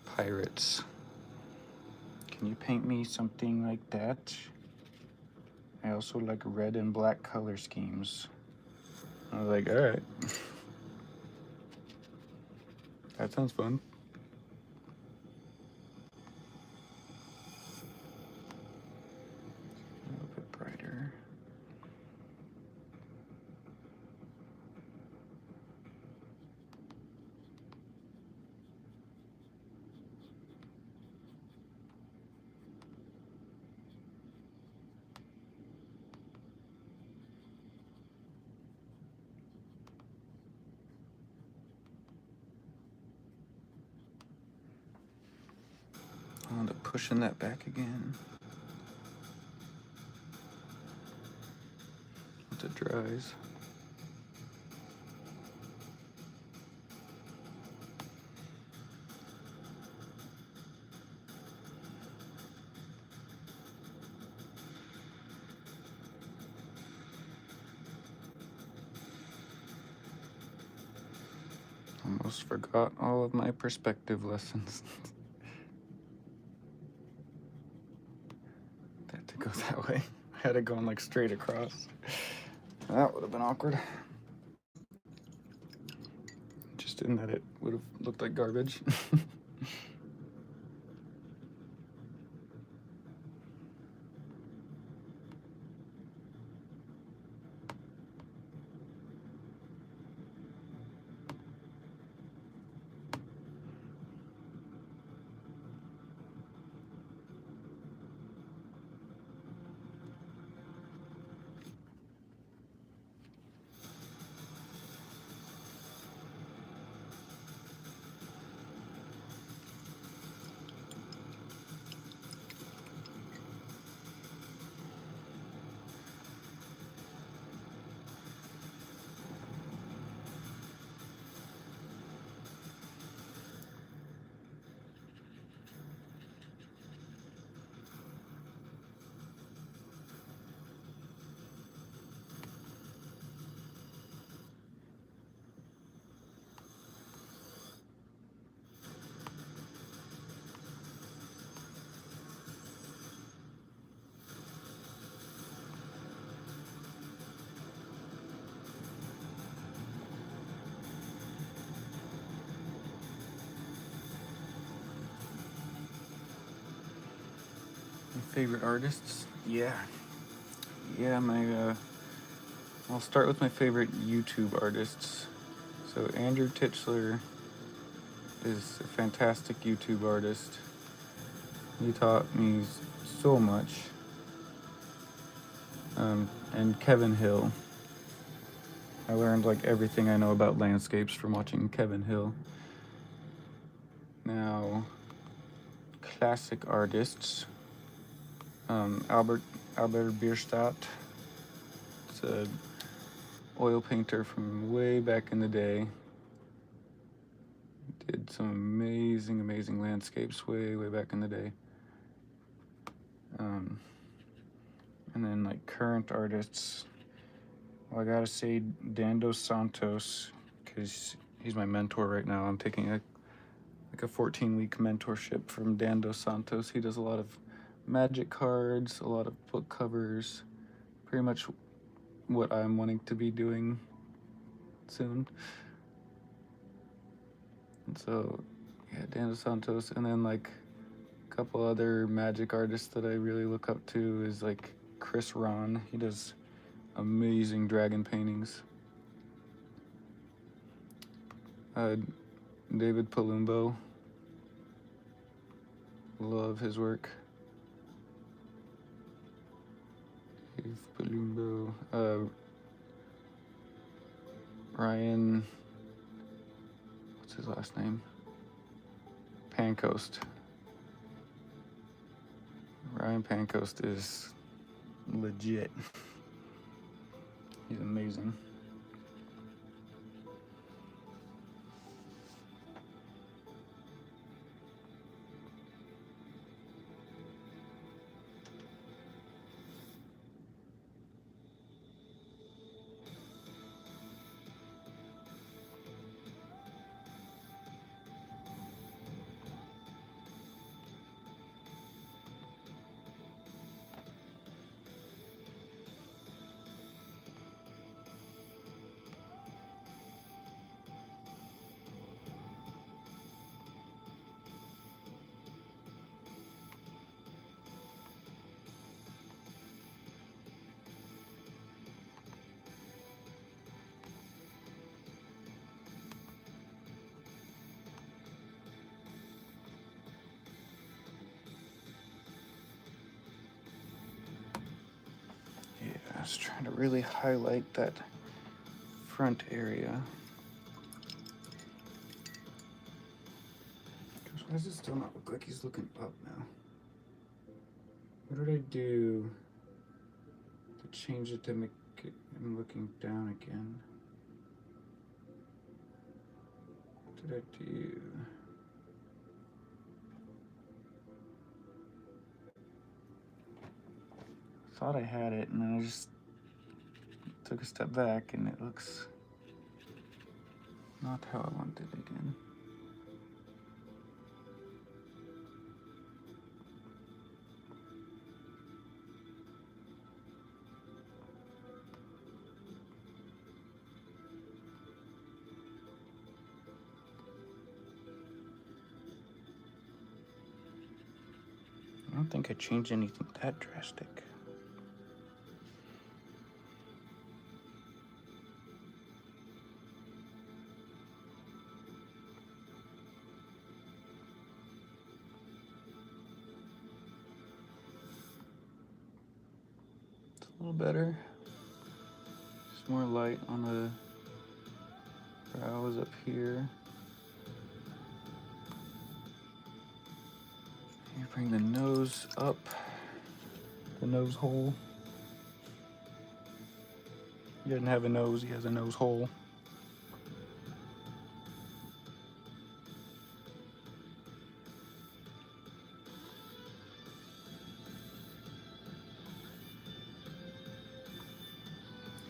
pirates. Can you paint me something like that? I also like red and black color schemes. I was like, all right. That sounds fun. A little bit brighter. I'll end up pushing that back again once it dries. Almost forgot all of my perspective lessons. That to go that way. I had it going like straight across. That would have been awkward. Just in that it would have looked like garbage. favorite artists? Yeah. I'll start with my favorite YouTube artists. So Andrew Titchler is a fantastic YouTube artist. He taught me so much. And Kevin Hill. I learned like everything I know about landscapes from watching Kevin Hill. Now, classic artists. Albert Bierstadt. It's a oil painter from way back in the day. Did some amazing landscapes way back in the day. And then like current artists, well, I gotta say Dan Dos Santos, because he's my mentor right now. I'm taking a 14-week mentorship from Dan Dos Santos. He does a lot of magic cards, a lot of book covers, pretty much what I'm wanting to be doing soon. And so, yeah, Dan Dos Santos, and then like a couple other magic artists that I really look up to is like Chris Ron. He does amazing dragon paintings. David Palumbo. Love his work. Dave Palumbo. Ryan, what's his last name? Pancoast. Ryan Pancoast is legit. He's amazing. I was trying to really highlight that front area. Why does it still not look like he's looking up now? What did I do to change it to make him looking down again? What did I do? Thought I had it, and then I just took a step back, and it looks not how I want it again. I don't think I changed anything that drastic. It's a little better. Just more light on the brows up here. You bring the nose up, the nose hole. He doesn't have a nose, he has a nose hole.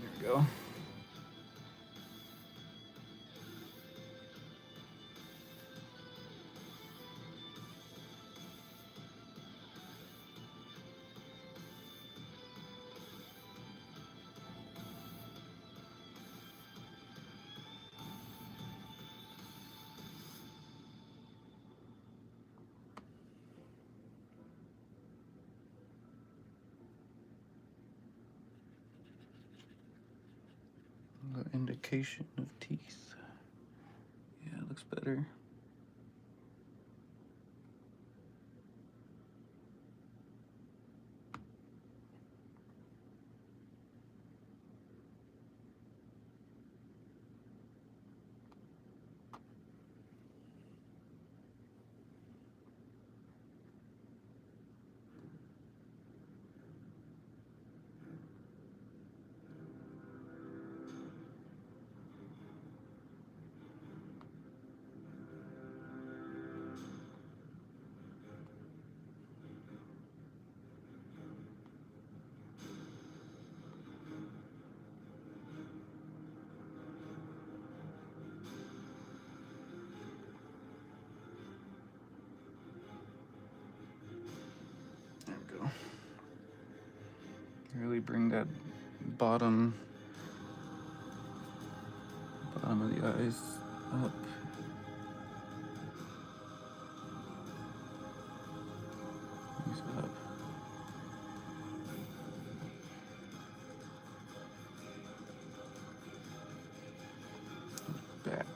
There we go. The indication of teeth. Yeah, it looks better. There we go. Really bring that bottom of the eyes up. These up. Back.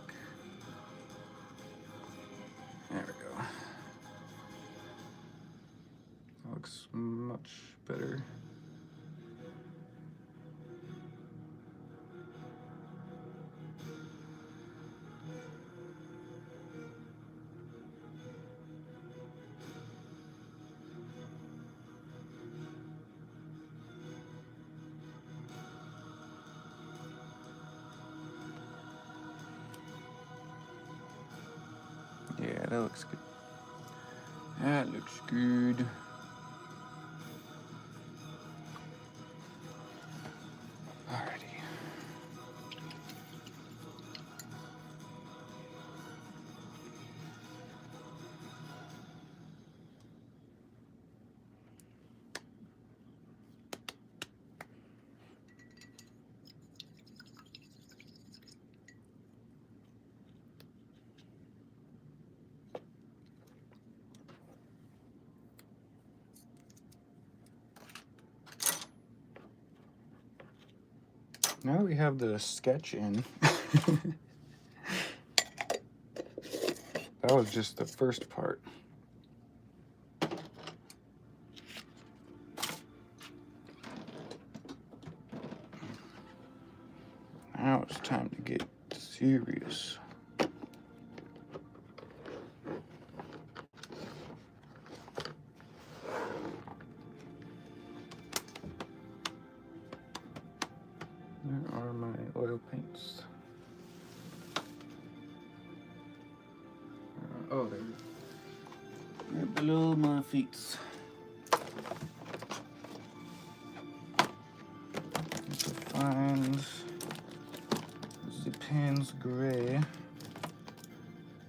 There we go. That looks much better. Yeah, that looks good. That looks good. Alrighty. Now that we have the sketch in, that was just the first part. Now it's time to get serious. There are my oil paints. Oh, they're below my feet. To find the Payne's gray.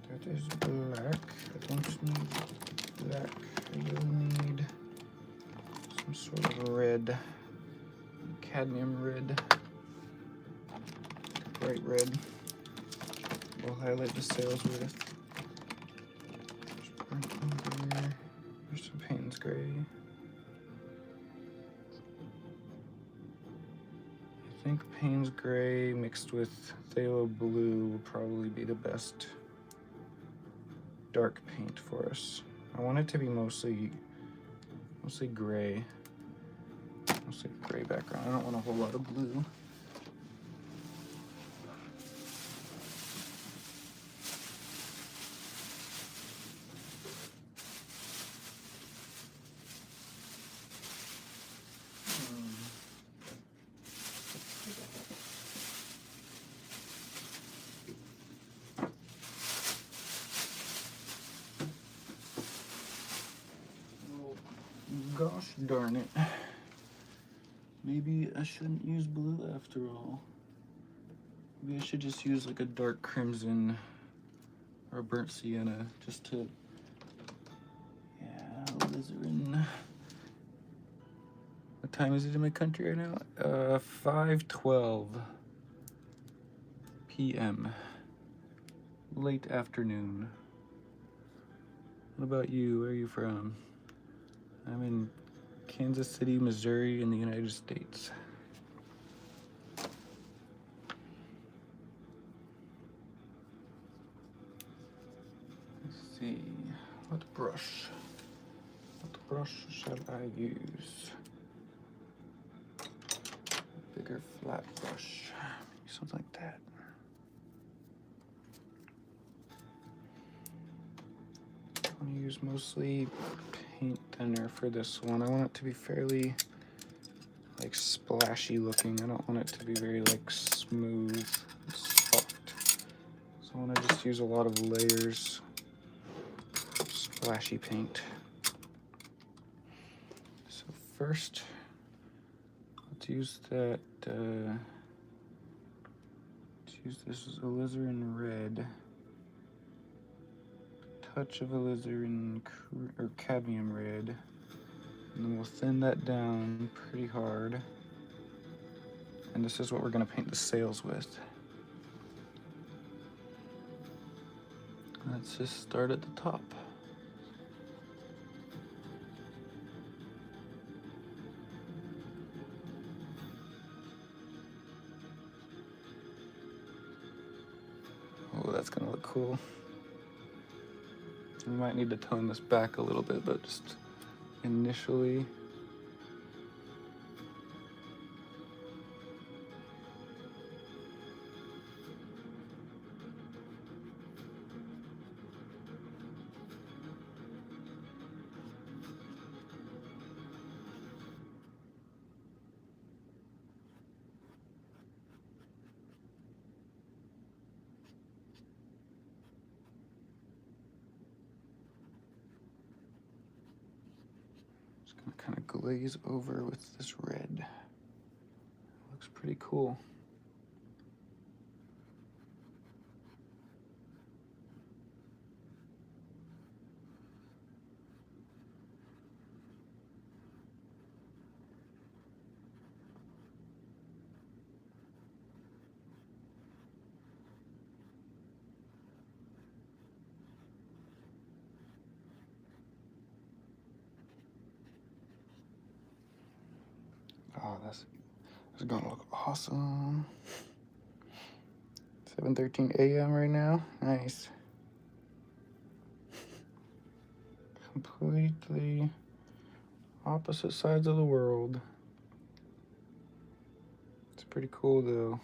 That is black. I don't need black. I will need some sort of red. Cadmium red. Bright red. We'll highlight the sails with. There's some Payne's gray. I think Payne's gray mixed with phthalo blue will probably be the best dark paint for us. I want it to be mostly gray. Mostly gray background. I don't want a whole lot of blue. Gosh darn it. Maybe I shouldn't use blue after all. Maybe I should just use like a dark crimson or a burnt sienna just to, yeah, alizarin. What time is it in my country right now? 5:12 p.m. Late afternoon. What about you? Where are you from? I'm in Kansas City, Missouri in the United States. see. What brush? What brush shall I use? Bigger flat brush. Something like that. I want to use mostly paint thinner for this one. I want it to be fairly like splashy looking. I don't want it to be very like smooth and soft. So I want to just use a lot of layers of splashy paint. So first, let's use that, let's use this alizarin red. Touch of alizarin or cadmium red. And then we'll thin that down pretty hard. And this is what we're going to paint the sails with. Let's just start at the top. Oh, that's going to look cool. We might need to tone this back a little bit, but just initially. Kind of glaze over with this red. Looks pretty cool. Oh, that's gonna look awesome. 7:13 a.m. right now. Nice. Completely opposite sides of the world. It's pretty cool though.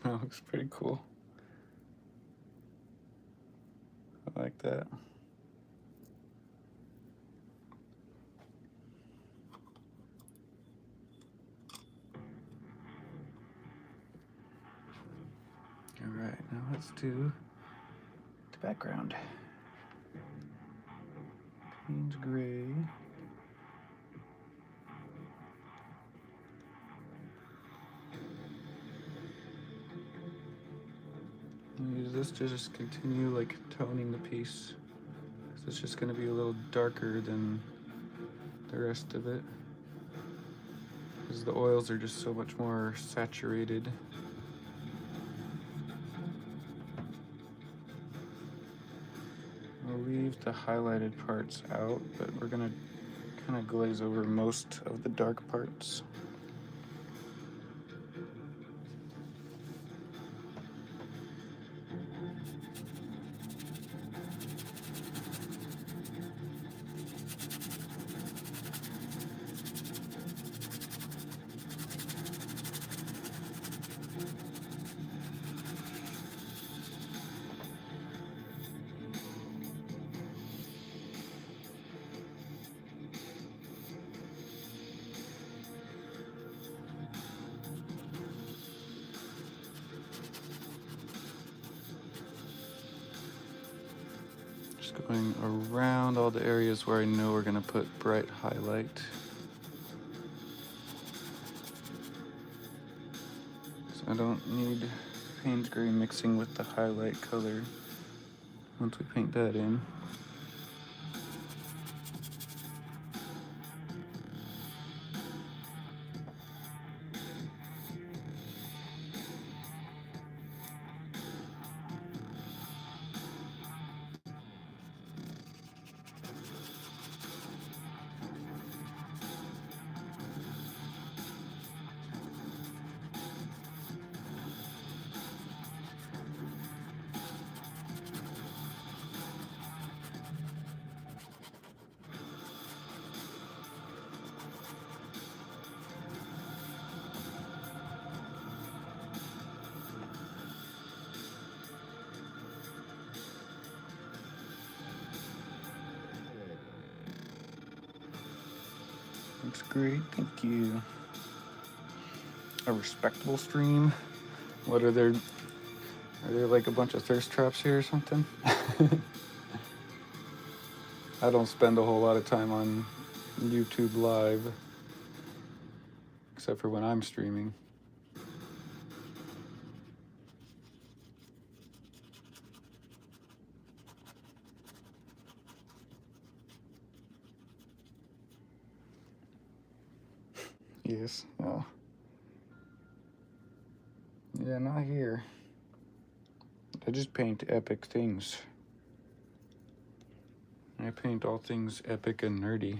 That looks pretty cool. I like that. All right, now let's do the background. Payne's gray. this to just continue like toning the piece. It's just going to be a little darker than the rest of it, because the oils are just so much more saturated. We'll leave the highlighted parts out, but we're going to kind of glaze over most of the dark parts. Just going around all the areas where I know we're going to put bright highlight. So I don't need Payne's Gray mixing with the highlight color once we paint that in. Looks great, thank you. A respectable stream. What are there like a bunch of thirst traps here or something? I don't spend a whole lot of time on YouTube Live, except for when I'm streaming. Yes, well, yeah, not here. I just paint epic things. I paint all things epic and nerdy.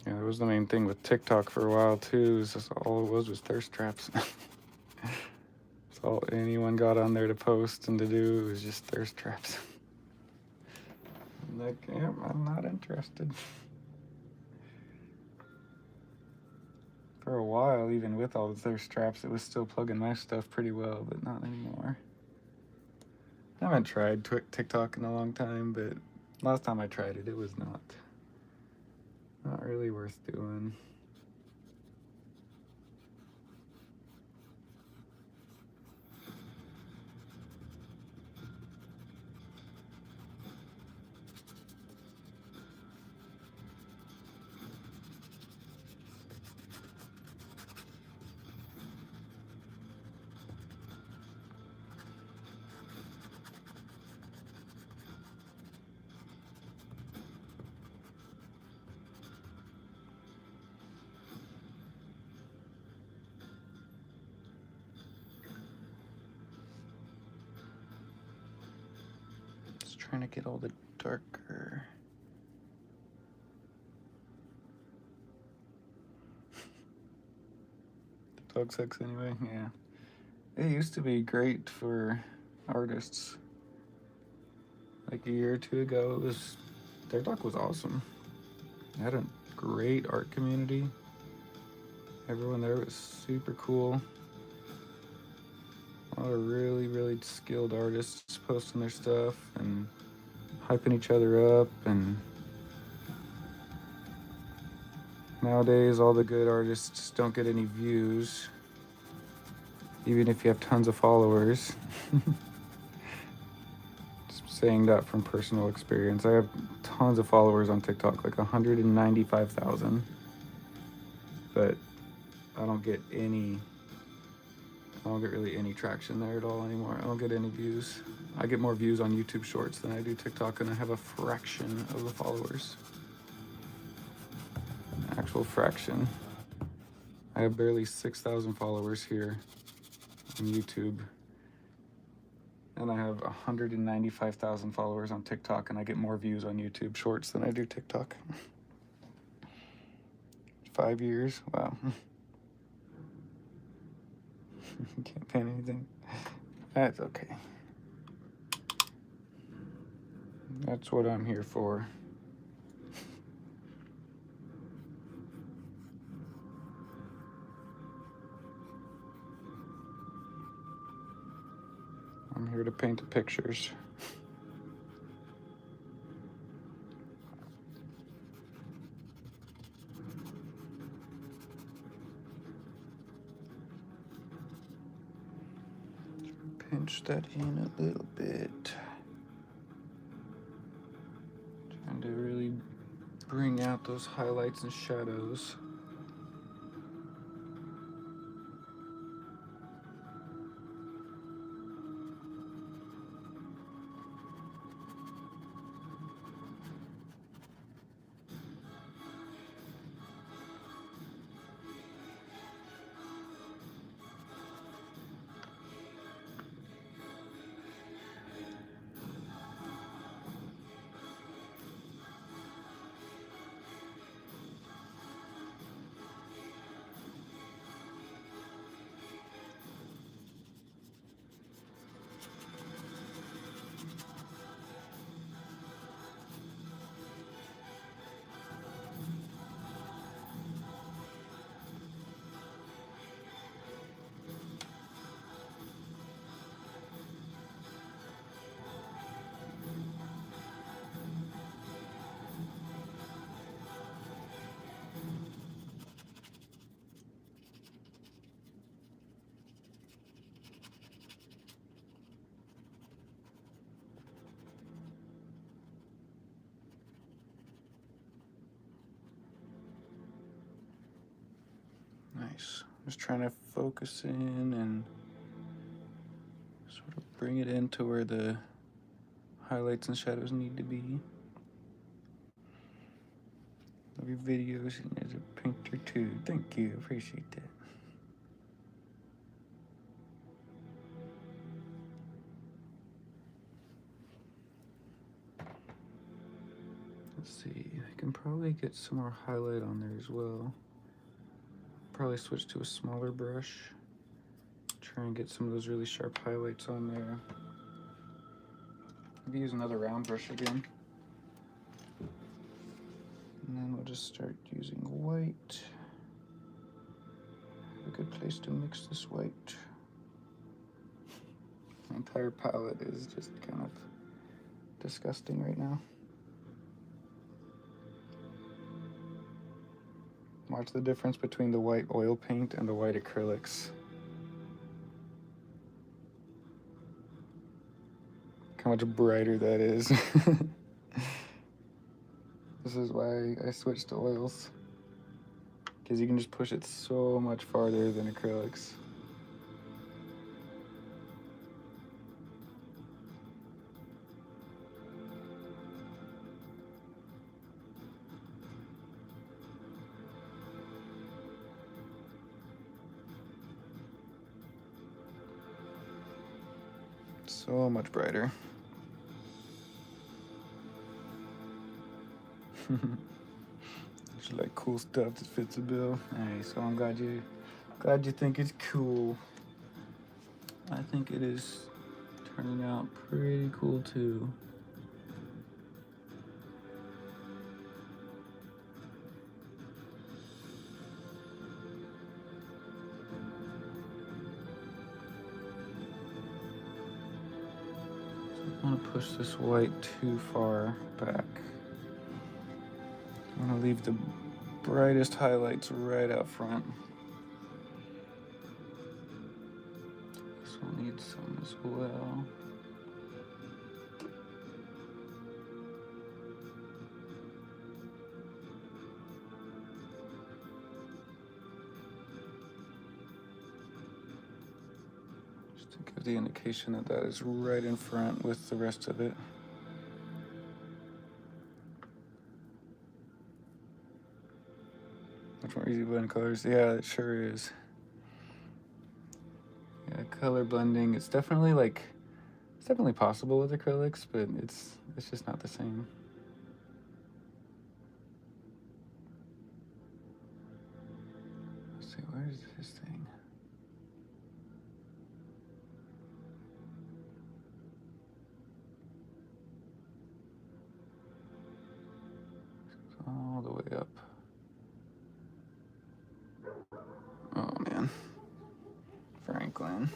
Yeah, that was the main thing with TikTok for a while too. Is just all it was thirst traps. That's all anyone got on there to post and to do was just thirst traps. I'm like, yeah, I'm not interested. For a while, even with all the thirst traps, it was still plugging my stuff pretty well, but not anymore. I haven't tried TikTok in a long time, but last time I tried it, it was not really worth doing. Trying to get all the darker. The dog sucks anyway, yeah. It used to be great for artists. Like a year or two ago, TikTok was awesome. It had a great art community. Everyone there was super cool. A lot of really, really skilled artists posting their stuff and hyping each other up. And nowadays, all the good artists don't get any views, even if you have tons of followers. Just saying that from personal experience. I have tons of followers on TikTok, like 195,000. but I don't get really any traction there at all anymore. I don't get any views. I get more views on YouTube Shorts than I do TikTok, and I have a fraction of the followers. An actual fraction. I have barely 6,000 followers here on YouTube, and I have 195,000 followers on TikTok, and I get more views on YouTube Shorts than I do TikTok. 5 years? Wow. Can't paint anything. That's okay. That's what I'm here for. I'm here to paint the pictures. Pinch that in a little bit. Trying to really bring out those highlights and shadows. Nice. Just trying to focus in and sort of bring it into where the highlights and shadows need to be. Love your videos as a painter too. Thank you. Appreciate that. Let's see. I can probably get some more highlight on there as well. Probably switch to a smaller brush. Try and get some of those really sharp highlights on there. Maybe use another round brush again. And then we'll just start using white. A good place to mix this white. My entire palette is just kind of disgusting right now. Watch the difference between the white oil paint and the white acrylics. Look how much brighter that is. This is why I switched to oils, because you can just push it so much farther than acrylics. So much brighter. It's like cool stuff that fits the bill. Hey, so I'm glad you think it's cool. I think it is turning out pretty cool too. I don't want to push this white too far back. I want to leave the brightest highlights right out front. This one needs some as well. to give the indication that that is right in front with the rest of it. Much more easy blend colors. Yeah, it sure is. Yeah, color blending. It's definitely possible with acrylics, but it's just not the same. Let's see, where's this thing? All the way up. Oh man. Franklin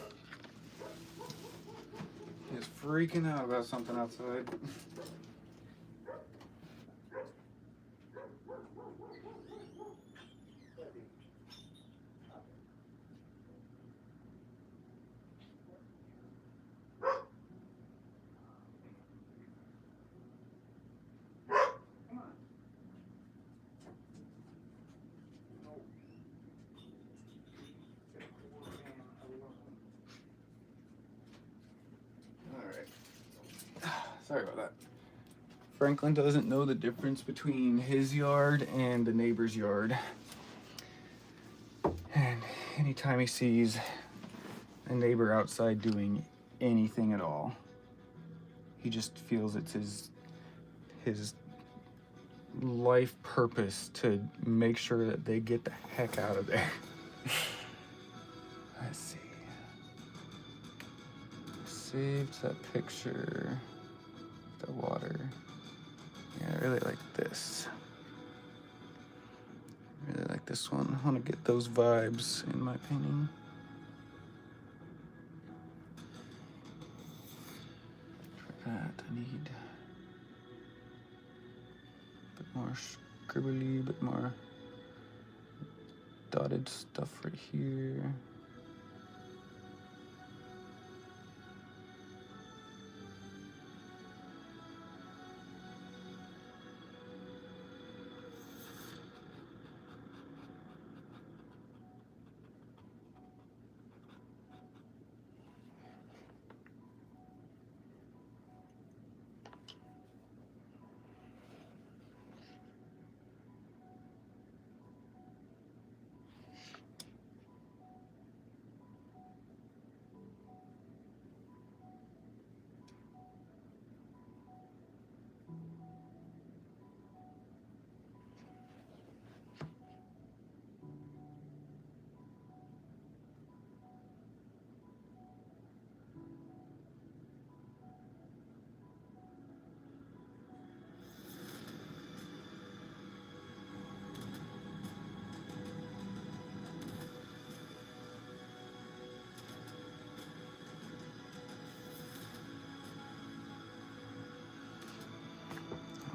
is freaking out about something outside. Sorry about that. Franklin doesn't know the difference between his yard and the neighbor's yard. And anytime he sees a neighbor outside doing anything at all, he just feels it's his life purpose to make sure that they get the heck out of there. Let's see. Saved that picture. The water. Yeah, I really like this. I really like this one. I want to get those vibes in my painting. For that, I need a bit more scribbly, a bit more dotted stuff right here.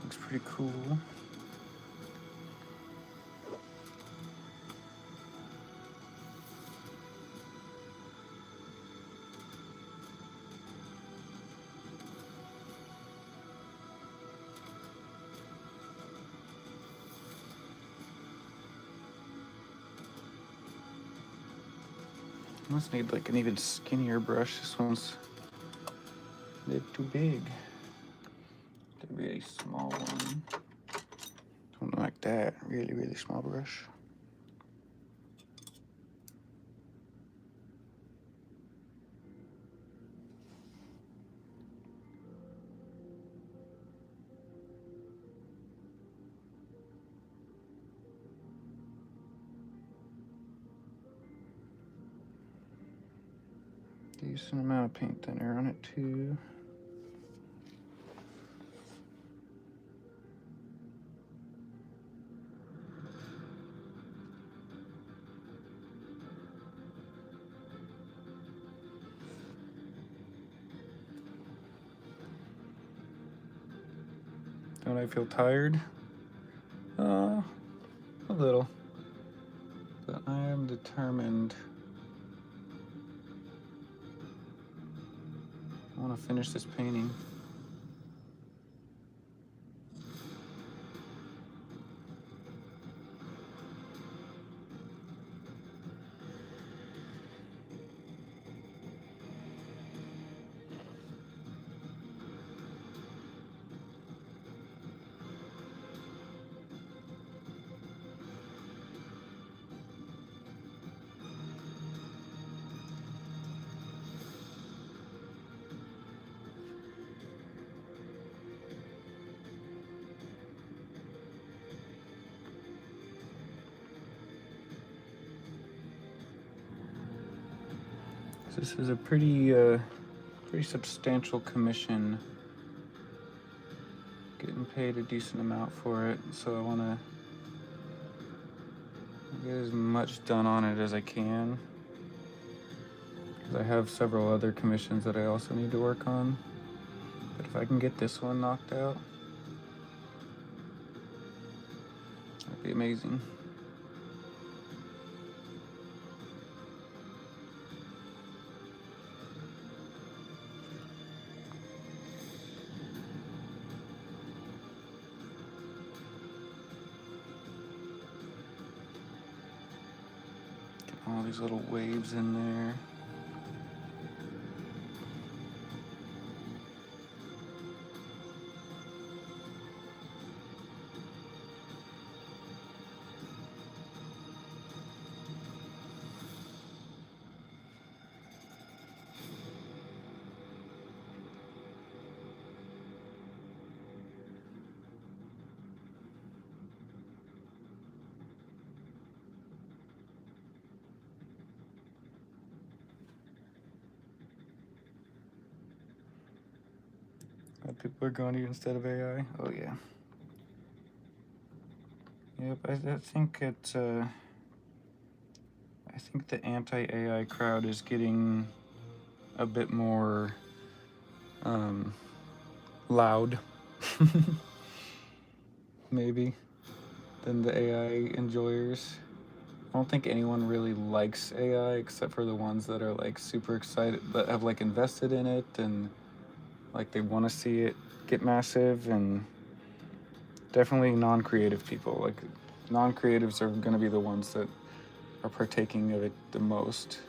Looks pretty cool. I must need like an even skinnier brush. This one's a bit too big. A really small one. Don't like that. Really, really small brush. Decent amount of paint thinner on it too. Don't I feel tired? A little. But I am determined. I want to finish this painting. This is a pretty substantial commission. Getting paid a decent amount for it, so I want to get as much done on it as I can, because I have several other commissions that I also need to work on. But if I can get this one knocked out, that'd be amazing. All these little waves in there. People are going to you instead of AI. Oh yeah. Yep, I think it's I think the anti-AI crowd is getting a bit more loud, maybe, than the AI enjoyers. I don't think anyone really likes AI except for the ones that are like super excited, that have like invested in it and like they want to see it get massive, and definitely non-creative people. Like non-creatives are going to be the ones that are partaking of it the most,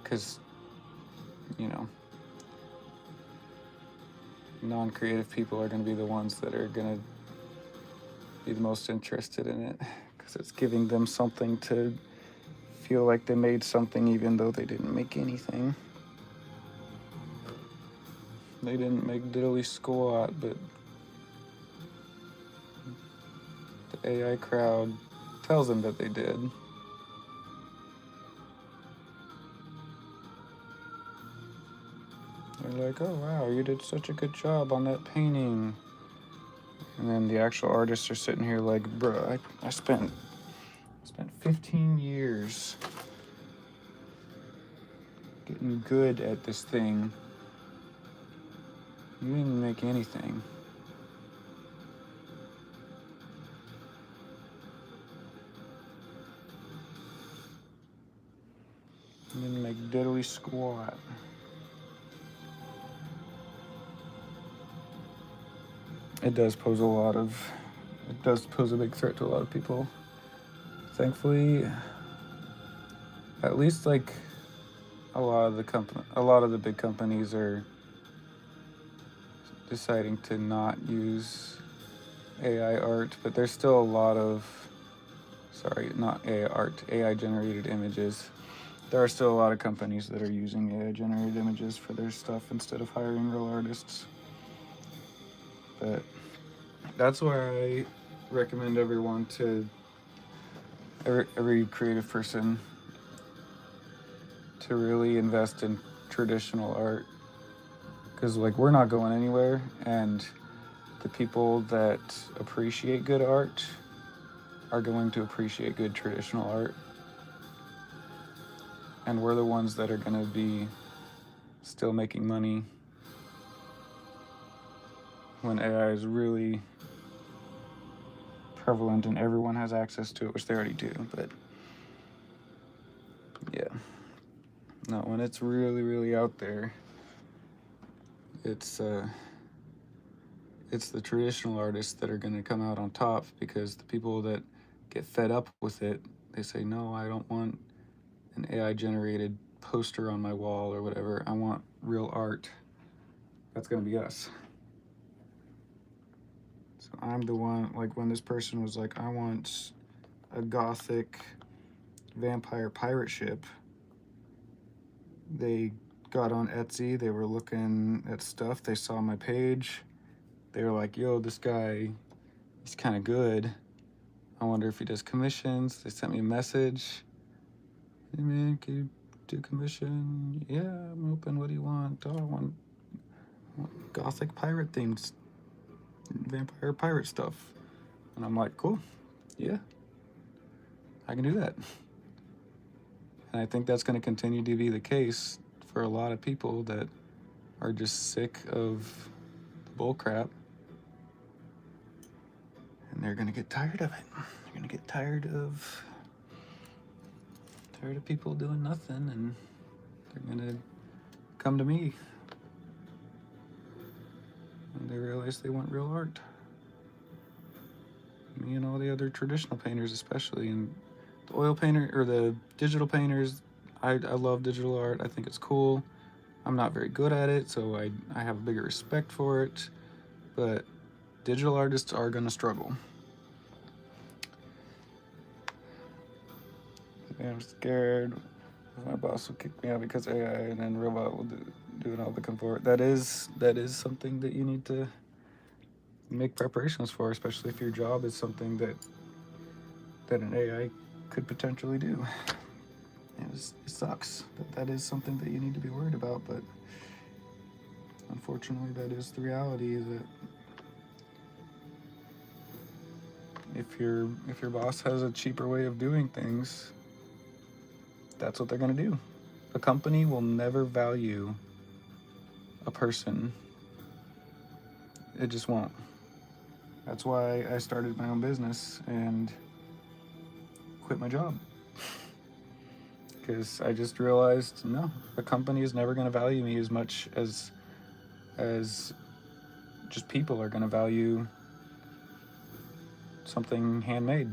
because, you know, non-creative people are going to be the ones that are going to be the most interested in it, because it's giving them something to feel like they made something even though they didn't make anything. They didn't make diddly squat, but the AI crowd tells them that they did. They're like, oh wow, you did such a good job on that painting. And then the actual artists are sitting here like, bruh, I spent 15 years getting good at this thing. You didn't make anything. You didn't make diddly squat. It does pose a big threat to a lot of people. Thankfully, at least like a lot of the big companies are deciding to not use AI art, but there's still a lot of, sorry, not AI art, AI generated images. There are still a lot of companies that are using AI generated images for their stuff instead of hiring real artists. But that's where I recommend everyone to, every creative person, to really invest in traditional art, because like we're not going anywhere, and the people that appreciate good art are going to appreciate good traditional art, and we're the ones that are going to be still making money when AI is really prevalent and everyone has access to it, which they already do. But yeah, no, when it's really, really out there, it's the traditional artists that are going to come out on top, because the people that get fed up with it, they say, no, I don't want an AI generated poster on my wall or whatever. I want real art. That's going to be us. So I'm the one, like when this person was like, I want a gothic vampire pirate ship, they got on Etsy, they were looking at stuff, they saw my page, they were like, yo, this guy, he's kind of good. I wonder if he does commissions. They sent me a message. Hey man, can you do commission. Yeah, I'm open. What do you want? Oh, I want gothic pirate themed vampire pirate stuff. And I'm like, cool. Yeah, I can do that. And I think that's going to continue to be the case for a lot of people that are just sick of the bull crap. And they're going to get tired of it. They're going to get tired of people doing nothing, and they're going to come to me. And they realize they want real art. Me and all the other traditional painters especially, and the oil painter or the digital painters, I love digital art. I think it's cool. I'm not very good at it, so I have a bigger respect for it, but digital artists are gonna struggle. I'm scared my boss will kick me out because AI and then robot will do all the comfort. That is something that you need to make preparations for, especially if your job is something that an AI could potentially do. It sucks. That is something that you need to be worried about, but unfortunately that is the reality, is that if your boss has a cheaper way of doing things, that's what they're going to do. A company will never value a person. It just won't. That's why I started my own business and quit my job. Because I just realized, no, a company is never going to value me as much as just people are going to value something handmade.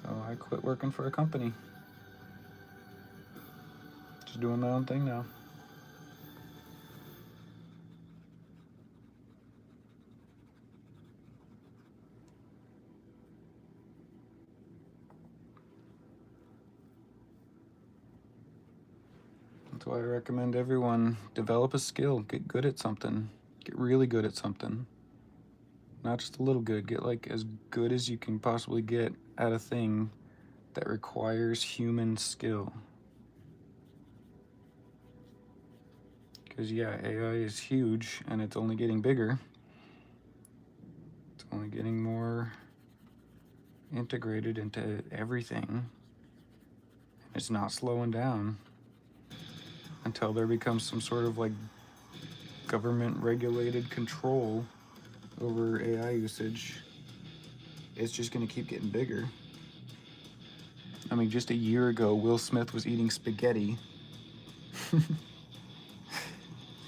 So I quit working for a company. Just doing my own thing now. That's why I recommend everyone develop a skill, get good at something, get really good at something. Not just a little good, get like as good as you can possibly get at a thing that requires human skill. Because yeah, AI is huge and it's only getting bigger. It's only getting more integrated into everything. It's not slowing down until there becomes some sort of like government regulated control over AI usage. It's just going to keep getting bigger. I mean, just a year ago, Will Smith was eating spaghetti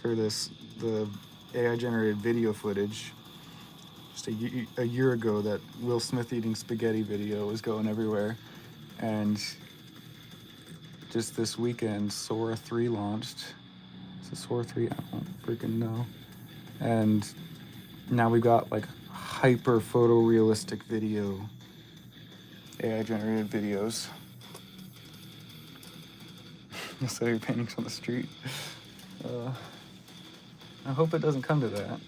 for the AI generated video footage. Just a year ago, that Will Smith eating spaghetti video was going everywhere. And just this weekend, Sora 3 launched. Is it Sora 3? I don't freaking know. And now we got like hyper photorealistic video, AI generated videos. Instead of your paintings on the street. I hope it doesn't come to that.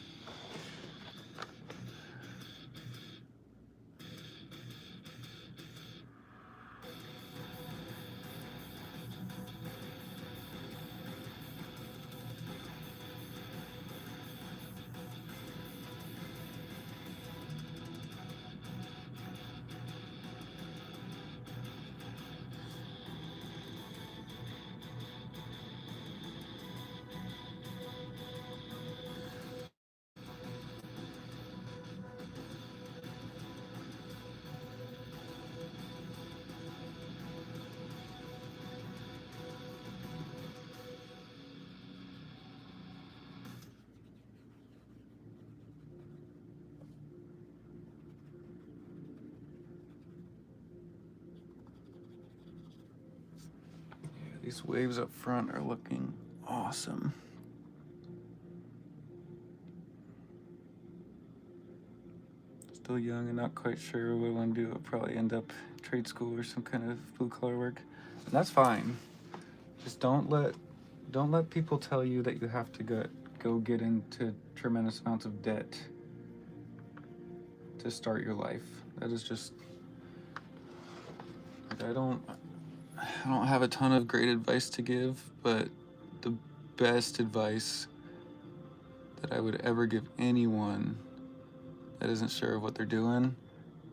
These waves up front are looking awesome. Still young and not quite sure what I want to do. I'll probably end up trade school or some kind of blue collar work. And that's fine. Just don't let people tell you that you have to go get into tremendous amounts of debt to start your life. That is just I don't have a ton of great advice to give, but the best advice that I would ever give anyone that isn't sure of what they're doing,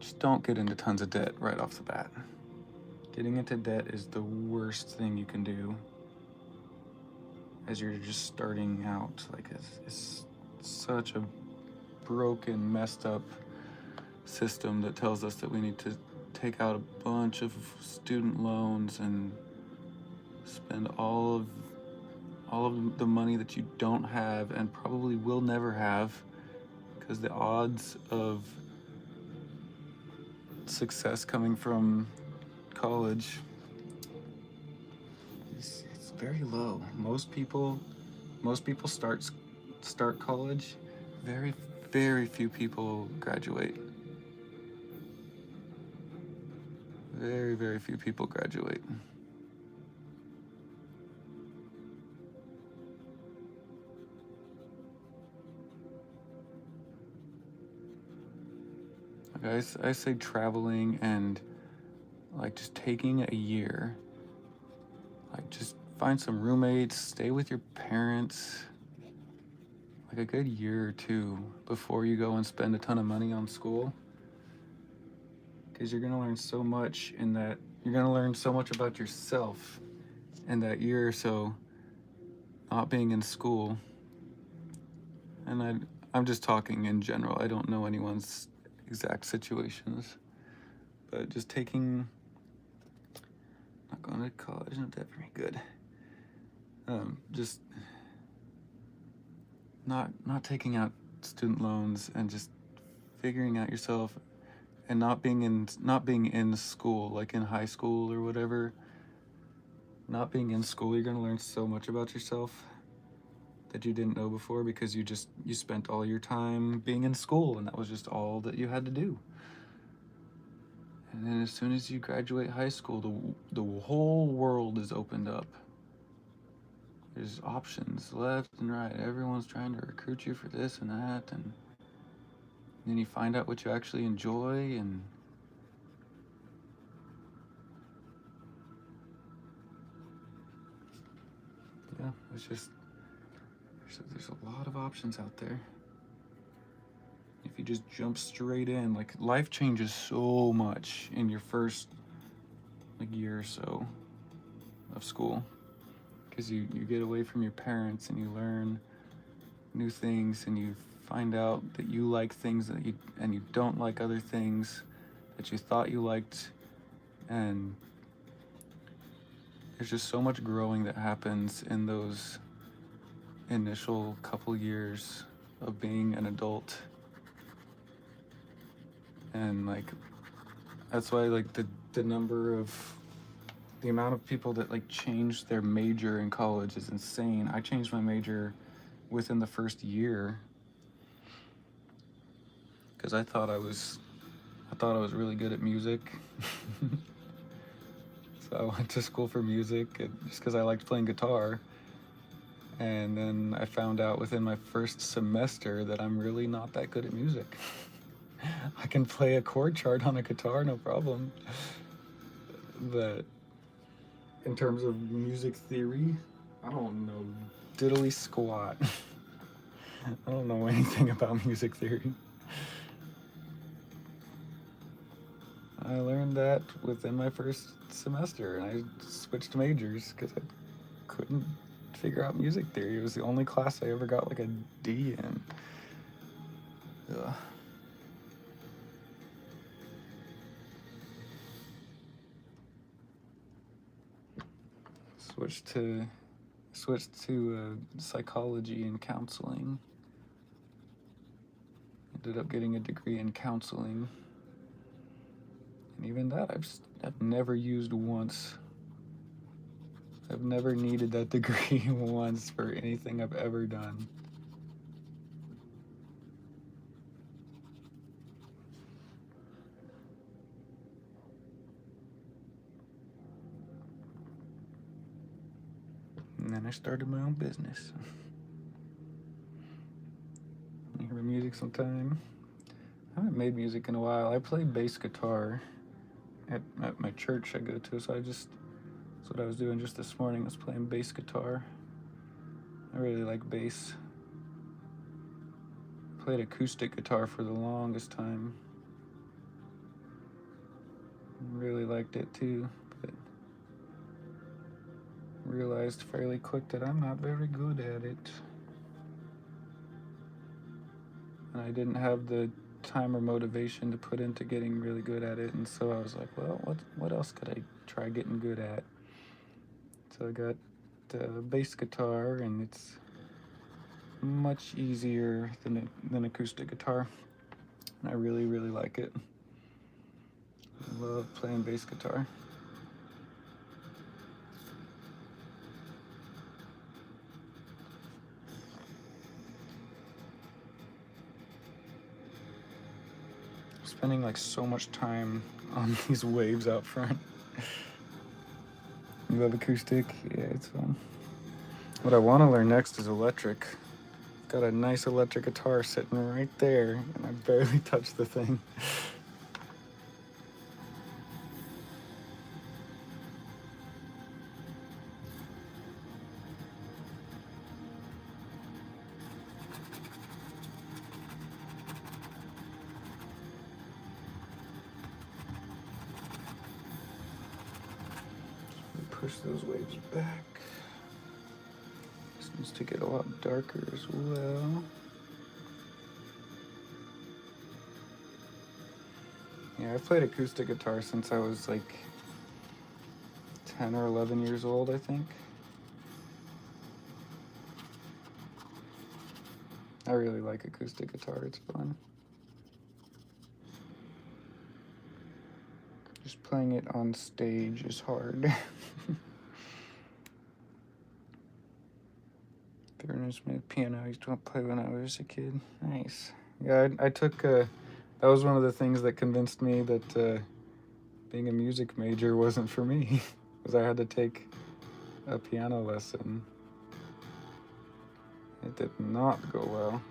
just don't get into tons of debt right off the bat. Getting into debt is the worst thing you can do as you're just starting out. Like, it's such a broken, messed up system that tells us that we need to take out a bunch of student loans and spend all of the money that you don't have and probably will never have, because the odds of success coming from college it's very low. Most people start college. Very few people graduate. Very few people graduate. Like I say traveling and like just taking a year. Like just find some roommates, stay with your parents. Like a good year or two before you go and spend a ton of money on school. Because you're gonna learn so much in that. You're gonna learn so much about yourself in that year or so not being in school. And I'm just talking in general. I don't know anyone's exact situations. But just not going to college, not that very good. Just not taking out student loans and just figuring out yourself and not being in school, like in high school or whatever. Not being in school, you're gonna learn so much about yourself that you didn't know before, because you spent all your time being in school and that was just all that you had to do. And then as soon as you graduate high school, the whole world is opened up. There's options left and right. Everyone's trying to recruit you for this and that, and then you find out what you actually enjoy. And yeah, it's just there's a lot of options out there. If you just jump straight in, like, life changes so much in your first like year or so of school, because you get away from your parents and you learn new things, and you find out that you like things and you don't like other things that you thought you liked. And there's just so much growing that happens in those initial couple years of being an adult. And like, that's why like the amount of people that like change their major in college is insane. I changed my major within the first year because I thought I was really good at music. So I went to school for music just because I liked playing guitar. And then I found out within my first semester that I'm really not that good at music. I can play a chord chart on a guitar, no problem. But in terms of music theory, I don't know diddly squat. I don't know anything about music theory. I learned that within my first semester, and I switched majors because I couldn't figure out music theory. It was the only class I ever got like a D in. Ugh. Switched to psychology and counseling. Ended up getting a degree in counseling, and even that I've never used once. I've never needed that degree once for anything I've ever done. And then I started my own business. You hear music sometime? I haven't made music in a while. I play bass guitar, at my church I go to. So that's what I was doing just this morning. I was playing bass guitar. I really like bass. Played acoustic guitar for the longest time. Really liked it too, but realized fairly quick that I'm not very good at it. And I didn't have the time or motivation to put into getting really good at it, and so I was like, well, what else could I try getting good at? So I got bass guitar, and it's much easier than acoustic guitar, and I really like it. I love playing bass guitar. Spending like so much time on these waves out front. You love acoustic? Yeah, it's fun. What I want to learn next is electric. Got a nice electric guitar sitting right there, and I barely touched the thing. Push those waves back. This needs to get a lot darker as well. Yeah, I've played acoustic guitar since I was like 10 or 11 years old, I think. I really like acoustic guitar, it's fun. Just playing it on stage is hard. Fair Smith piano I used to play when I was a kid. Nice. Yeah, I took, that was one of the things that convinced me that being a music major wasn't for me, because I had to take a piano lesson. It did not go well.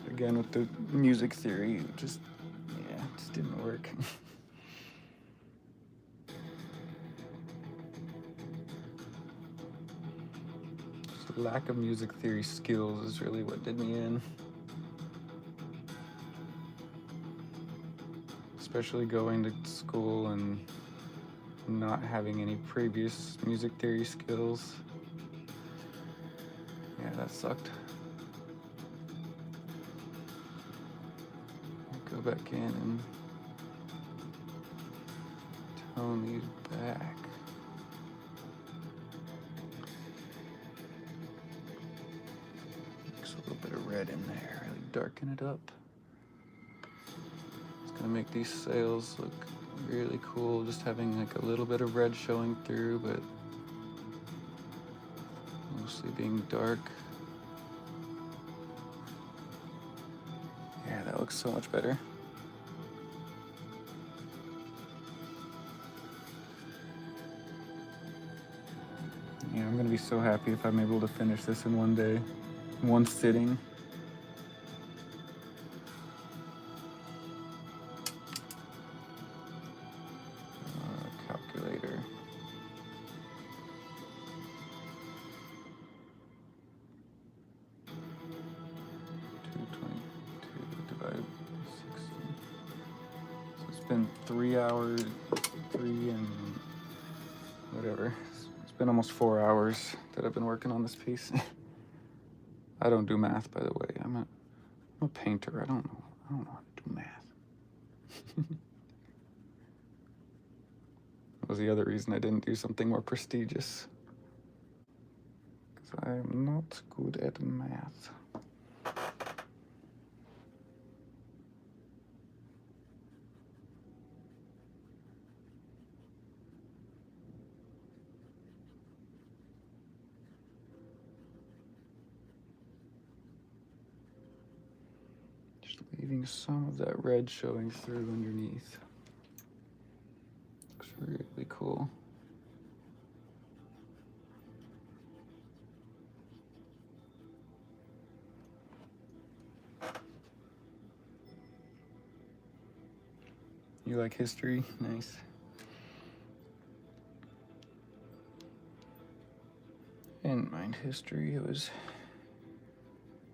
Again, with the music theory, it just didn't work. Just the lack of music theory skills is really what did me in. Especially going to school and not having any previous music theory skills. Yeah, that sucked. Go back in and tone these back. Mix a little bit of red in there, really darken it up. It's gonna make these sails look really cool, just having like a little bit of red showing through, but mostly being dark. Yeah, that looks so much better. Yeah, I'm gonna be so happy if I'm able to finish this in one day, in one sitting. Calculator. 222 divided by 60. So it's been 3 hours, 3 and whatever. It's been almost 4 hours that I've been working on this piece. I don't do math, by the way. I'm a painter. I don't know how to do math. That was the other reason I didn't do something more prestigious, because I'm not good at math. leaving some of that red showing through underneath. Looks really cool. You like history? Nice. I didn't mind history. I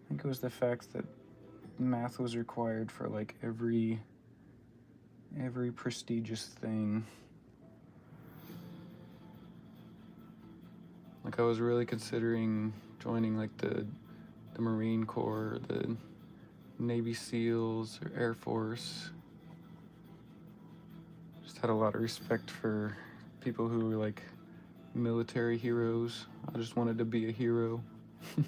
think it was the fact that math was required for like every prestigious thing. Like I was really considering joining like the Marine Corps, the Navy SEALs, or Air Force. Just had a lot of respect for people who were like military heroes. I just wanted to be a hero. I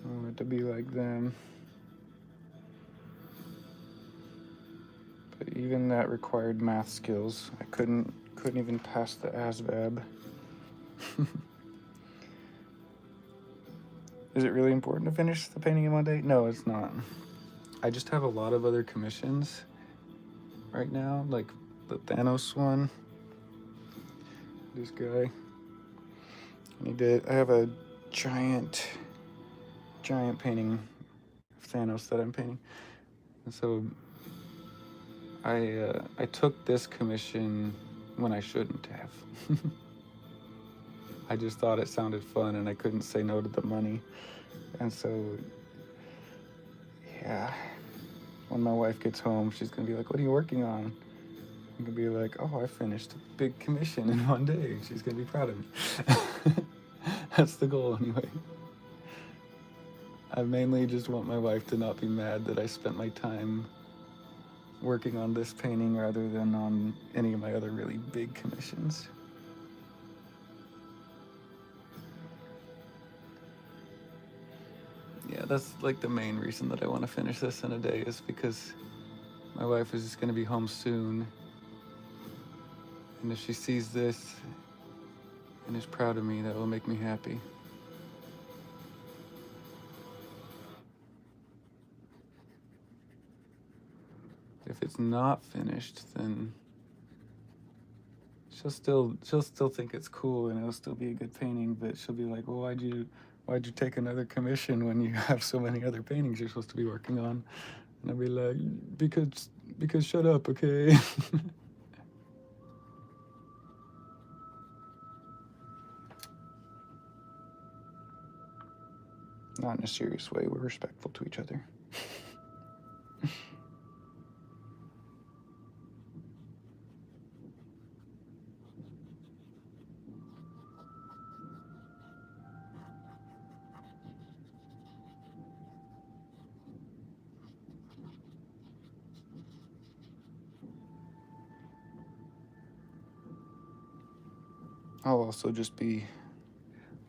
wanted to be like them. But even that required math skills. I couldn't even pass the ASVAB. Is it really important to finish the painting in one day? No, it's not. I just have a lot of other commissions right now, like the Thanos one. This guy. I have a giant painting of Thanos that I'm painting. And so I took this commission when I shouldn't have. I just thought it sounded fun and I couldn't say no to the money. And so, yeah, when my wife gets home, she's gonna be like, "What are you working on?" I'm gonna be like, "Oh, I finished a big commission in one day." She's gonna be proud of me. That's the goal anyway. I mainly just want my wife to not be mad that I spent my time working on this painting rather than on any of my other really big commissions. Yeah, that's like the main reason that I want to finish this in a day, is because my wife is just going to be home soon. And if she sees this and is proud of me, that will make me happy. If it's not finished, then she'll still think it's cool and it'll still be a good painting, but she'll be like, "Well, why'd you take another commission when you have so many other paintings you're supposed to be working on?" And I'll be like, because shut up, okay? Not in a serious way. We're respectful to each other.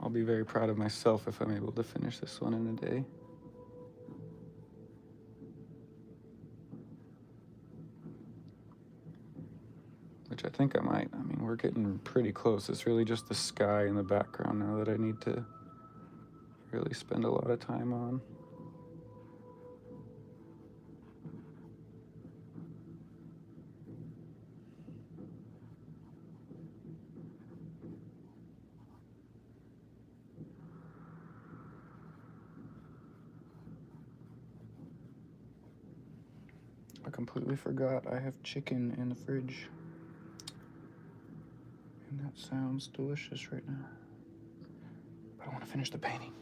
I'll be very proud of myself if I'm able to finish this one in a day. Which I think I might. I mean, we're getting pretty close. It's really just the sky in the background now that I need to really spend a lot of time on. I completely forgot I have chicken in the fridge. And that sounds delicious right now. But I want to finish the painting.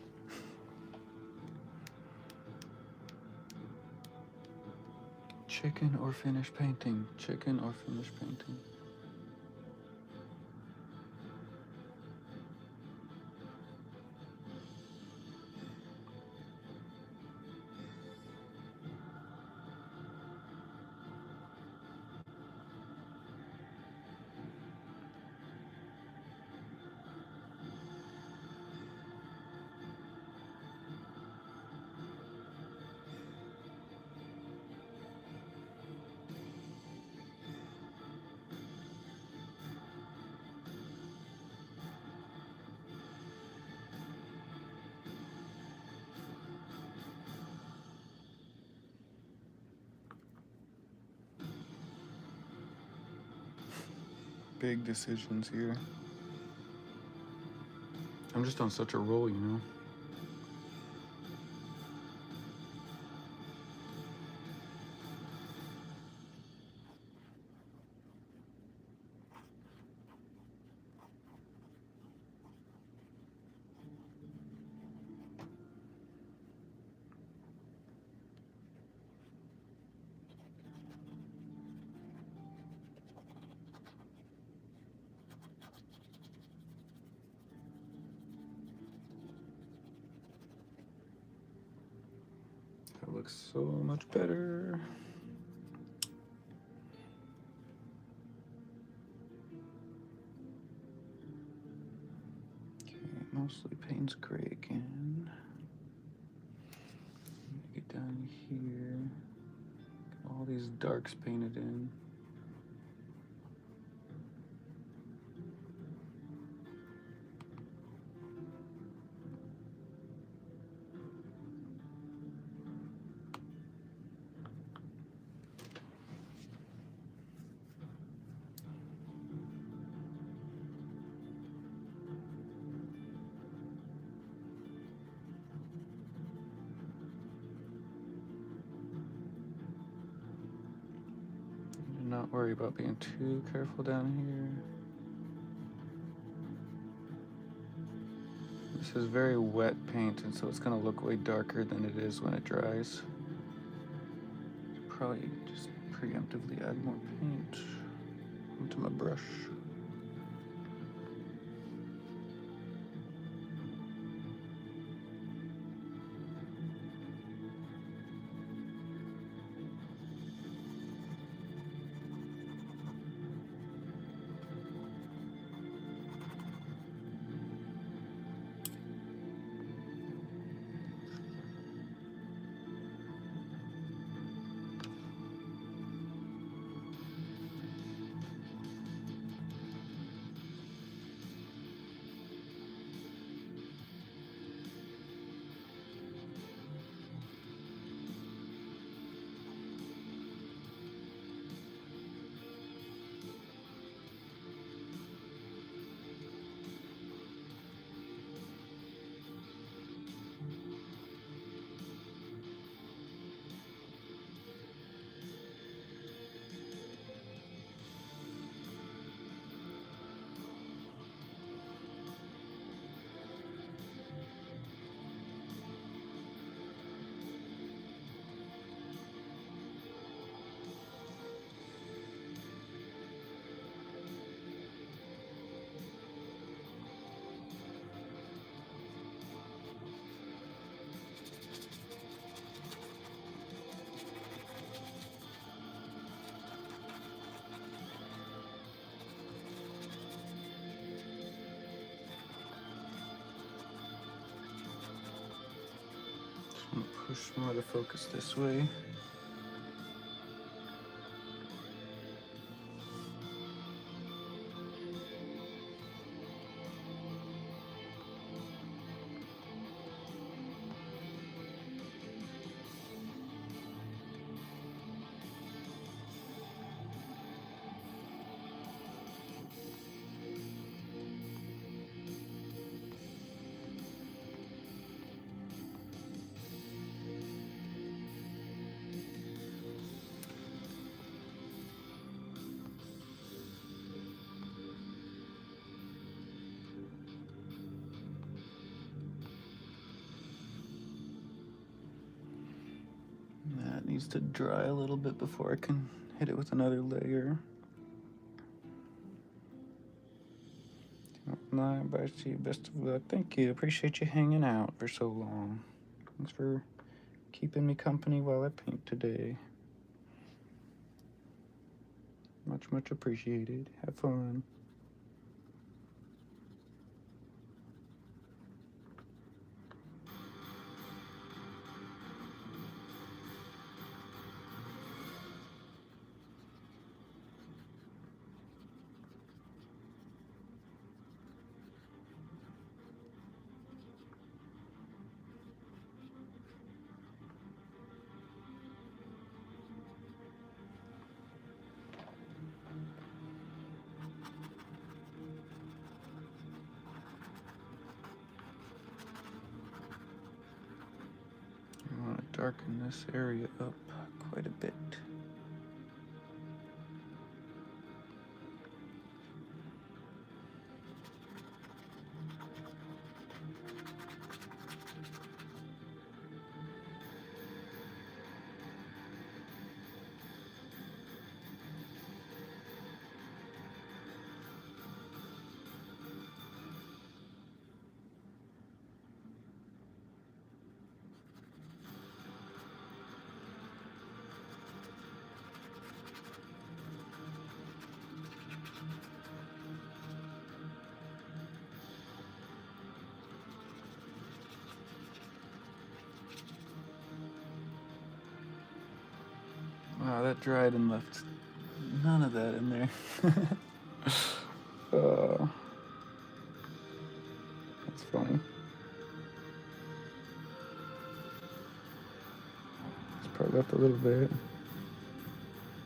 Chicken or finish painting? Chicken or finish painting? big decisions here. I'm just on such a roll, you know? That looks so much better. Okay, mostly Payne's gray again. Get down here. Get all these darks painted in. Do not worry about being too careful down here. This is very wet paint, and so it's gonna look way darker than it is when it dries. Probably just preemptively add more paint onto my brush. I'm gonna push more of the focus this way. That needs to dry a little bit before I can hit it with another layer. Bye, see you. Best of luck. Thank you. Appreciate you hanging out for so long. Thanks for keeping me company while I paint today. Much appreciated. Have fun. darken this area up quite a bit. Wow, that dried and left none of that in there. That's funny. It's probably left a little bit.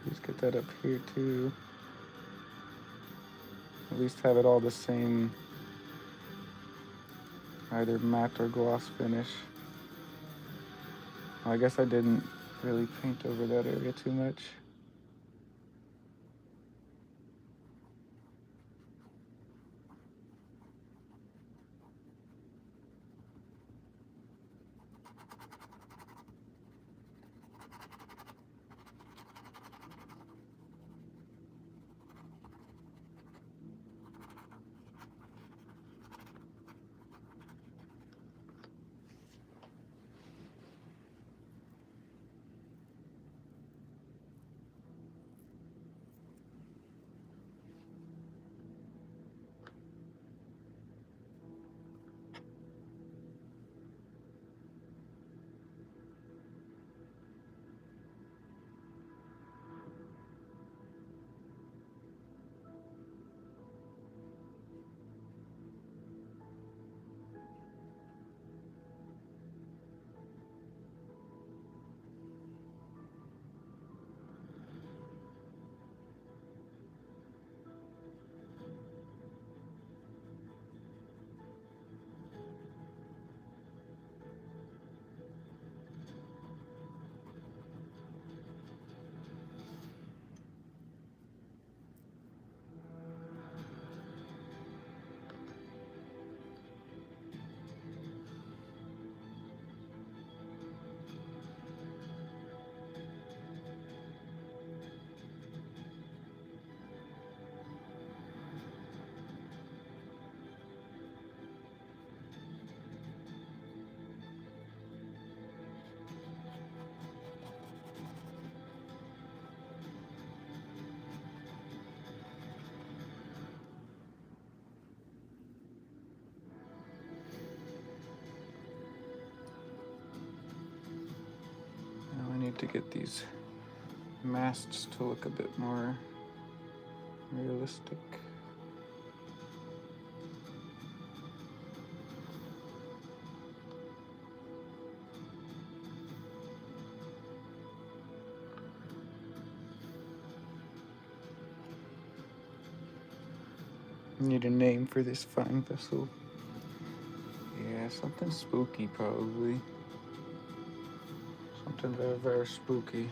Just get that up here too. At least have it all the same, either matte or gloss finish. Well, I guess I didn't really paint over that area too much. Now I need to get these masts to look a bit more realistic. Need a name for this fine vessel. Yeah, something spooky probably. Something very, very spooky.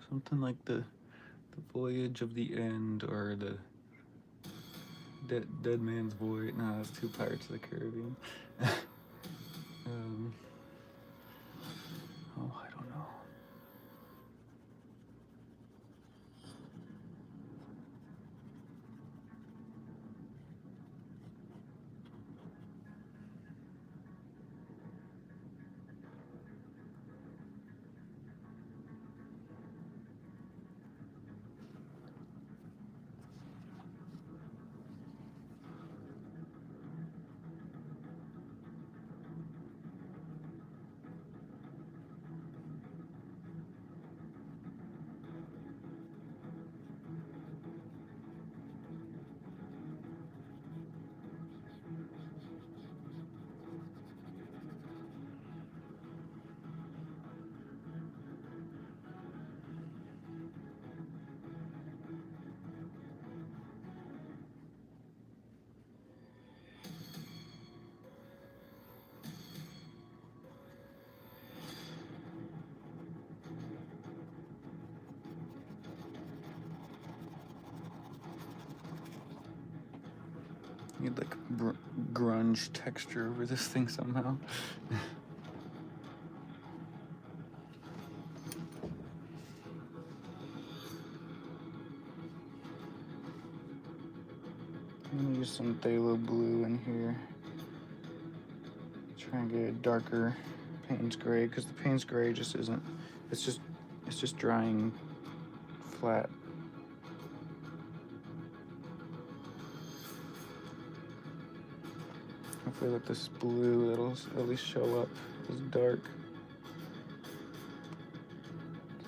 Something like the Voyage of the End, or the Dead Man's Voyage. No, that's two Pirates of the Caribbean. Oh, I don't know. Need like grunge texture over this thing somehow. I'm gonna use some phthalo blue in here. Try and get a darker Payne's Gray, because the Payne's Gray just isn't, it's just drying flat. Hopefully with this blue it'll at least show up as dark.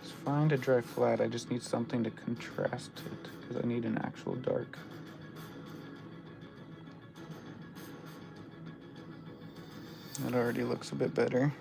It's fine to dry flat, I just need something to contrast it, because I need an actual dark. That already looks a bit better.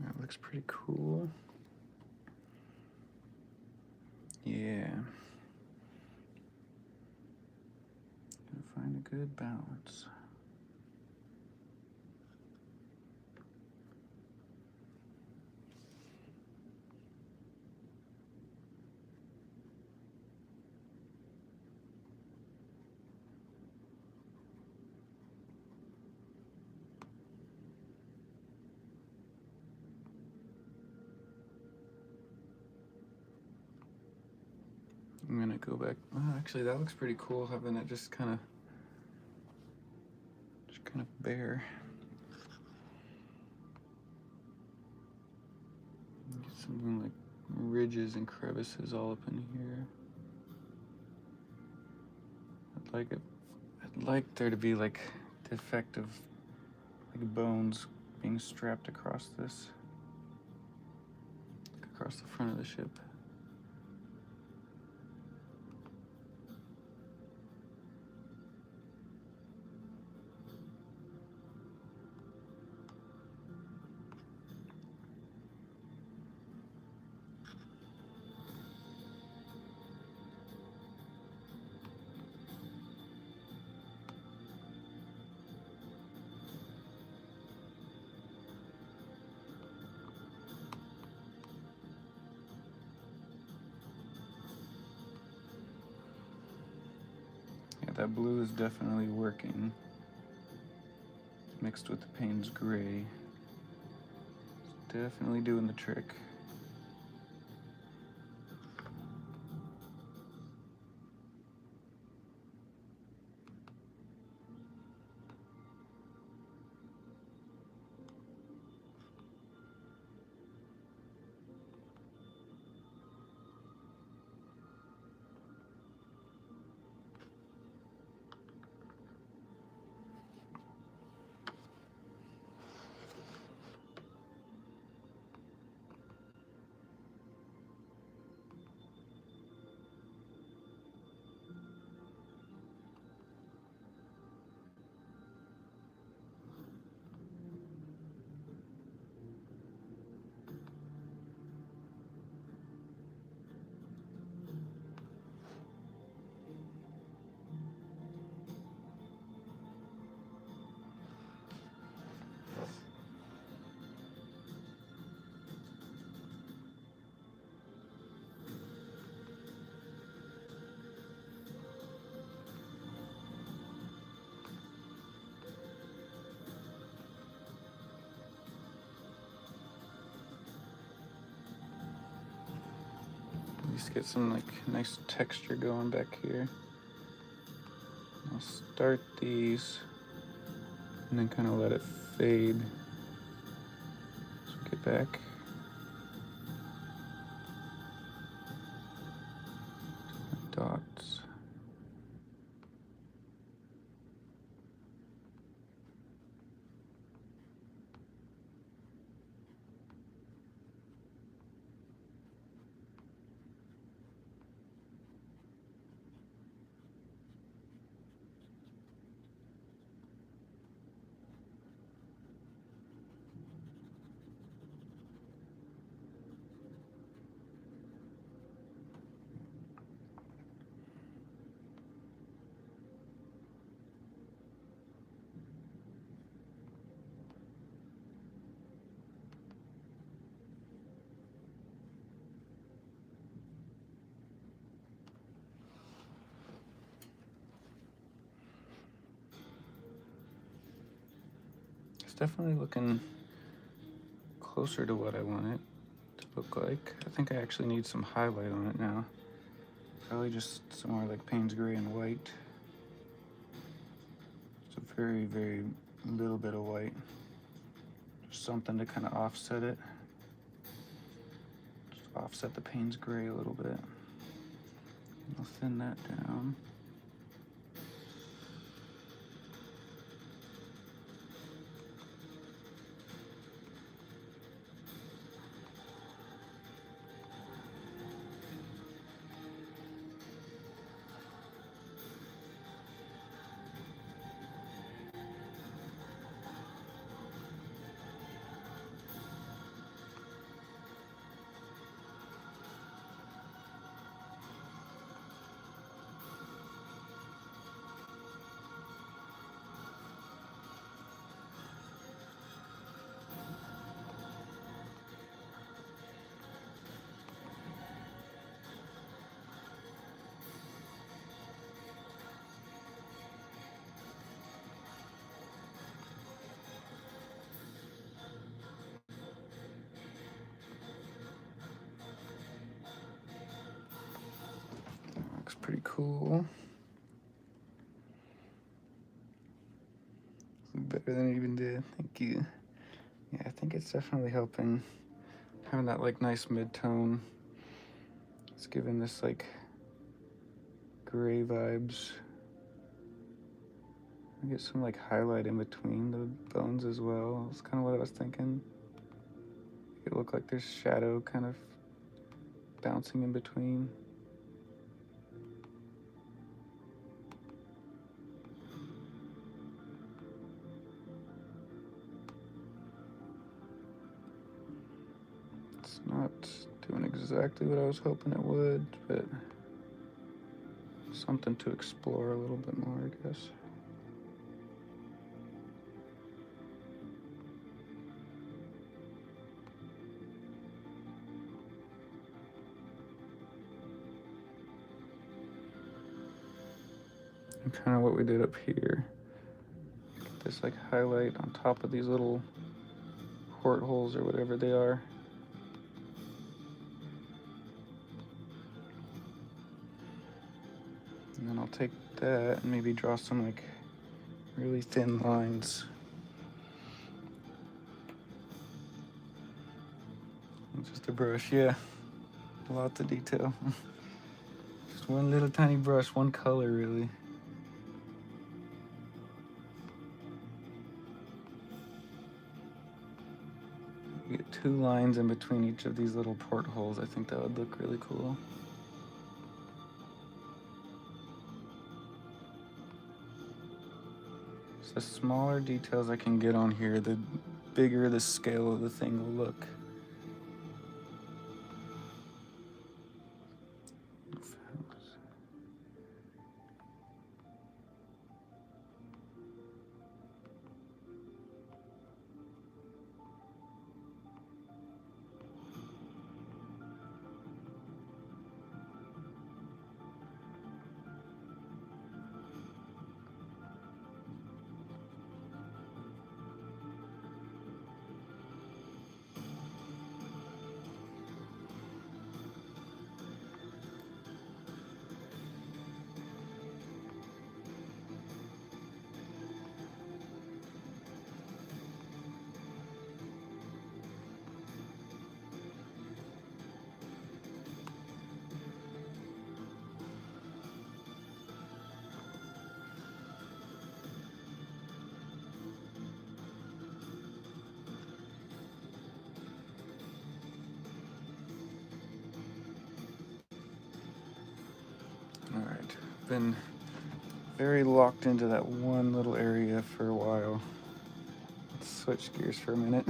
That looks pretty cool. Yeah. Gotta find a good balance. I'm gonna go back. Oh, actually, that looks pretty cool, having it just kind of bare. Get something like ridges and crevices all up in here. I'd like there to be like the effect of like bones being strapped across this, like across the front of the ship. Yeah, that blue is definitely working. Mixed with the Payne's Gray. It's definitely doing the trick. Just get some like nice texture going back here. I'll start these and then kind of let it fade. So get back. Dots. definitely looking closer to what I want it to look like. I think I actually need some highlight on it now. Probably just somewhere like Payne's Gray and white. Just a very, very little bit of white. Just something to kind of offset it. Just offset the Payne's Gray a little bit. I'll thin that down. Looks pretty cool. Better than it even did. Thank you. Yeah, I think it's definitely helping. Having that like nice mid-tone. It's giving this like gray vibes. I get some like highlight in between the bones as well. That's kind of what I was thinking. It look like there's shadow kind of bouncing in between. It's not doing exactly what I was hoping it would, but something to explore a little bit more, I guess. And kind of what we did up here. Get this like highlight on top of these little portholes or whatever they are. And then I'll take that and maybe draw some like really thin lines. Just a brush, yeah. Lots of detail. Just one little tiny brush, one color really. Get 2 lines in between each of these little portholes. I think that would look really cool. So the smaller details I can get on here, the bigger the scale of the thing will look. All right, been very locked into that one little area for a while. Let's switch gears for a minute.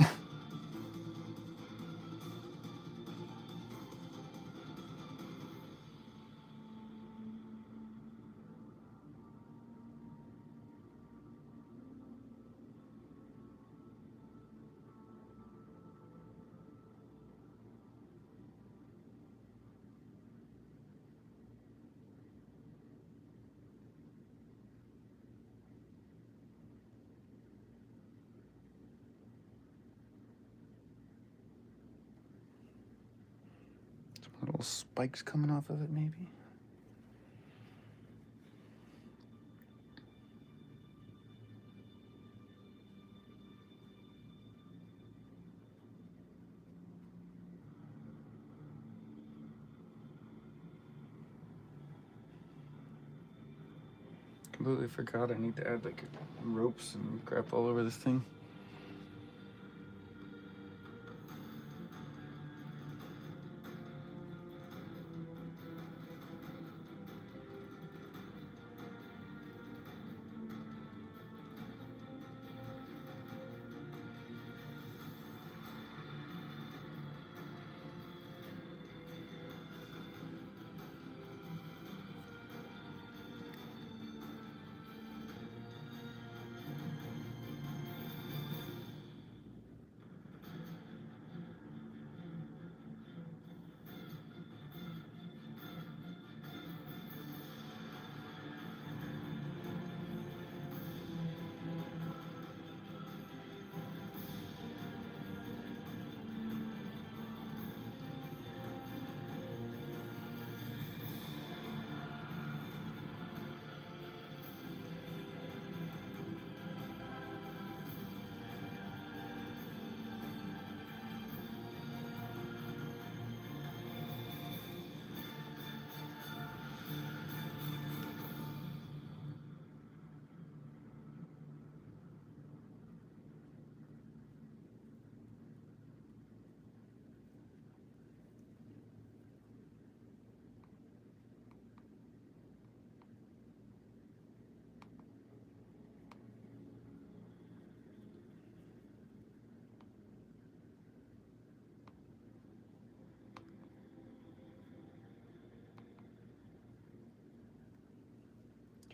Little spikes coming off of it, maybe. Completely forgot I need to add like ropes and crap all over this thing.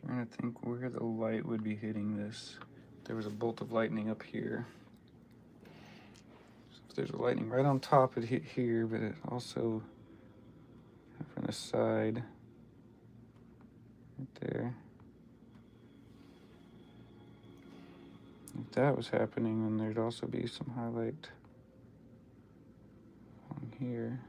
Trying to think where the light would be hitting this. There was a bolt of lightning up here. So if there's a lightning right on top, it hit here, but it also from the side, right there. If that was happening, then there'd also be some highlight on here.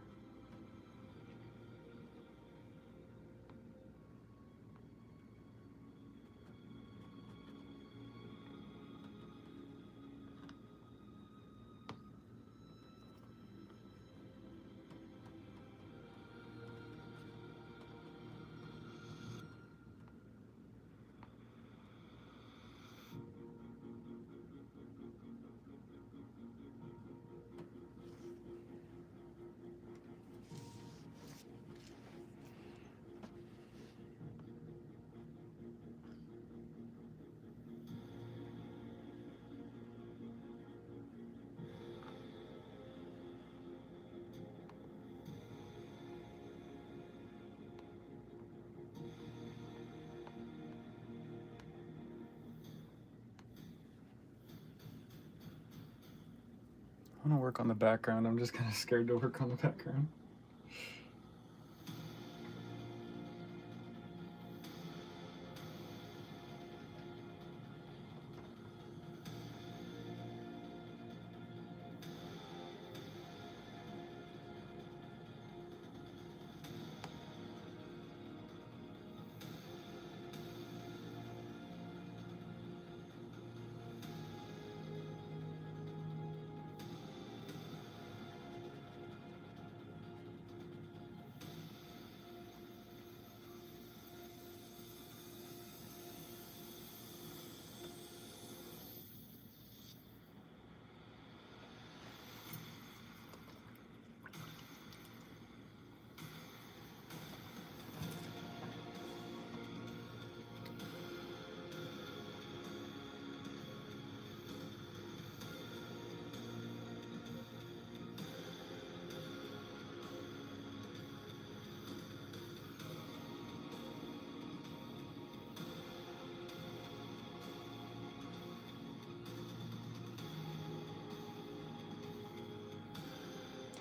I want to work on the background. I'm just kind of scared to work on the background.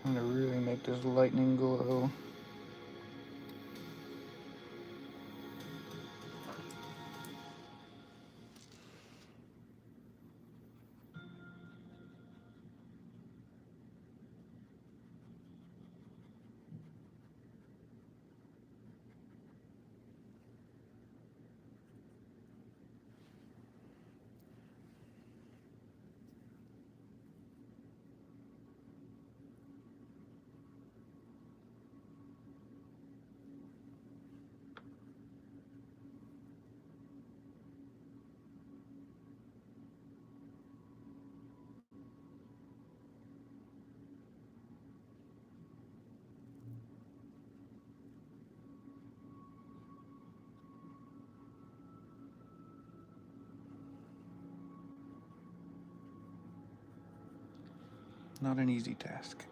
Trying to really make this lightning glow. Not an easy task.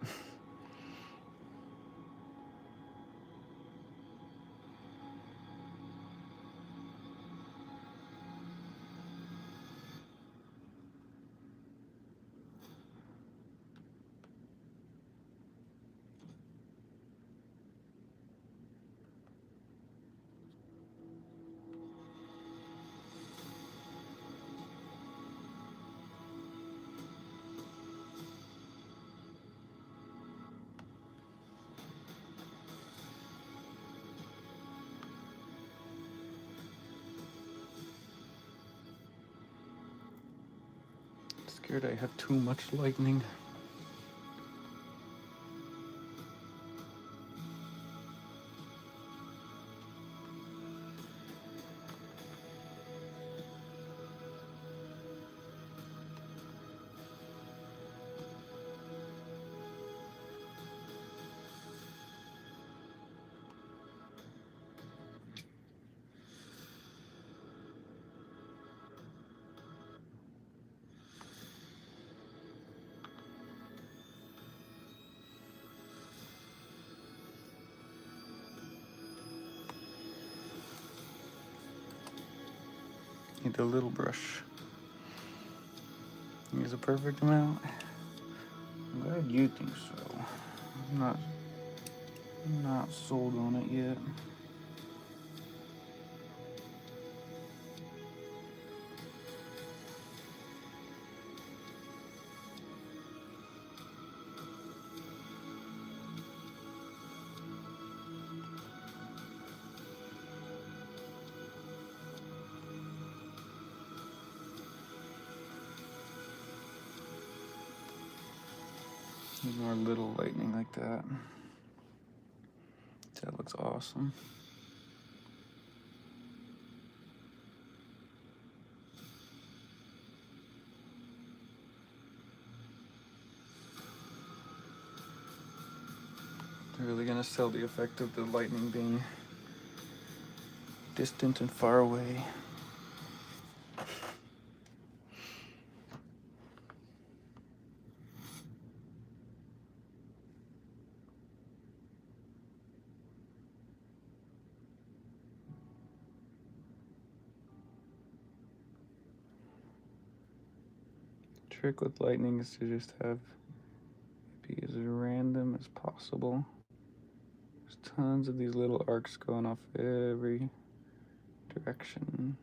Scared I have too much lightning. Need a little brush. Use a perfect amount. I'm glad you think so. I'm not sold on it yet. Need more little lightning like that. That looks awesome. They're really gonna sell the effect of the lightning being distant and far away. Trick with lightning is to just have it be as random as possible. There's tons of these little arcs going off every direction.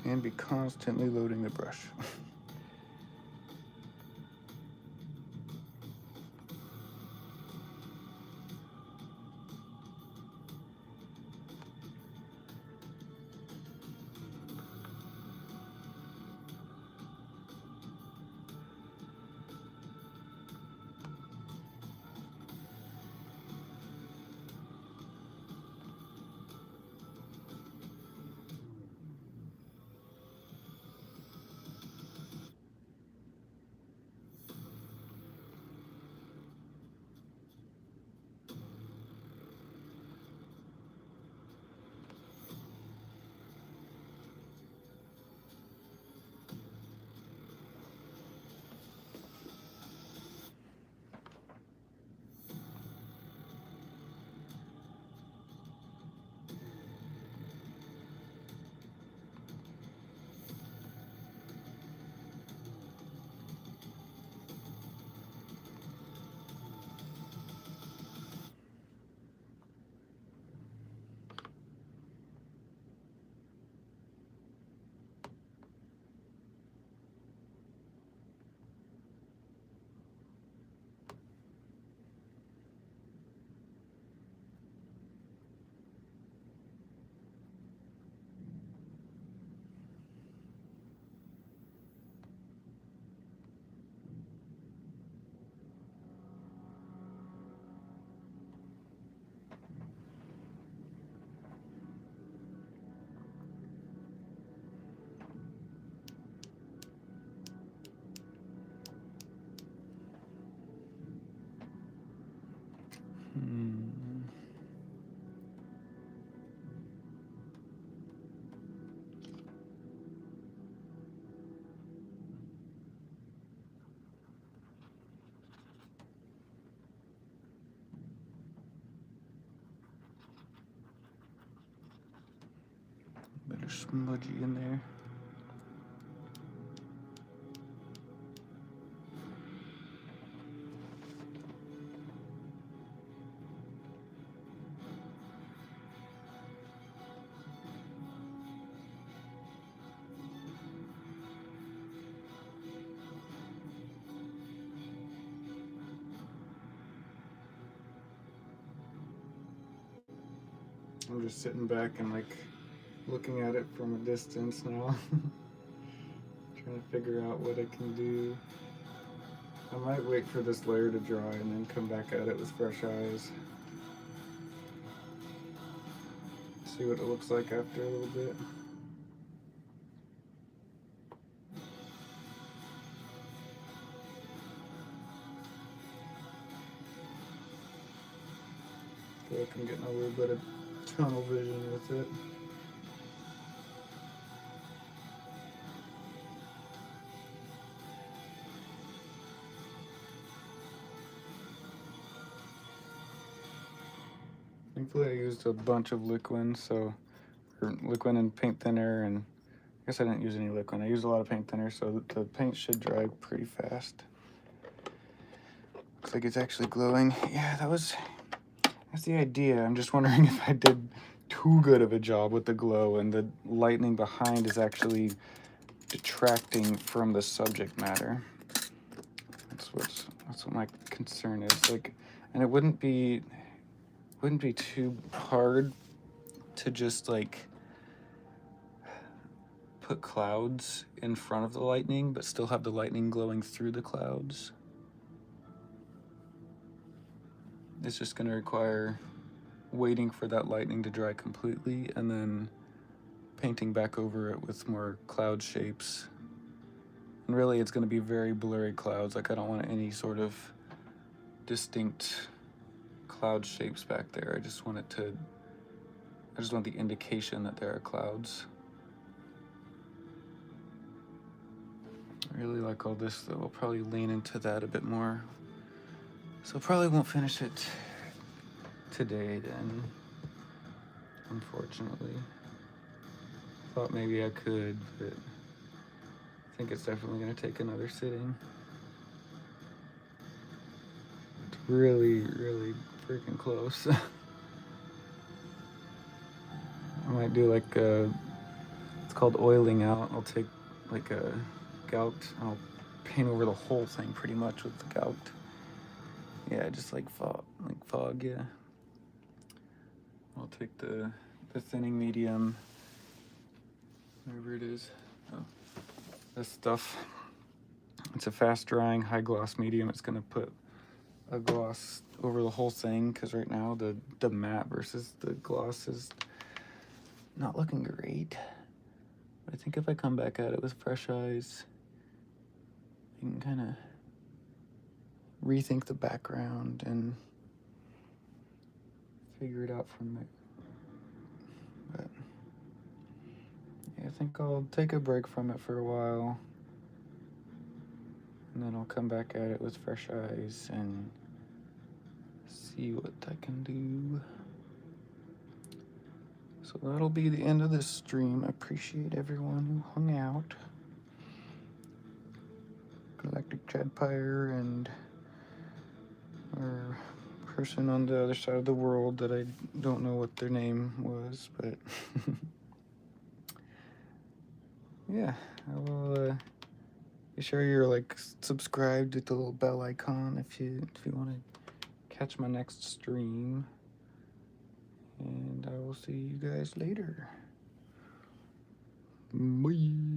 And be constantly loading the brush. Better smudgy in there. I'm just sitting back and like looking at it from a distance now. Trying to figure out what I can do. I might wait for this layer to dry and then come back at it with fresh eyes. See what it looks like after a little bit. I feel like I'm getting a little bit of tunnel vision with it. Thankfully I used a bunch of liquid, or liquid and paint thinner, and I guess I didn't use any liquid. I used a lot of paint thinner, so the paint should dry pretty fast. Looks like it's actually glowing. Yeah, that's the idea. I'm just wondering if I did too good of a job with the glow and the lightning behind is actually detracting from the subject matter. That's what my concern is. Like, and it wouldn't be too hard to just like put clouds in front of the lightning, but still have the lightning glowing through the clouds. It's just going to require waiting for that lightning to dry completely and then painting back over it with more cloud shapes. And really it's going to be very blurry clouds. Like, I don't want any sort of distinct cloud shapes back there. I just want the indication that there are clouds. I really like all this, though. I'll probably lean into that a bit more. So probably won't finish it today then, unfortunately. Thought maybe I could, but I think it's definitely gonna take another sitting. It's really, really freaking close. I might do like it's called oiling out. I'll take like a gout, I'll paint over the whole thing pretty much with the gout. Yeah, just like fog, yeah. I'll take the thinning medium, whatever it is. Oh, this stuff. It's a fast drying, high gloss medium. It's gonna put a gloss over the whole thing because right now the matte versus the gloss is not looking great. But I think if I come back at it with fresh eyes, I can kind of rethink the background and figure it out from there. But yeah, I think I'll take a break from it for a while, and then I'll come back at it with fresh eyes and see what I can do. So that'll be the end of this stream. I appreciate everyone who hung out. Galactic Chadpire and our person on the other side of the world that I don't know what their name was, but yeah, I will be sure you're like subscribed with the little bell icon if you want to catch my next stream, and I will see you guys later. Bye.